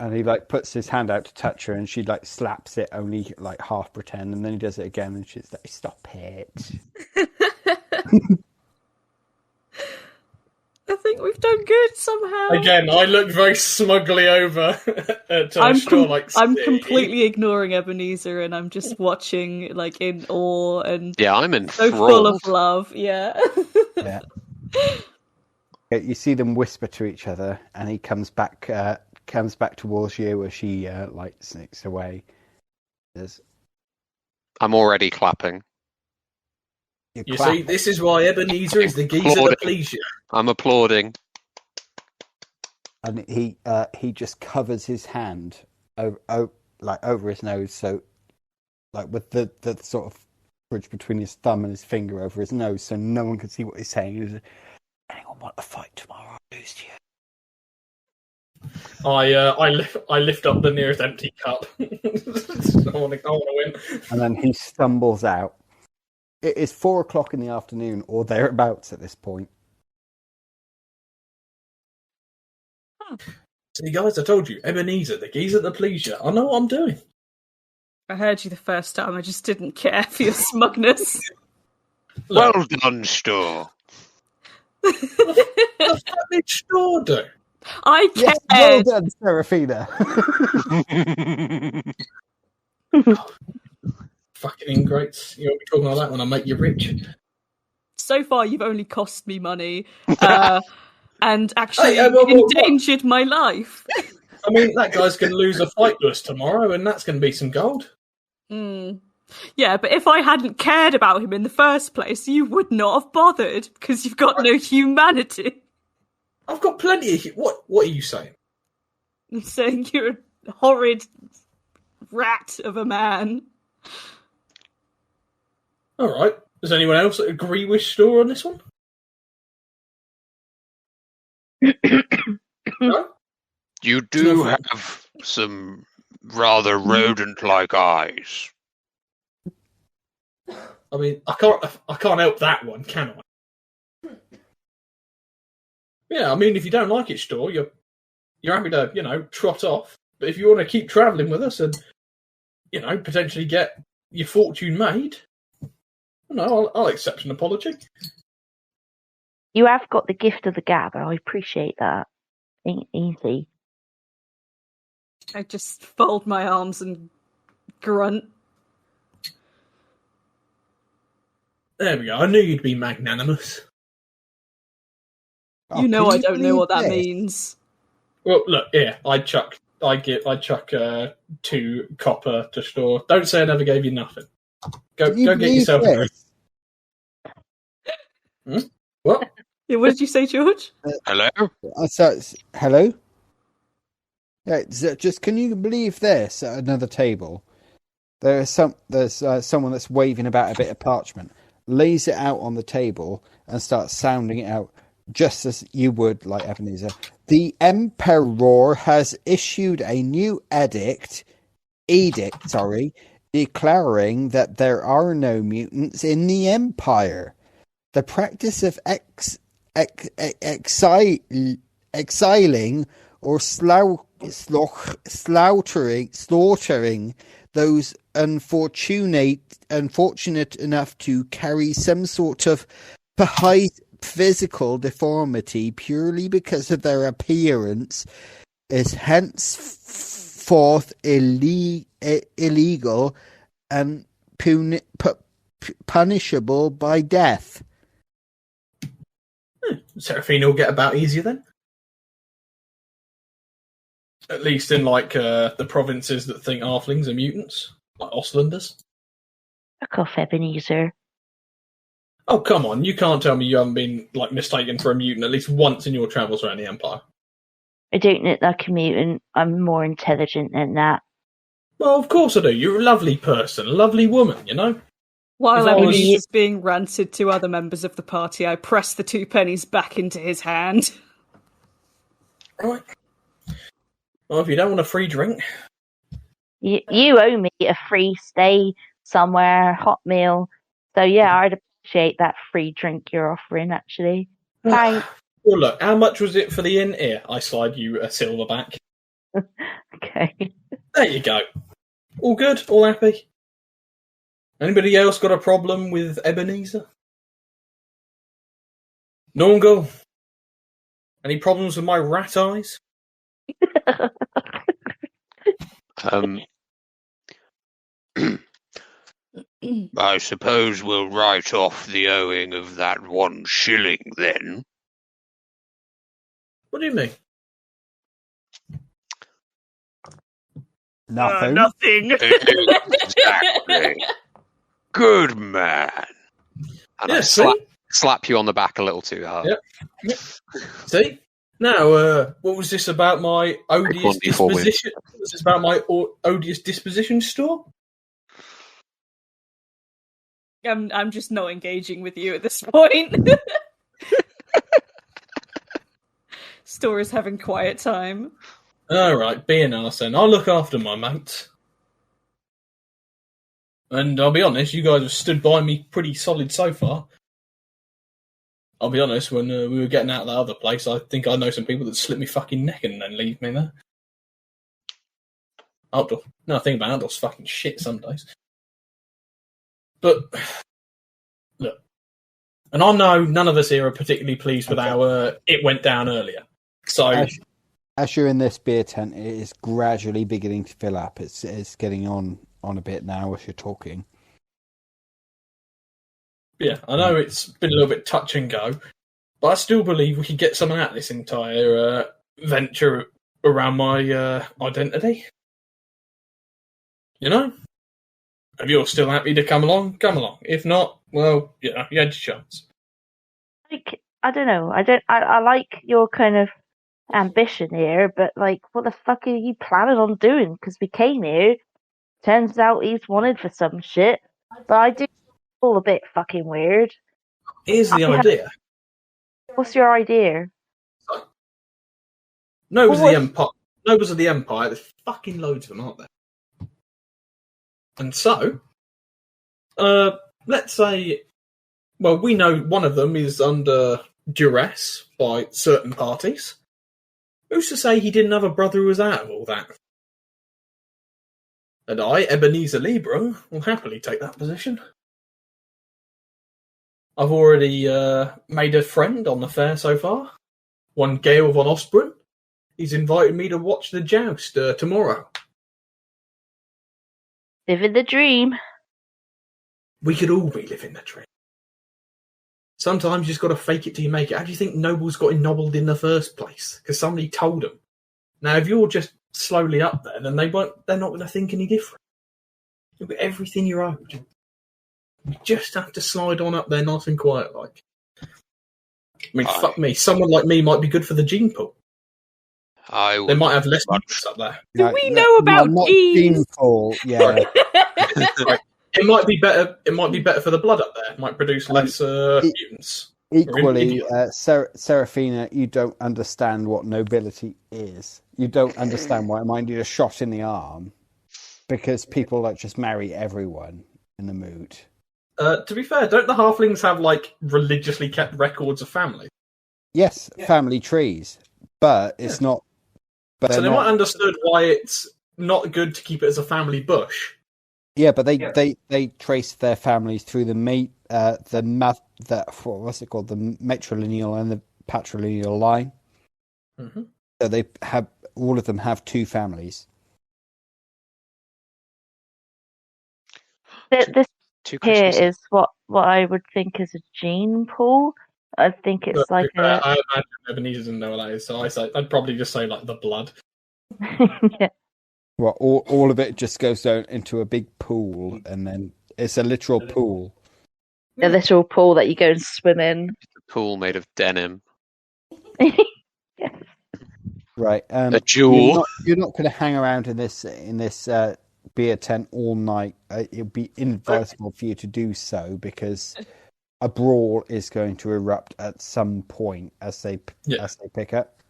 And he like puts his hand out to touch her, and she like slaps it, only like half pretend, and then he does it again, and she's like, "Stop it!" I think we've done good somehow. Again, I look very smugly over to I'm completely ignoring Ebenezer, and I'm just watching like in awe and I'm so full of love. Yeah. Yeah. You see them whisper to each other, and he comes back towards you as she like sneaks away. I'm already clapping. You see, this is why Ebenezer is the geezer that please you. I'm applauding. And he just covers his hand over his nose, so like with the sort of bridge between his thumb and his finger over his nose, so no one can see what he's saying. He's, anyone want to fight tomorrow? I'll lose to you. I lift up the nearest empty cup. I want to win. And then he stumbles out. It is 4:00 in the afternoon, or thereabouts at this point. See, guys, I told you, Ebenezer, the geezer that please you. I know what I'm doing. I heard you the first time. I just didn't care for your smugness. Well done, Stör. What did Stör do? I cared. Yes, well done, Seraphina. Fucking ingrates. You won't be talking like that when I make you rich. So far, you've only cost me money and actually endangered my life. I mean, that guy's going to lose a fight to us tomorrow, and that's going to be some gold. Yeah, but if I hadn't cared about him in the first place, you would not have bothered, because you've got no humanity. I've got plenty of... What are you saying? I'm saying you're a horrid rat of a man. All right. Does anyone else agree with Stör on this one? No? You do have some rather rodent-like eyes. I mean, I can't help that one, can I? Yeah, I mean, if you don't like it, Stör, you're happy to, trot off. But if you want to keep travelling with us and, potentially get your fortune made, no, I'll accept an apology. You have got the gift of the gab, and I appreciate that. Ain't easy. I just fold my arms and grunt. There we go. I knew you'd be magnanimous. I don't know what that means. Well, look, I chuck 2 copper to Stör. Don't say I never gave you nothing. Go get yourself a drink. What? Yeah, what did you say, George? Hello? Hello? Yeah, just can you believe this? At another table, there's someone that's waving about a bit of parchment, lays it out on the table, and starts sounding it out, just as you would, like Ebenezer. The Emperor has issued a new edict, declaring that there are no mutants in the Empire. The practice of exiling or slaughtering those unfortunate enough to carry some sort of physical deformity purely because of their appearance is henceforth illegal and punishable by death. Seraphina will get about easier then. At least in the provinces that think halflings are mutants, like Ostlanders. Fuck off, Ebenezer. Oh, come on. You can't tell me you haven't been mistaken for a mutant at least once in your travels around the Empire. I don't look like a mutant. I'm more intelligent than that. Well, of course I do. You're a lovely person, a lovely woman, you know? While Ebenezer is being ranted to other members of the party, I press the 2 pennies back into his hand. Right. Well, if you don't want a free drink... You owe me a free stay somewhere, hot meal. So yeah, I'd appreciate that free drink you're offering, actually. Thanks. Well, look, how much was it for the inn? Here, I slide you a silver back. Okay. There you go. All good? All happy? Anybody else got a problem with Ebenezer? Nornghal? Any problems with my rat eyes? I suppose we'll write off the owing of that 1 shilling then. What do you mean? Nothing. Nothing. Exactly. Good man. And I slap you on the back a little too hard. Yep. See? Now, what was this about my odious disposition? What was this about my odious disposition, Stör? I'm just not engaging with you at this point. Stör is having quiet time. Alright, be an arse then. I'll look after my mates. And I'll be honest, you guys have stood by me pretty solid so far. I'll be honest, when we were getting out of that other place, I think I know some people that slip me fucking neck and then leave me there. Outdoor. No, I think about outdoors fucking shit some days. But, look. And I know none of us here are particularly pleased with how it went down earlier. So... As you're in this beer tent, it is gradually beginning to fill up. It's getting on a bit now as you're talking. Yeah, I know it's been a little bit touch and go, but I still believe we could get something out of this entire venture around my identity. You know? If you're still happy to come along, come along. If not, well, you had your chance. I don't know. I like your kind of ambition here, but what the fuck are you planning on doing? Because we came here, turns out he's wanted for some shit, but I do feel a bit fucking weird. Here's the idea. What's your idea? Nobles of the Empire, there's fucking loads of them, aren't there? And so, let's say, well, we know one of them is under duress by certain parties. Who's to say he didn't have a brother who was out of all that? And I, Ebenezer Liebrung, will happily take that position. I've already made a friend on the fair so far. One Gale von Osbrun. He's invited me to watch the joust tomorrow. Living the dream. We could all be living the dream. Sometimes you just got to fake it till you make it. How do you think nobles got ennobled in the first place? Because somebody told them. Now, if you're just slowly up there, then they're not going to think any different. You'll get everything you're owed. You just have to slide on up there nice and quiet like. I mean, fuck me. Someone like me might be good for the gene pool. They might have less mutants up there. Do we know about gene pool? Yeah. It might be better. It might be better for the blood up there. It might produce less mutants. Equally, Seraphina, you don't understand what nobility is. You don't understand why it might need a shot in the arm, because people just marry everyone in the mood. To be fair, don't the halflings have religiously kept records of family? Yes, family trees, but it's not. But so they might understood why it's not good to keep it as a family bush. Yeah, but they trace their families through the what's it called, the matrilineal and the patrilineal line. Mm-hmm. So they have all of them have 2 families. here is what I would think is a gene pool. I think it's like a. I imagine Ebenezer doesn't know what that is, so I'd probably just say like the blood. Yeah. Well, all of it just goes down into a big pool, and then it's a literal pool. A literal pool that you go and swim in. A pool made of denim. Yes. Right. A jewel. You're not going to hang around in this beer tent all night. It would be inadvisable for you to do so because a brawl is going to erupt at some point as they pick up.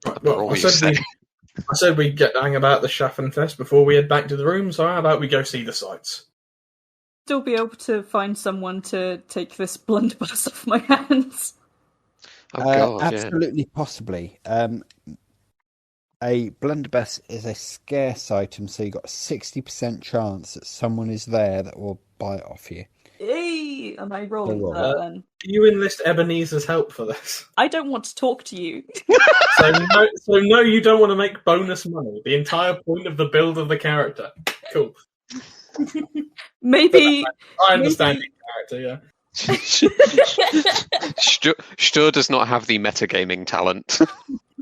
Right, well, I said we'd get hang about the Schaffenfest before we head back to the room, so how about we go see the sights? Still be able to find someone to take this blunderbuss off my hands. Oh, God, absolutely, possibly. A blunderbuss is a scarce item, so you've got a 60% chance that someone is there that will buy it off you. Hey, am I rolling that then? Do you enlist Ebenezer's help for this? I don't want to talk to you. So no, you don't want to make bonus money. The entire point of the build of the character. Cool. Maybe I understand your character, yeah. Stör does not have the metagaming talent.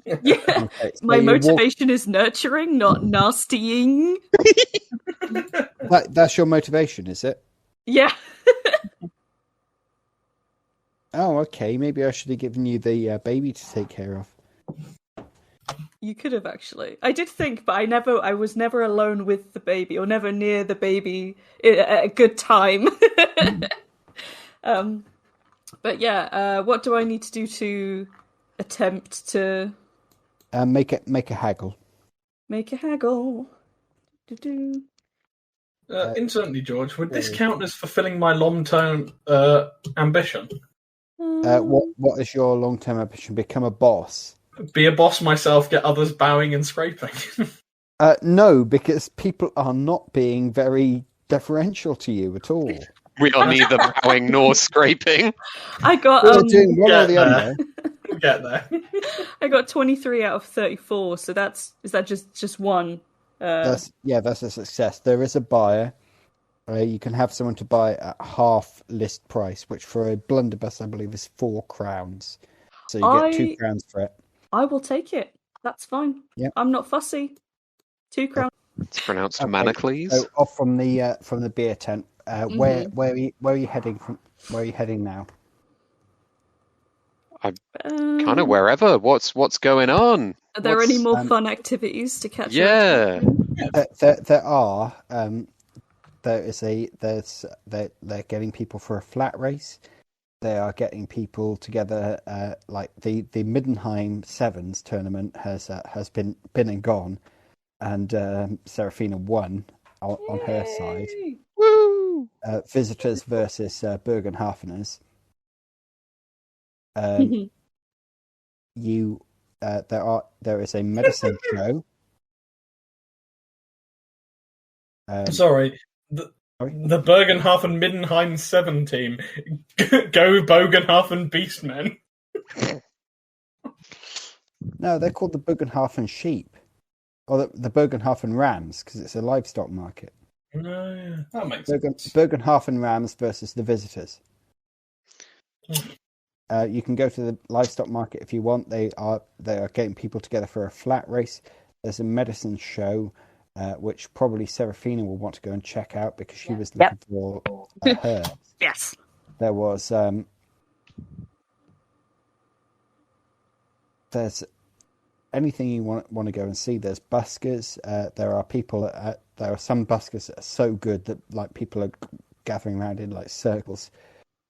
Yeah, okay, so my motivation is nurturing, not nastying. That's your motivation, is it? Yeah. Oh, okay. Maybe I should have given you the baby to take care of. You could have actually. I did think, but I was never alone with the baby, or never near the baby at a good time. But yeah, what do I need to do to attempt to make a haggle? Make a haggle. Incidentally, George, would this count as fulfilling my long-term ambition? What is your long-term ambition? Become a boss? Be a boss myself, get others bowing and scraping. No, because people are not being very deferential to you at all. We are neither bowing nor scraping. I got doing one or the other. We'll get there. I got 23 out of 34, so is that just one? That's a success. There is a buyer. You can have someone to buy at half list price, which for a blunderbuss I believe is 4 crowns. So you get 2 crowns for it. I will take it. That's fine. Yep. I'm not fussy. 2 crowns. It's pronounced Manacles. So off from the beer tent. Where are you heading from? Where are you heading now? Kind of wherever. What's going on? Are there any more fun activities to catch? Yeah. There are. They're getting people for a flat race. They are getting people together. Like the Middenheim Sevens tournament has been and gone, and Seraphina won on her side. Woo! Visitors versus Bögenhafeners. There is a medicine show. Sorry. The Bögenhafen Middenheim 7 team. Go Bögenhafen Beastmen. No, they're called the Bögenhafen Sheep. Or the Bögenhafen Rams, because it's a livestock market. No, yeah. That makes sense. Bögenhafen Rams versus the Visitors. You can go to the livestock market if you want. They are getting people together for a flat race. There's a medicine show. Which probably Seraphina will want to go and check out because she was looking for her. Yes. There was there's anything you want to go and see. There's buskers. There are some buskers that are so good that like people are gathering around in like circles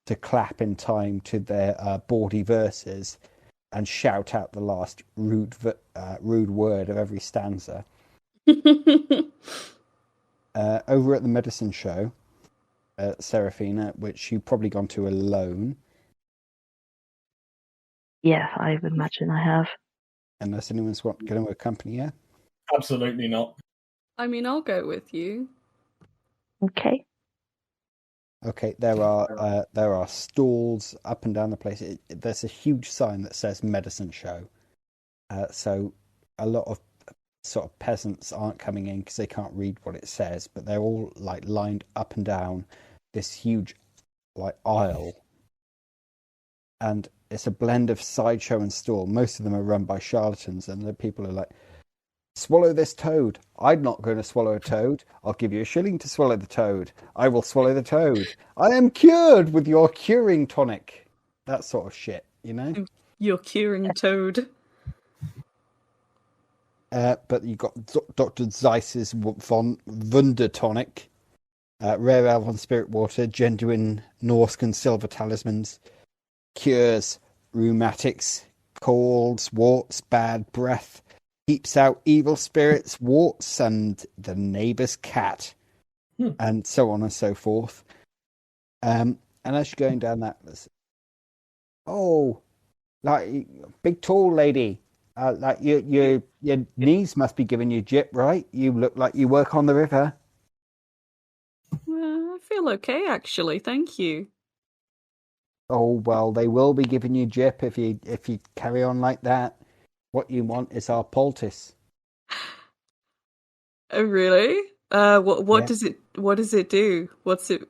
to clap in time to their bawdy verses and shout out the last rude word of every stanza. Over at the medicine show, Seraphina, which you've probably gone to alone. Yeah, I would imagine I have. Unless anyone's going to accompany you. Absolutely not. I mean, I'll go with you. Okay. Okay, there are stalls up and down the place. There's a huge sign that says medicine show. So a lot of sort of peasants aren't coming in because they can't read what it says, but they're all like lined up and down this huge aisle, and it's a blend of sideshow and stall. Most of them are run by charlatans, and the people are like, swallow this toad. I'm not going to swallow a toad. I'll give you $1 to swallow the toad. I will swallow the toad. I am cured with your curing tonic. That sort of shit, you know? Your curing toad. But you got Dr. Zeiss's von Wunder tonic, rare elven spirit water, genuine Norse and silver talismans, cures rheumatics, colds, warts, bad breath, keeps out evil spirits, warts, and the neighbour's cat, and so on and so forth. And as you're going down that, big tall lady, your knees must be giving you jip, right? You look like you work on the river. I feel okay, actually. Thank you. Oh well, they will be giving you jip if you carry on like that. What you want is our poultice. Oh really? What does it do? What's it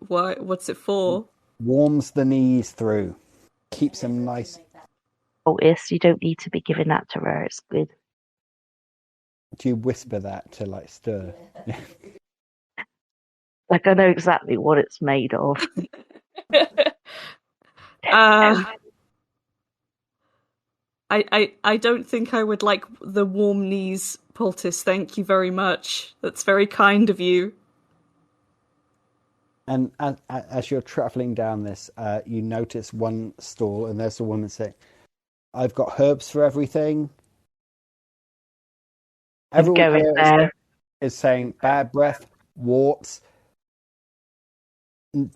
for? Warms the knees through, keeps them nice. Oh yes, you don't need to be giving that to her. It's good. Do you whisper that to Stör? Like I know exactly what it's made of. I don't think I would like the warm knees poultice. Thank you very much. That's very kind of you. And as you're travelling down this, you notice one stall, and there's a woman saying, "I've got herbs for everything." Everyone here is saying bad breath, warts,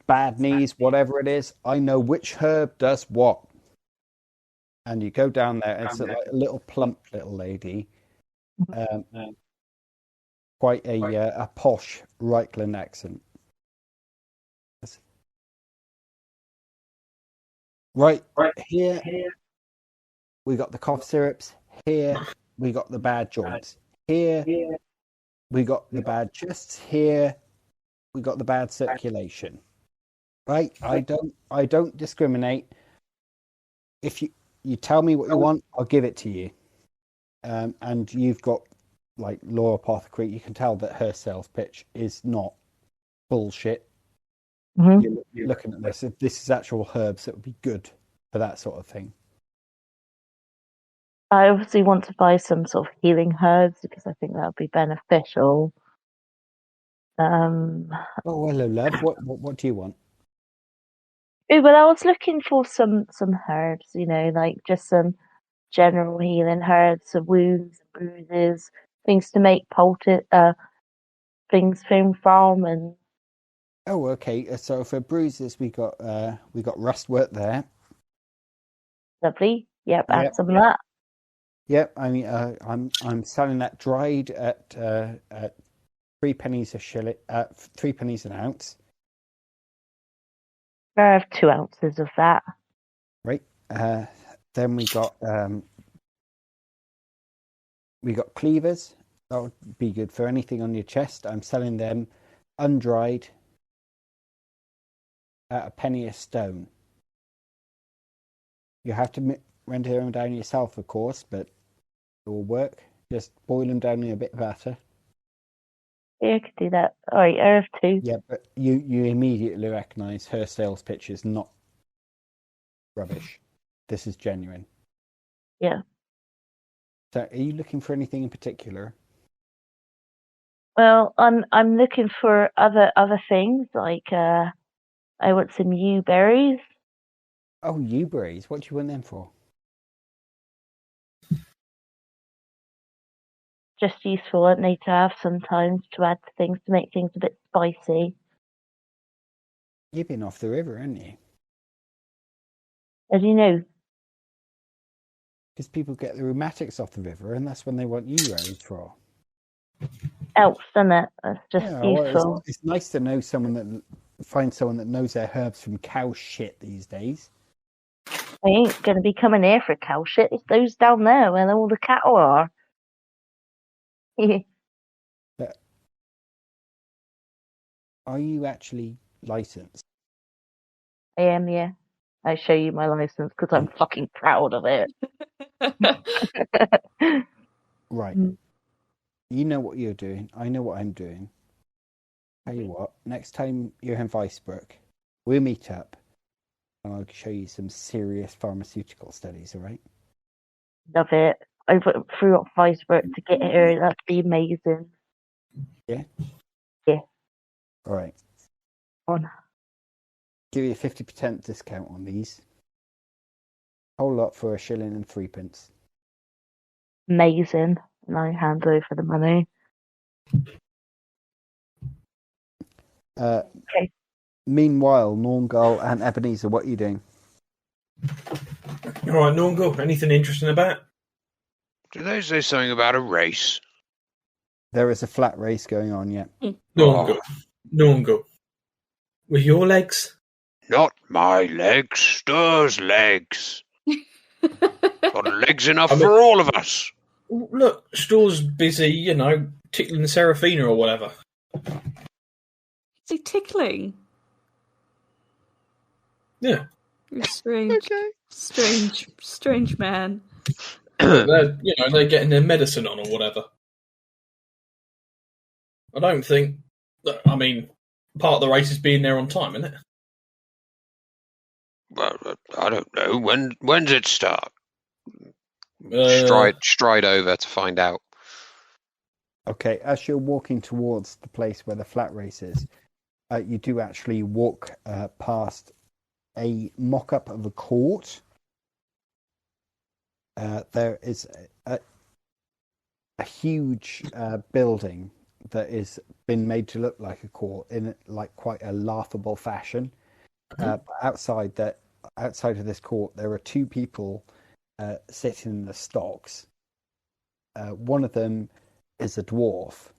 bad knees, whatever it is. I know which herb does what. And you go down there, and it's a little plump little lady, quite a posh Reichland accent. Right here, we got the cough syrups. Here, we got the bad joints. Here, we got the bad chests. Here, we got the bad circulation. Right? I don't discriminate. If you tell me what you want, I'll give it to you. And you've got Laura Apothecary. You can tell that her sales pitch is not bullshit. Mm-hmm. You're looking at this. If this is actual herbs, it would be good for that sort of thing. I obviously want to buy some sort of healing herbs because I think that would be beneficial. Oh, hello, love. What do you want? Well, I was looking for some herbs, just some general healing herbs, some wounds, bruises, things to make things from and. Oh, okay. So for bruises, we got rustwort there. Lovely. Yep, add some of that. Yep. I mean, I'm selling that dried at 3 pennies a shilling, 3 pennies an ounce. I have 2 ounces of that. Right. Then we got cleavers. That would be good for anything on your chest. I'm selling them undried at 1 penny a stone. You have to render them down yourself, of course, but it will work. Just boil them down in a bit of batter. Yeah, I could do that. All right, I have 2. Yeah, but you immediately recognise her sales pitch is not rubbish. This is genuine. Yeah. So, are you looking for anything in particular? Well, I'm looking for other things like I want some yew berries. Oh, yew berries. What do you want them for? Just useful, aren't they, to have sometimes to add to things to make things a bit spicy. You've been off the river, haven't you? As you know. Because people get the rheumatics off the river, and that's when they want yew berries for. Helps, doesn't it? That's just useful. Well, it's nice to know find someone that knows their herbs from cow shit these days. I ain't going to be coming here for cow shit. It's those down there where all the cattle are. But are you actually licensed? I am, yeah. I show you my license because I'm fucking proud of it. Right. You know what you're doing. I know what I'm doing. Tell you what, next time you're in Weisbrook, we'll meet up and I'll show you some serious pharmaceutical studies, all right? Love it. I went through up Weisbrook to get here. That'd be amazing. Yeah? Yeah. All right. On. Give you a 50% discount on these. Whole lot for £1.03. Amazing. And I hand over the money. Okay. Meanwhile, Nornghal and Ebenezer, what are you doing? All right, Nornghal, anything interesting about? Do they say something about a race? There is a flat race going on, yeah. Nornghal. With your legs? Not my legs, Stör's legs. Got legs enough for all of us. Look, Stör's busy, tickling Seraphina or whatever. Is he tickling? Yeah. Strange. Okay. Strange man. They're getting their medicine on or whatever. I don't think. I mean, part of the race is being there on time, isn't it? Well, I don't know. When's it start? Stride over to find out. Okay, as you're walking towards the place where the flat race is, you do actually walk past a mock-up of a court. There is a huge building that has been made to look like a court in quite a laughable fashion. Outside of this court, there are two people sitting in the stocks. One of them is a dwarf.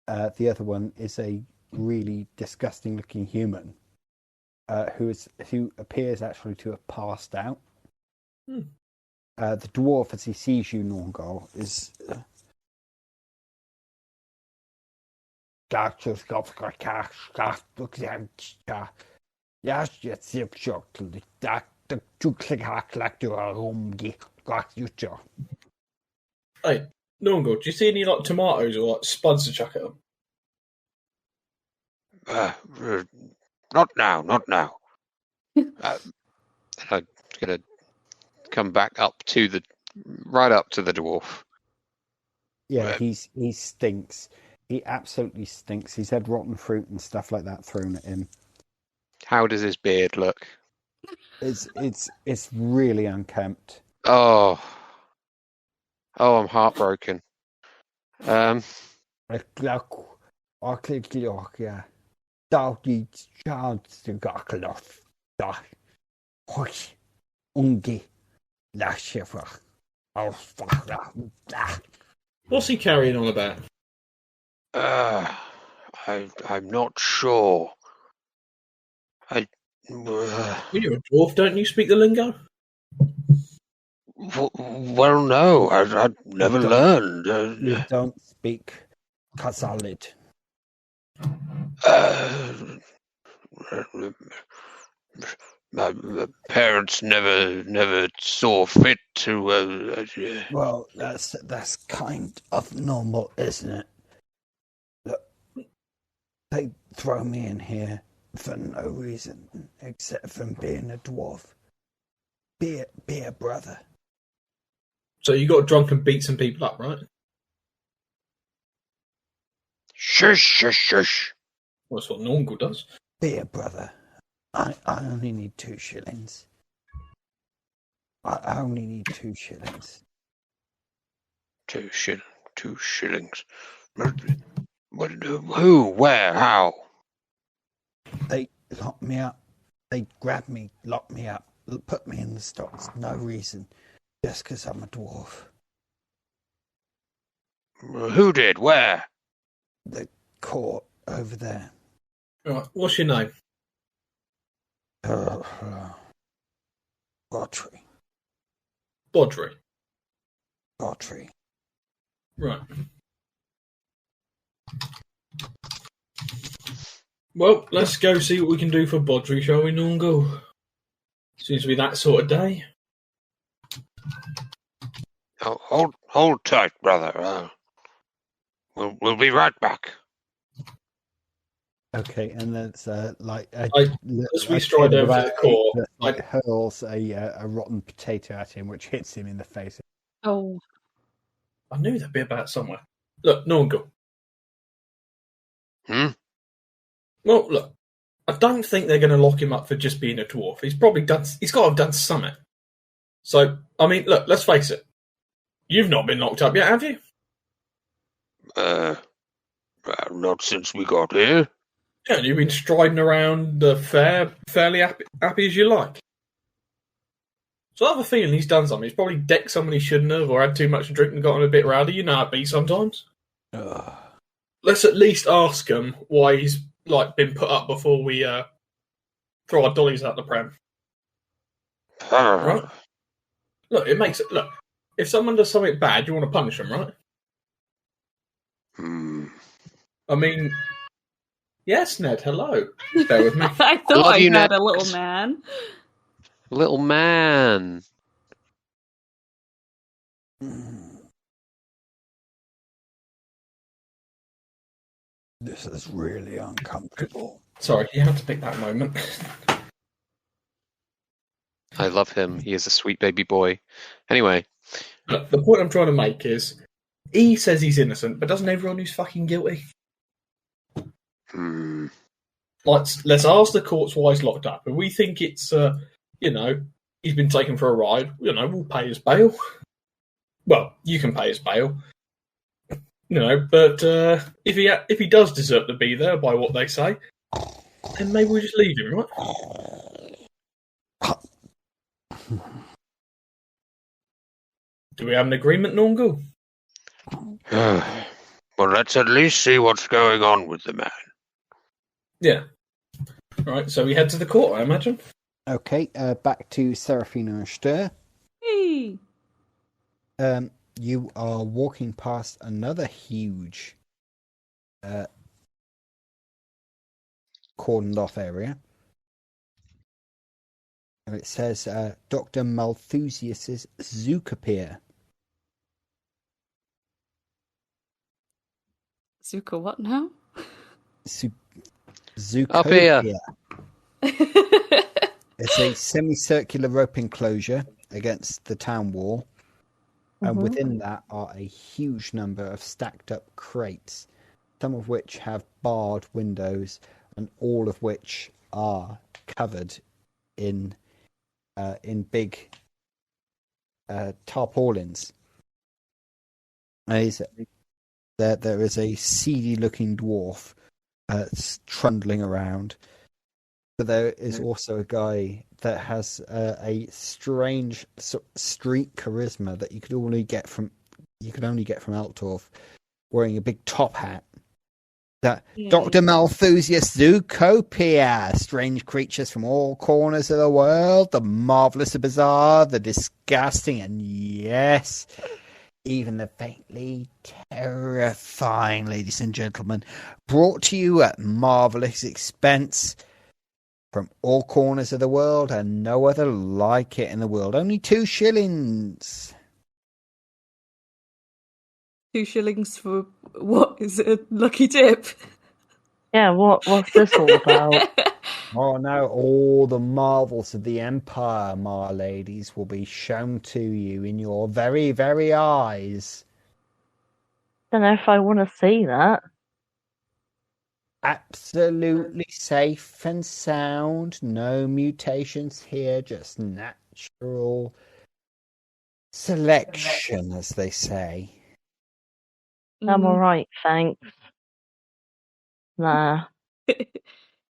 The other one is a really disgusting-looking human who appears actually to have passed out. The dwarf, as he sees you, Nornghal, is Hey, Nornghal, do you see any tomatoes or spuds to chuck at them? Not now. I'm gonna come back right up to the dwarf. Yeah, he stinks. He absolutely stinks. He's had rotten fruit and stuff like that thrown at him. How does his beard look? It's really unkempt. Oh, I'm heartbroken. What's he carrying on about? I'm not sure. You're a dwarf, don't you speak the lingo? Well, no, I've never learned. You don't speak Khazalid. My parents never saw fit to. Well, that's kind of normal, isn't it? Look, they throw me in here for no reason except from being a dwarf. Be a brother. So you got drunk and beat some people up, right? Shush. Well, that's what Nornghal does. Be a brother. I only need 2 shillings. I only need 2 shillings. 2 shillings. What? Who? Where? How? They locked me up. They grabbed me, locked me up, put me in the stocks. No reason. Just because I'm a dwarf. Who did? Where? The court over there. Right, what's your name? Godfrey. Godfrey. Right. Well, let's go see what we can do for Bodri, shall we, Nornghal? Seems to be that sort of day. Oh, hold tight, brother. We'll be right back. Okay, and that's as we stride over to the court, that hurls a rotten potato at him, which hits him in the face. Oh, I knew there'd be about somewhere. Look, Nornghal. Well, look, I don't think they're going to lock him up for just being a dwarf. He's got to have done something. So, I mean, look, let's face it. You've not been locked up yet, have you? Not since we got here. Yeah, and you've been striding around the fair fairly happy as you like. So I have a feeling he's done something. He's probably decked someone he shouldn't have, or had too much to drink and gotten a bit rowdy. You know how it be sometimes. Let's at least ask him why he's been put up before we throw our dollies out the pram. Right? Look, look. If someone does something bad, you want to punish them, right? I mean, yes, Ned. Hello. Bear with me. I thought I had a little man. Little man. This is really uncomfortable. Sorry, you had to pick that moment. I love him. He is a sweet baby boy. Anyway. Look, the point I'm trying to make is, he says he's innocent, but doesn't everyone who's fucking guilty? Let's ask the courts why he's locked up. If we think it's, he's been taken for a ride, we'll pay his bail. Well, you can pay his bail. But if he does deserve to be there by what they say, then maybe we just leave him, right? Do we have an agreement, Nornghal? Well, let's at least see what's going on with the man. Yeah. All right, so we head to the court, I imagine. Okay, back to Seraphina and Stör. Hey. You are walking past another huge cordoned off area. And it says Dr. Malthusius's Zookopia. Zuka what now? Zookopia. It's a semicircular rope enclosure against the town wall. And within that are a huge number of stacked up crates, some of which have barred windows and all of which are covered in big tarpaulins. There is a seedy-looking dwarf trundling around, but there is also a guy that has a strange street charisma that you could only get from Altdorf, wearing a big top hat. Dr. Malthusius Zookopia, strange creatures from all corners of the world, the marvellous, the bizarre, the disgusting, and yes, even the faintly terrifying, ladies and gentlemen, brought to you at marvellous expense from all corners of the world, and no other like it in the world. Only 2 shillings. 2 shillings for what? Is it a lucky dip? Yeah, what's this all about? Oh no, all the marvels of the Empire, my ladies, will be shown to you in your very, very eyes. Don't know if I want to see that. Absolutely safe and sound. No mutations here, just natural selection, as they say. I'm alright, thanks. Nah.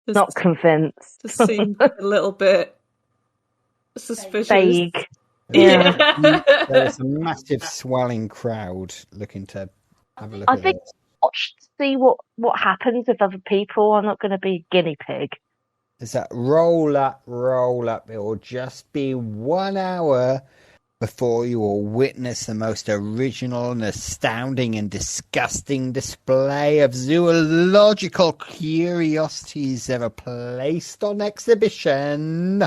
Not convinced. Just seemed a little bit suspicious. Vague. Yeah. There's a massive swelling crowd looking to have a look at this. Watch to see what happens with other people. I'm not going to be a guinea pig. Is that roll up? It will just be 1 hour before you will witness the most original and astounding and disgusting display of zoological curiosities ever placed on exhibition.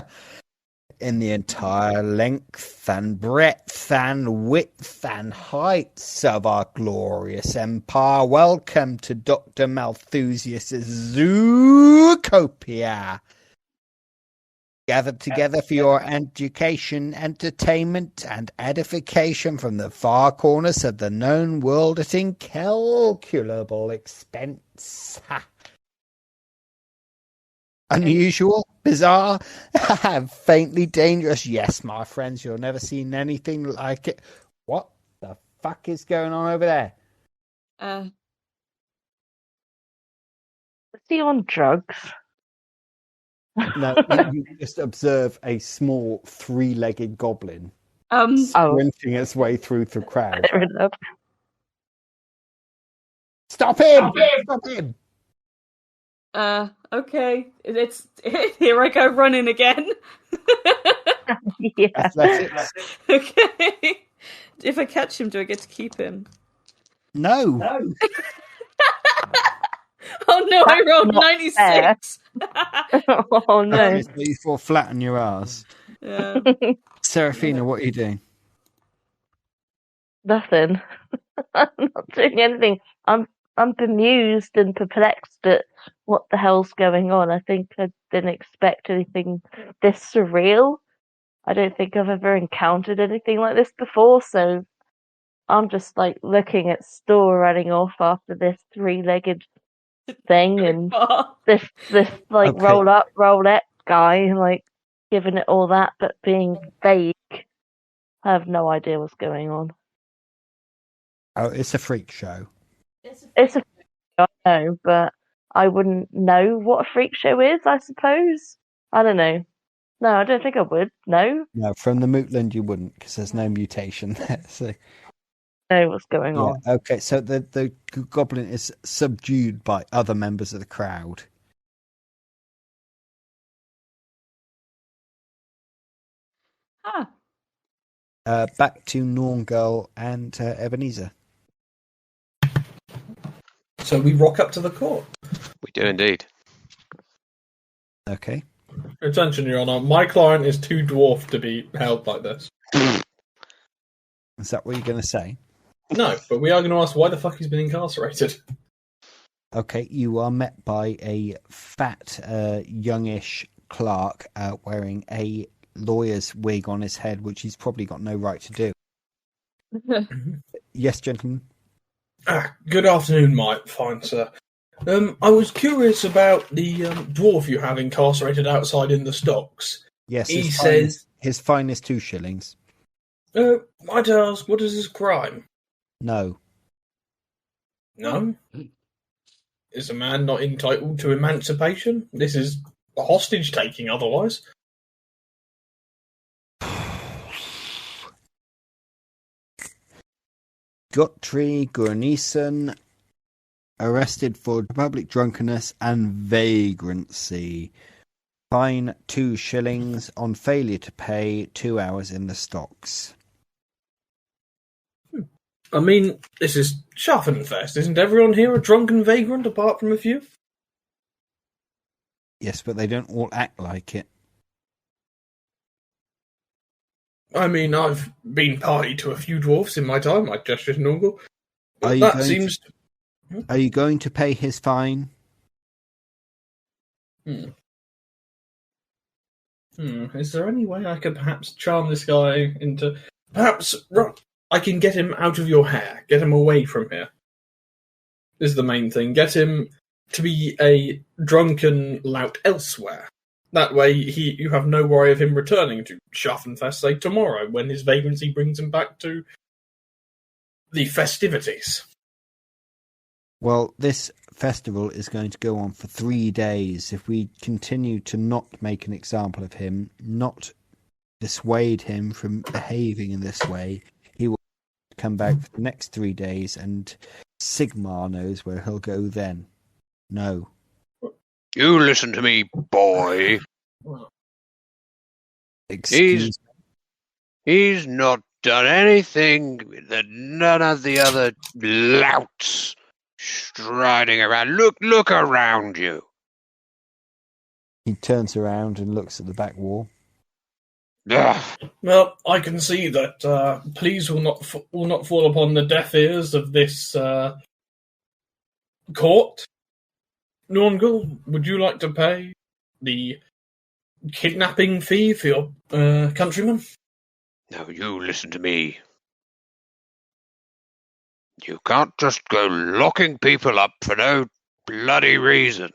in the entire length and breadth and width and heights of our glorious empire. Welcome to Dr. Malthusius's Zoocopia. Gathered together for your education, entertainment, and edification from the far corners of the known world at incalculable expense. Unusual, bizarre, faintly dangerous. Yes, my friends, you've never seen anything like it. What the fuck is going on over there? Is he on drugs? No, you just observe a small three-legged goblin sprinting its way through the crowd. Fair enough. Stop him! Stop him! Okay. It's here I go running again. Yeah. Athletics. Okay. If I catch him, do I get to keep him? No. Oh no, I rolled not 96. Oh no. So you fall flat on your ass. Yeah. Seraphina, what are you doing? Nothing. I'm not doing anything. I'm bemused and perplexed at what the hell's going on. I think I didn't expect anything this surreal. I don't think I've ever encountered anything like this before, so I'm just like looking at Stör running off after this three-legged thing and this like Okay. roll up, roll it guy, like giving it all that but being vague. I have no idea what's going on. Oh, it's a freak show. It's a I know, but I wouldn't know what a freak show is, I suppose. I don't know. No, I don't think I would. No? No, from the Mootland you wouldn't, because there's no mutation there. So, Know what's going on. okay, so the goblin is subdued by other members of the crowd. Back to Nornghal and Ebenezer. So we rock up to the court. We do indeed. Okay. Attention, Your Honour. My client is too dwarf to be held like this. Is that what you're going to say? No, but we are going to ask why the fuck he's been incarcerated. Okay, you are met by a fat, youngish clerk wearing a lawyer's wig on his head, which he's probably got no right to do. Yes, gentlemen. Good afternoon, my fine sir. I was curious about the dwarf you have incarcerated outside in the stocks. Yes, He says... his fine is 2 shillings. Might I ask, what is his crime? No. No? Is a man not entitled to emancipation? This is a hostage-taking otherwise. Gottfried Gurnison arrested for public drunkenness and vagrancy. Fine 2 shillings on failure to pay 2 hours in the stocks. I mean, this is Schaffenfest. Isn't everyone here a drunken vagrant apart from a few? Yes, but they don't all act like it. I mean, I've been party to a few dwarfs in my time, like Justice Nornghal. Are you That going seems... Are you going to pay his fine? Is there any way I could perhaps charm this guy into... Perhaps I can get him out of your hair. Get him away from here. This is the main thing. Get him to be a drunken lout elsewhere. That way you have no worry of him returning to Schaffenfest, say, tomorrow, when his vagrancy brings him back to the festivities. Well, this festival is going to go on for 3 days. If we continue to not make an example of him, not dissuade him from behaving in this way, he will come back for the next 3 days, and Sigmar knows where he'll go then. No. You listen to me, boy. Excuse He's not done anything that none of the other louts striding around. Look around you. He turns around and looks at the back wall. Well, I can see that pleas will not fall upon the deaf ears of this court. Nornghal, would you like to pay the kidnapping fee for your countryman? Now you listen to me. You can't just go locking people up for no bloody reason.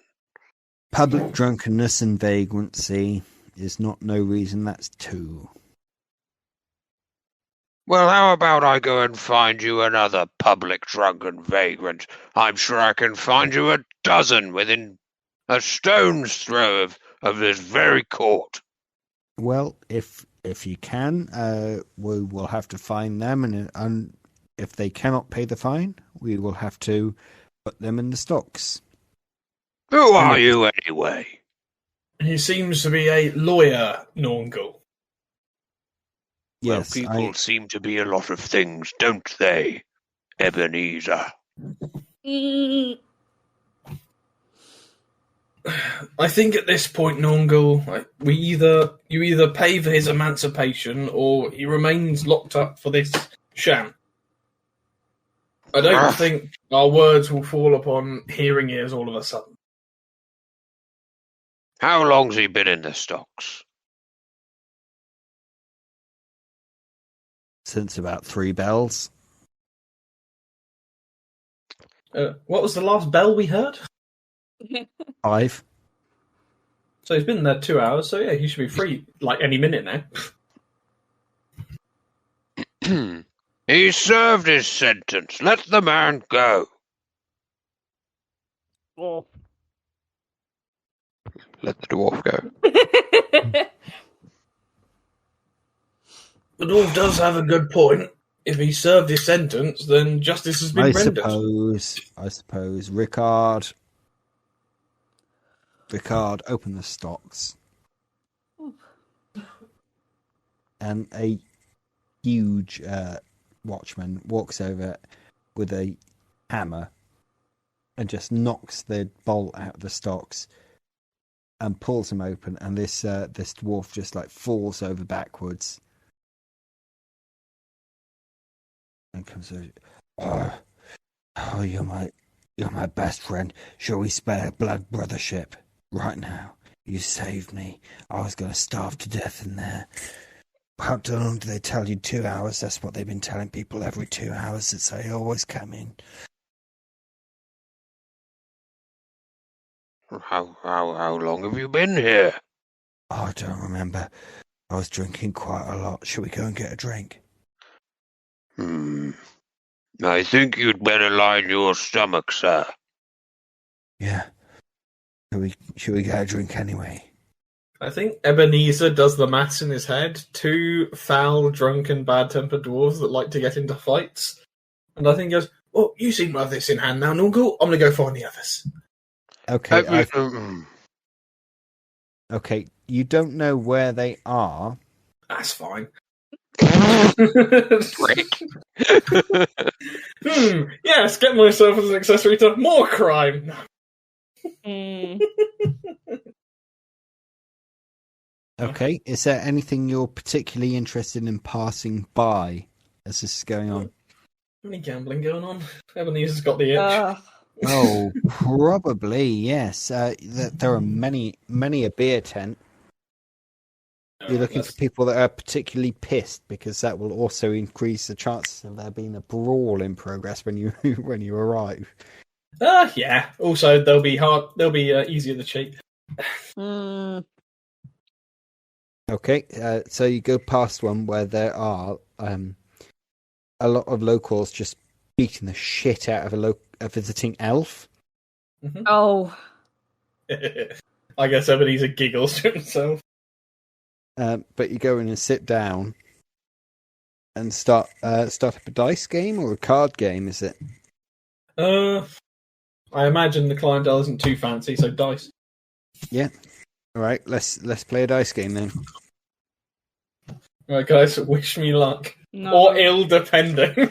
Public drunkenness and vagrancy is not no reason, that's two. Well, how about I go and find you another public drunken vagrant? I'm sure I can find you a dozen within a stone's throw of this very court. Well, if you can, we will have to find them, and if they cannot pay the fine, we will have to put them in the stocks. Who are you, anyway? He seems to be a lawyer, Nornghal. Yes, well, people seem to be a lot of things, don't they, Ebenezer? I think at this point, Nornghal, you either pay for his emancipation or he remains locked up for this sham. I don't think our words will fall upon hearing ears all of a sudden. How long's he been in the stocks? Since about 3 bells. What was the last bell we heard? 5. So he's been there 2 hours, so yeah, he should be free like any minute now. He served his sentence. Let the man go. Oh. Let the dwarf go. The dwarf does have a good point. If he served his sentence, then justice has been rendered. I suppose. Ricard, open the stocks. And a huge watchman walks over with a hammer and just knocks the bolt out of the stocks and pulls them open, and this dwarf just like falls over backwards and comes over. Oh, you're my best friend. Shall we spare blood brothership right now? You saved me. I was going to starve to death in there. How long do they tell you? 2 hours? That's what they've been telling people every 2 hours since they always come in. How long have you been here? Oh, I don't remember. I was drinking quite a lot. Shall we go and get a drink? I think you'd better line your stomach, sir. Yeah. Should we get a drink anyway? I think Ebenezer does the maths in his head. 2 foul, drunken, bad-tempered dwarves that like to get into fights. And I think he goes, well, you seem to have this in hand now, Nornghal. I'm going to go find the others. Okay. Okay, you don't know where they are. That's fine. Break. Yes, get myself as an accessory to more crime. Okay, is there anything you're particularly interested in passing by as this is going on? Any gambling going on? Ebenezer's got the itch. Oh, probably, yes. There are many a beer tent. You're looking for people that are particularly pissed, because that will also increase the chances of there being a brawl in progress when you arrive. Yeah. Also, they'll be easier to cheat. Okay, so you go past one where there are a lot of locals just beating the shit out of a visiting elf. Mm-hmm. Oh. I guess Ebenezer giggles to himself. But you go in and sit down and start up a dice game or a card game, is it? I imagine the clientele isn't too fancy, so dice. Yeah. All right, let's play a dice game then. Right, guys, wish me luck. No. Or ill, depending.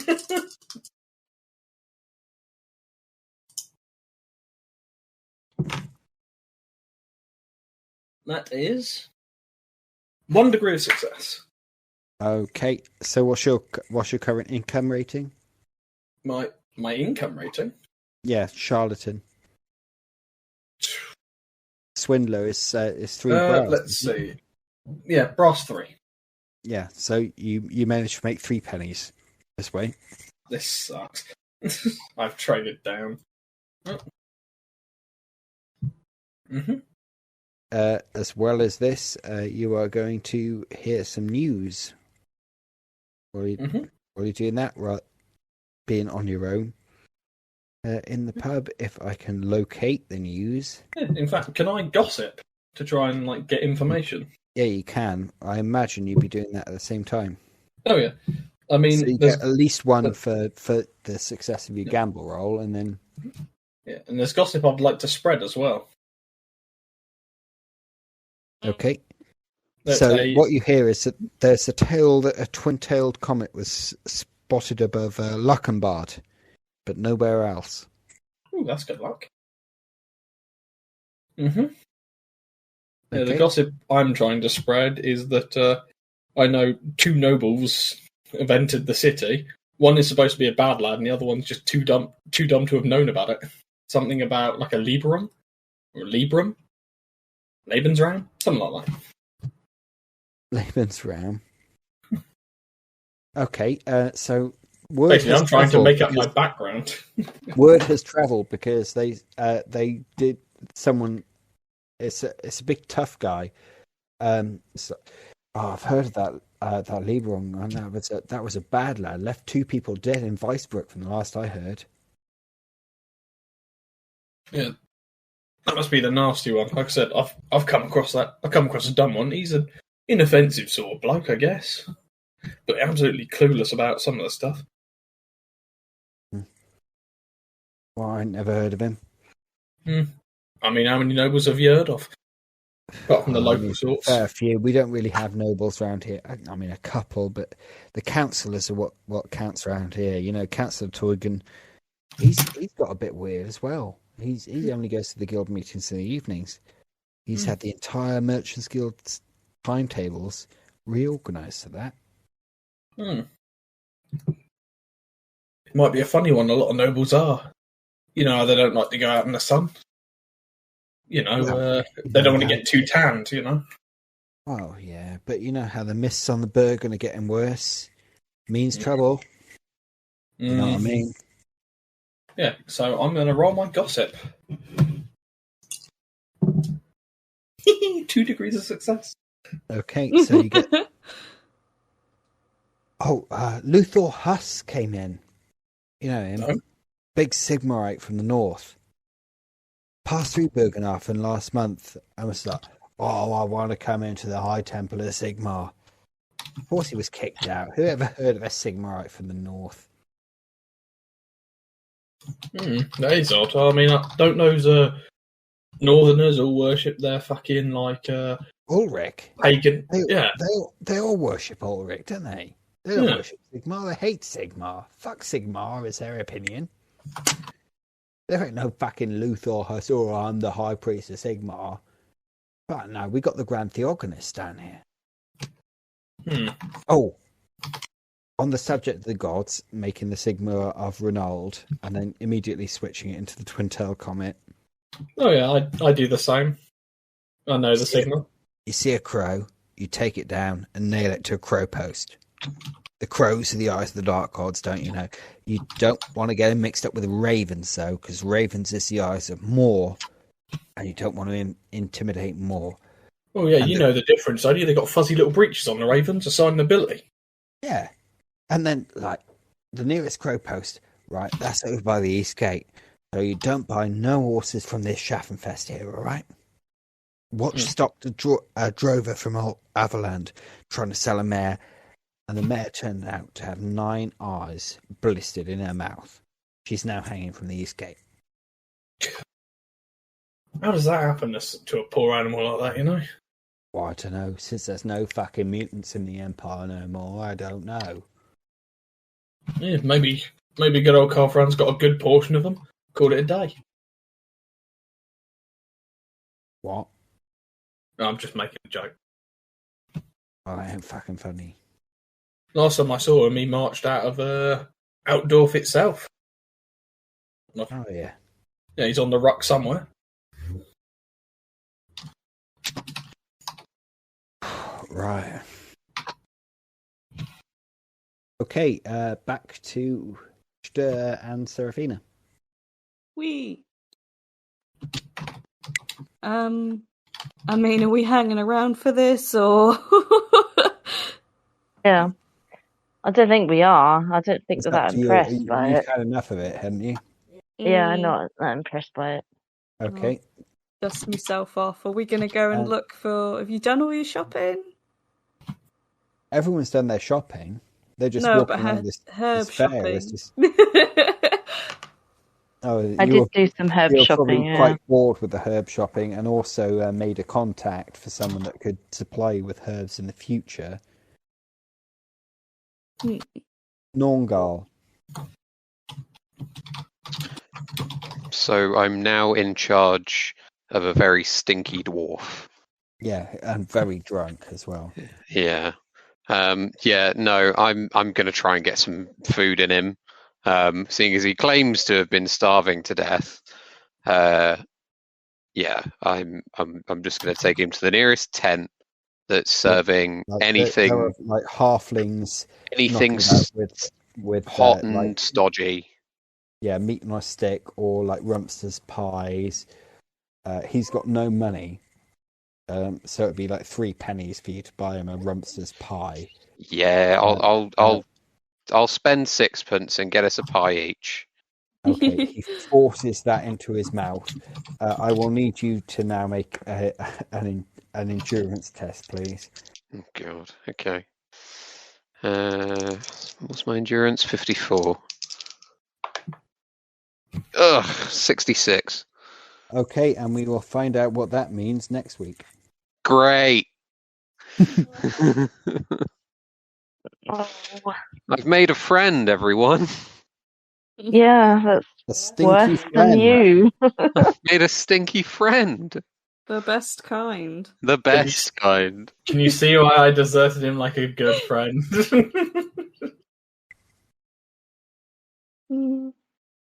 That is 1 degree of success. Okay, so what's your current income rating? My income rating? Yeah, charlatan. Swindler is 3 brass. Let's see. Yeah, brass 3. Yeah, so you managed to make 3 pennies this way. This sucks. I've traded down. Oh. Mm-hmm. As well as this, you are going to hear some news. While you're doing that, right, being on your own in the pub, if I can locate the news. Yeah, in fact, can I gossip to try and get information? Yeah, you can. I imagine you'd be doing that at the same time. Oh yeah, I mean, so you get at least 1 for the success of your gamble roll, and then and there's gossip I'd like to spread as well. Okay. So what you hear is that there's a tale that a twin-tailed comet was spotted above Luckenbad, but nowhere else. Ooh, that's good luck. Mm-hmm. Yeah, the gossip I'm trying to spread is that I know 2 nobles have entered the city. One is supposed to be a bad lad, and the other one's just too dumb to have known about it. Something about a Librum or a Librum, Lebensraum, something like that. Lebensraum. Okay, so word basically, I'm trying to make up my background. Word has travelled because they did someone. It's a big tough guy. I've heard of that Librum, and that was a bad lad. Left 2 people dead in Weisbrook from the last I heard. Yeah, that must be the nasty one. Like I said, I've come across that. I've come across a dumb one. He's an inoffensive sort of bloke, I guess, but absolutely clueless about some of the stuff. Well, I never heard of him. I mean, how many nobles have you heard of? Apart from the local sorts. Fair few. We don't really have nobles around here. I mean, a couple, but the councillors are what counts around here. You know, Councillor Toygan, he's got a bit weird as well. He only goes to the guild meetings in the evenings. He's had the entire Merchants Guild's timetables reorganised to that. It might be a funny one. A lot of nobles are. You know, they don't like to go out in the sun. You know, they don't want to get too tanned, you know. Oh, yeah, but you know how the mists on the Bergen are getting worse. Means trouble. You know what I mean? Yeah, so I'm going to roll my gossip. 2 degrees of success. Okay, so you get... Luthor Huss came in. You know him? No. Big Sigmarite from the north. Passed through Bögenhafen last month and was like, I want to come into the High Temple of Sigmar. Of course he was kicked out. Who ever heard of a Sigmarite from the north? That is odd. I mean, don't those Northerners all worship their fucking, Ulrich? Pagan. They all worship Ulrich, don't they? They don't worship Sigmar. They hate Sigmar. Fuck Sigmar is their opinion. There ain't no fucking Luthor Huss or I'm the High Priest of Sigmar. But no, we got the Grand Theogonist down here. Oh, on the subject of the gods, making the Sigma of Renald and then immediately switching it into the Twin-Tail Comet. Oh yeah, I do the same. I know the Sigma. You see a crow, you take it down and nail it to a crow post. The crows are the eyes of the dark gods, don't you know? You don't want to get them mixed up with ravens, though, because ravens is the eyes of Moor, and you don't want to intimidate Moor. Oh yeah, you know the difference, don't you? They got fuzzy little breeches on the ravens, a sign of nobility. Yeah, and then the nearest crow post, right? That's over by the east gate. So you don't buy no horses from this Schaffenfest here, all right? Watch stopped a drover from Averland trying to sell a mare. And the mare turned out to have 9 eyes blistered in her mouth. She's now hanging from the east gate. How does that happen to a poor animal like that, you know? Well, I don't know. Since there's no fucking mutants in the Empire no more, I don't know. Yeah, maybe good old Carl Fran's got a good portion of them. Called it a day. What? No, I'm just making a joke. Oh, that ain't fucking funny. Last time I saw him, he marched out of Outdorf itself. Oh, yeah. Yeah, he's on the ruck somewhere. Right. Okay, back to Stör and Seraphina. I mean, are we hanging around for this, or...? Yeah. I don't think we are. I don't think It's we're that up to impressed you. by You've it. had enough of it, haven't you? Yeah, I'm not that impressed by it. Okay. Dust myself off. Are we going to go and look for... Have you done all your shopping? Everyone's done their shopping. They're just No, walking but around this herb fair. shopping. It's just... Oh, I did do some herb you're shopping, probably yeah. quite bored with the herb shopping, and also made a contact for someone that could supply you with herbs in the future. Nornghal. So I'm now in charge of a very stinky dwarf. Yeah, and very drunk as well. Yeah. No, I'm going to try and get some food in him. Seeing as he claims to have been starving to death. I'm just going to take him to the nearest tent that's serving anything. There are, like halflings. Anything with hot and stodgy. Yeah, meat on a stick or like Rumpster's pies. He's got no money, so it'd be like 3 pennies for you to buy him a Rumpster's pie. Yeah, I'll spend 6pence and get us a pie each. Okay, he forces that into his mouth. I will need you to now make an endurance test, please. Oh God. Okay. What's my endurance? 54. Ugh, 66. Okay, and we will find out what that means next week. Great. Oh. I've made a friend, everyone. Yeah, that's A stinky worse friend. than you. I've made a stinky friend. The best kind. The best kind. Can you see why I deserted him like a good friend?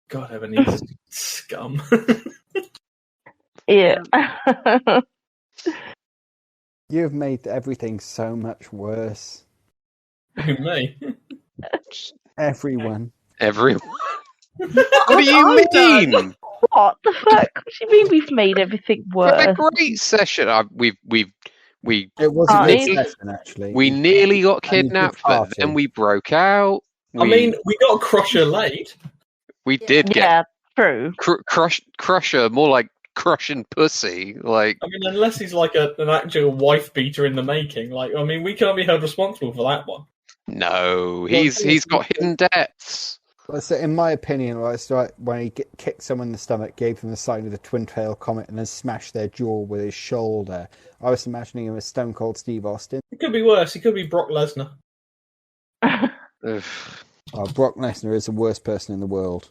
God, Ebenezer, scum. Yeah. You've made everything so much worse. Who, me? Everyone. Everyone. What do you mean? What the fuck? What do you mean we've made everything What a worse? great session. We It was a good session, actually. We nearly got kidnapped, but then we broke out. We got Crusher late. We did Yeah, get true. Crusher, more like crushing pussy. Like, I mean, unless he's like an actual wife beater in the making. Like, I mean, we can't be held responsible for that one. No, he's got hidden depths. So in my opinion, when he kicked someone in the stomach, gave them the sign of the twin-tail comet, and then smashed their jaw with his shoulder, I was imagining him as Stone Cold Steve Austin. It could be worse. He could be Brock Lesnar. Brock Lesnar is the worst person in the world.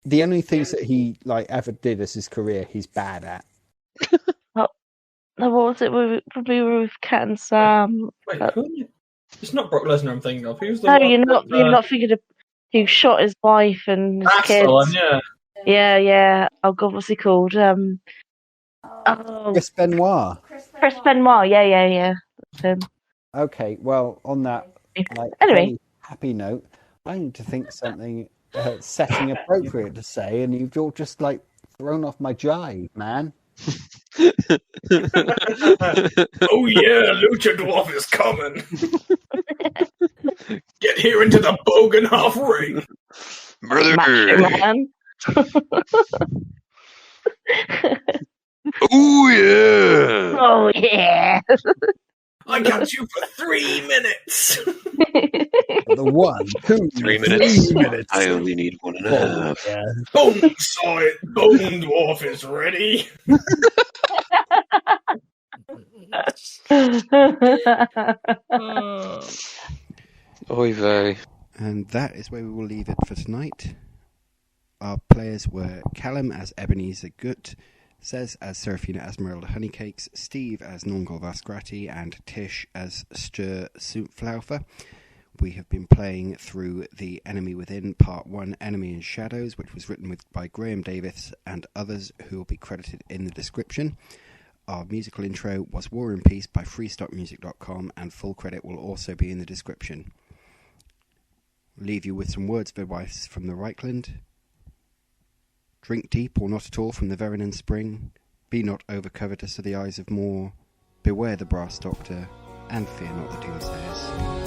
The only things that he ever did as his career, he's bad at. What was it? We were with Cat and Sam. Wait, it's not Brock Lesnar I'm thinking of. Who's the No, one you're not thinking of who shot his wife and his that's kids. the one, yeah. Yeah. Oh God, what's he called? Chris Benoit. Chris Benoit. Yeah. That's him. Okay, well, on that Anyway, happy note, I need to think something setting appropriate to say, and you've all just thrown off my jive, man. Oh yeah, Lucha Dwarf is coming. Get here into the Bögenhafen ring. Brother. Man. Oh yeah. Oh yeah. I got you for 3 minutes. The 1, 2, 3 minutes. 3 minutes. I only need 1.5. Yeah. Bone saw it. Bone Dwarf is ready. Oy vey. And that is where we will leave it for tonight. Our players were Callum as Ebenezer, Gütte Says as Seraphina Esmerelda Honeycakes, Steve as Nornghal Varrskrati, and Tish as Stör Sumpfläufer. We have been playing through The Enemy Within, Part 1, Enemy in Shadows, which was written by Graeme Davis and others who will be credited in the description. Our musical intro was War and Peace by freestockmusic.com, and full credit will also be in the description. Leave you with some words of advice from the Reichland. Drink deep or not at all from the Verinen spring. Be not over covetous of the eyes of more. Beware the brass doctor, and fear not the doomsayers.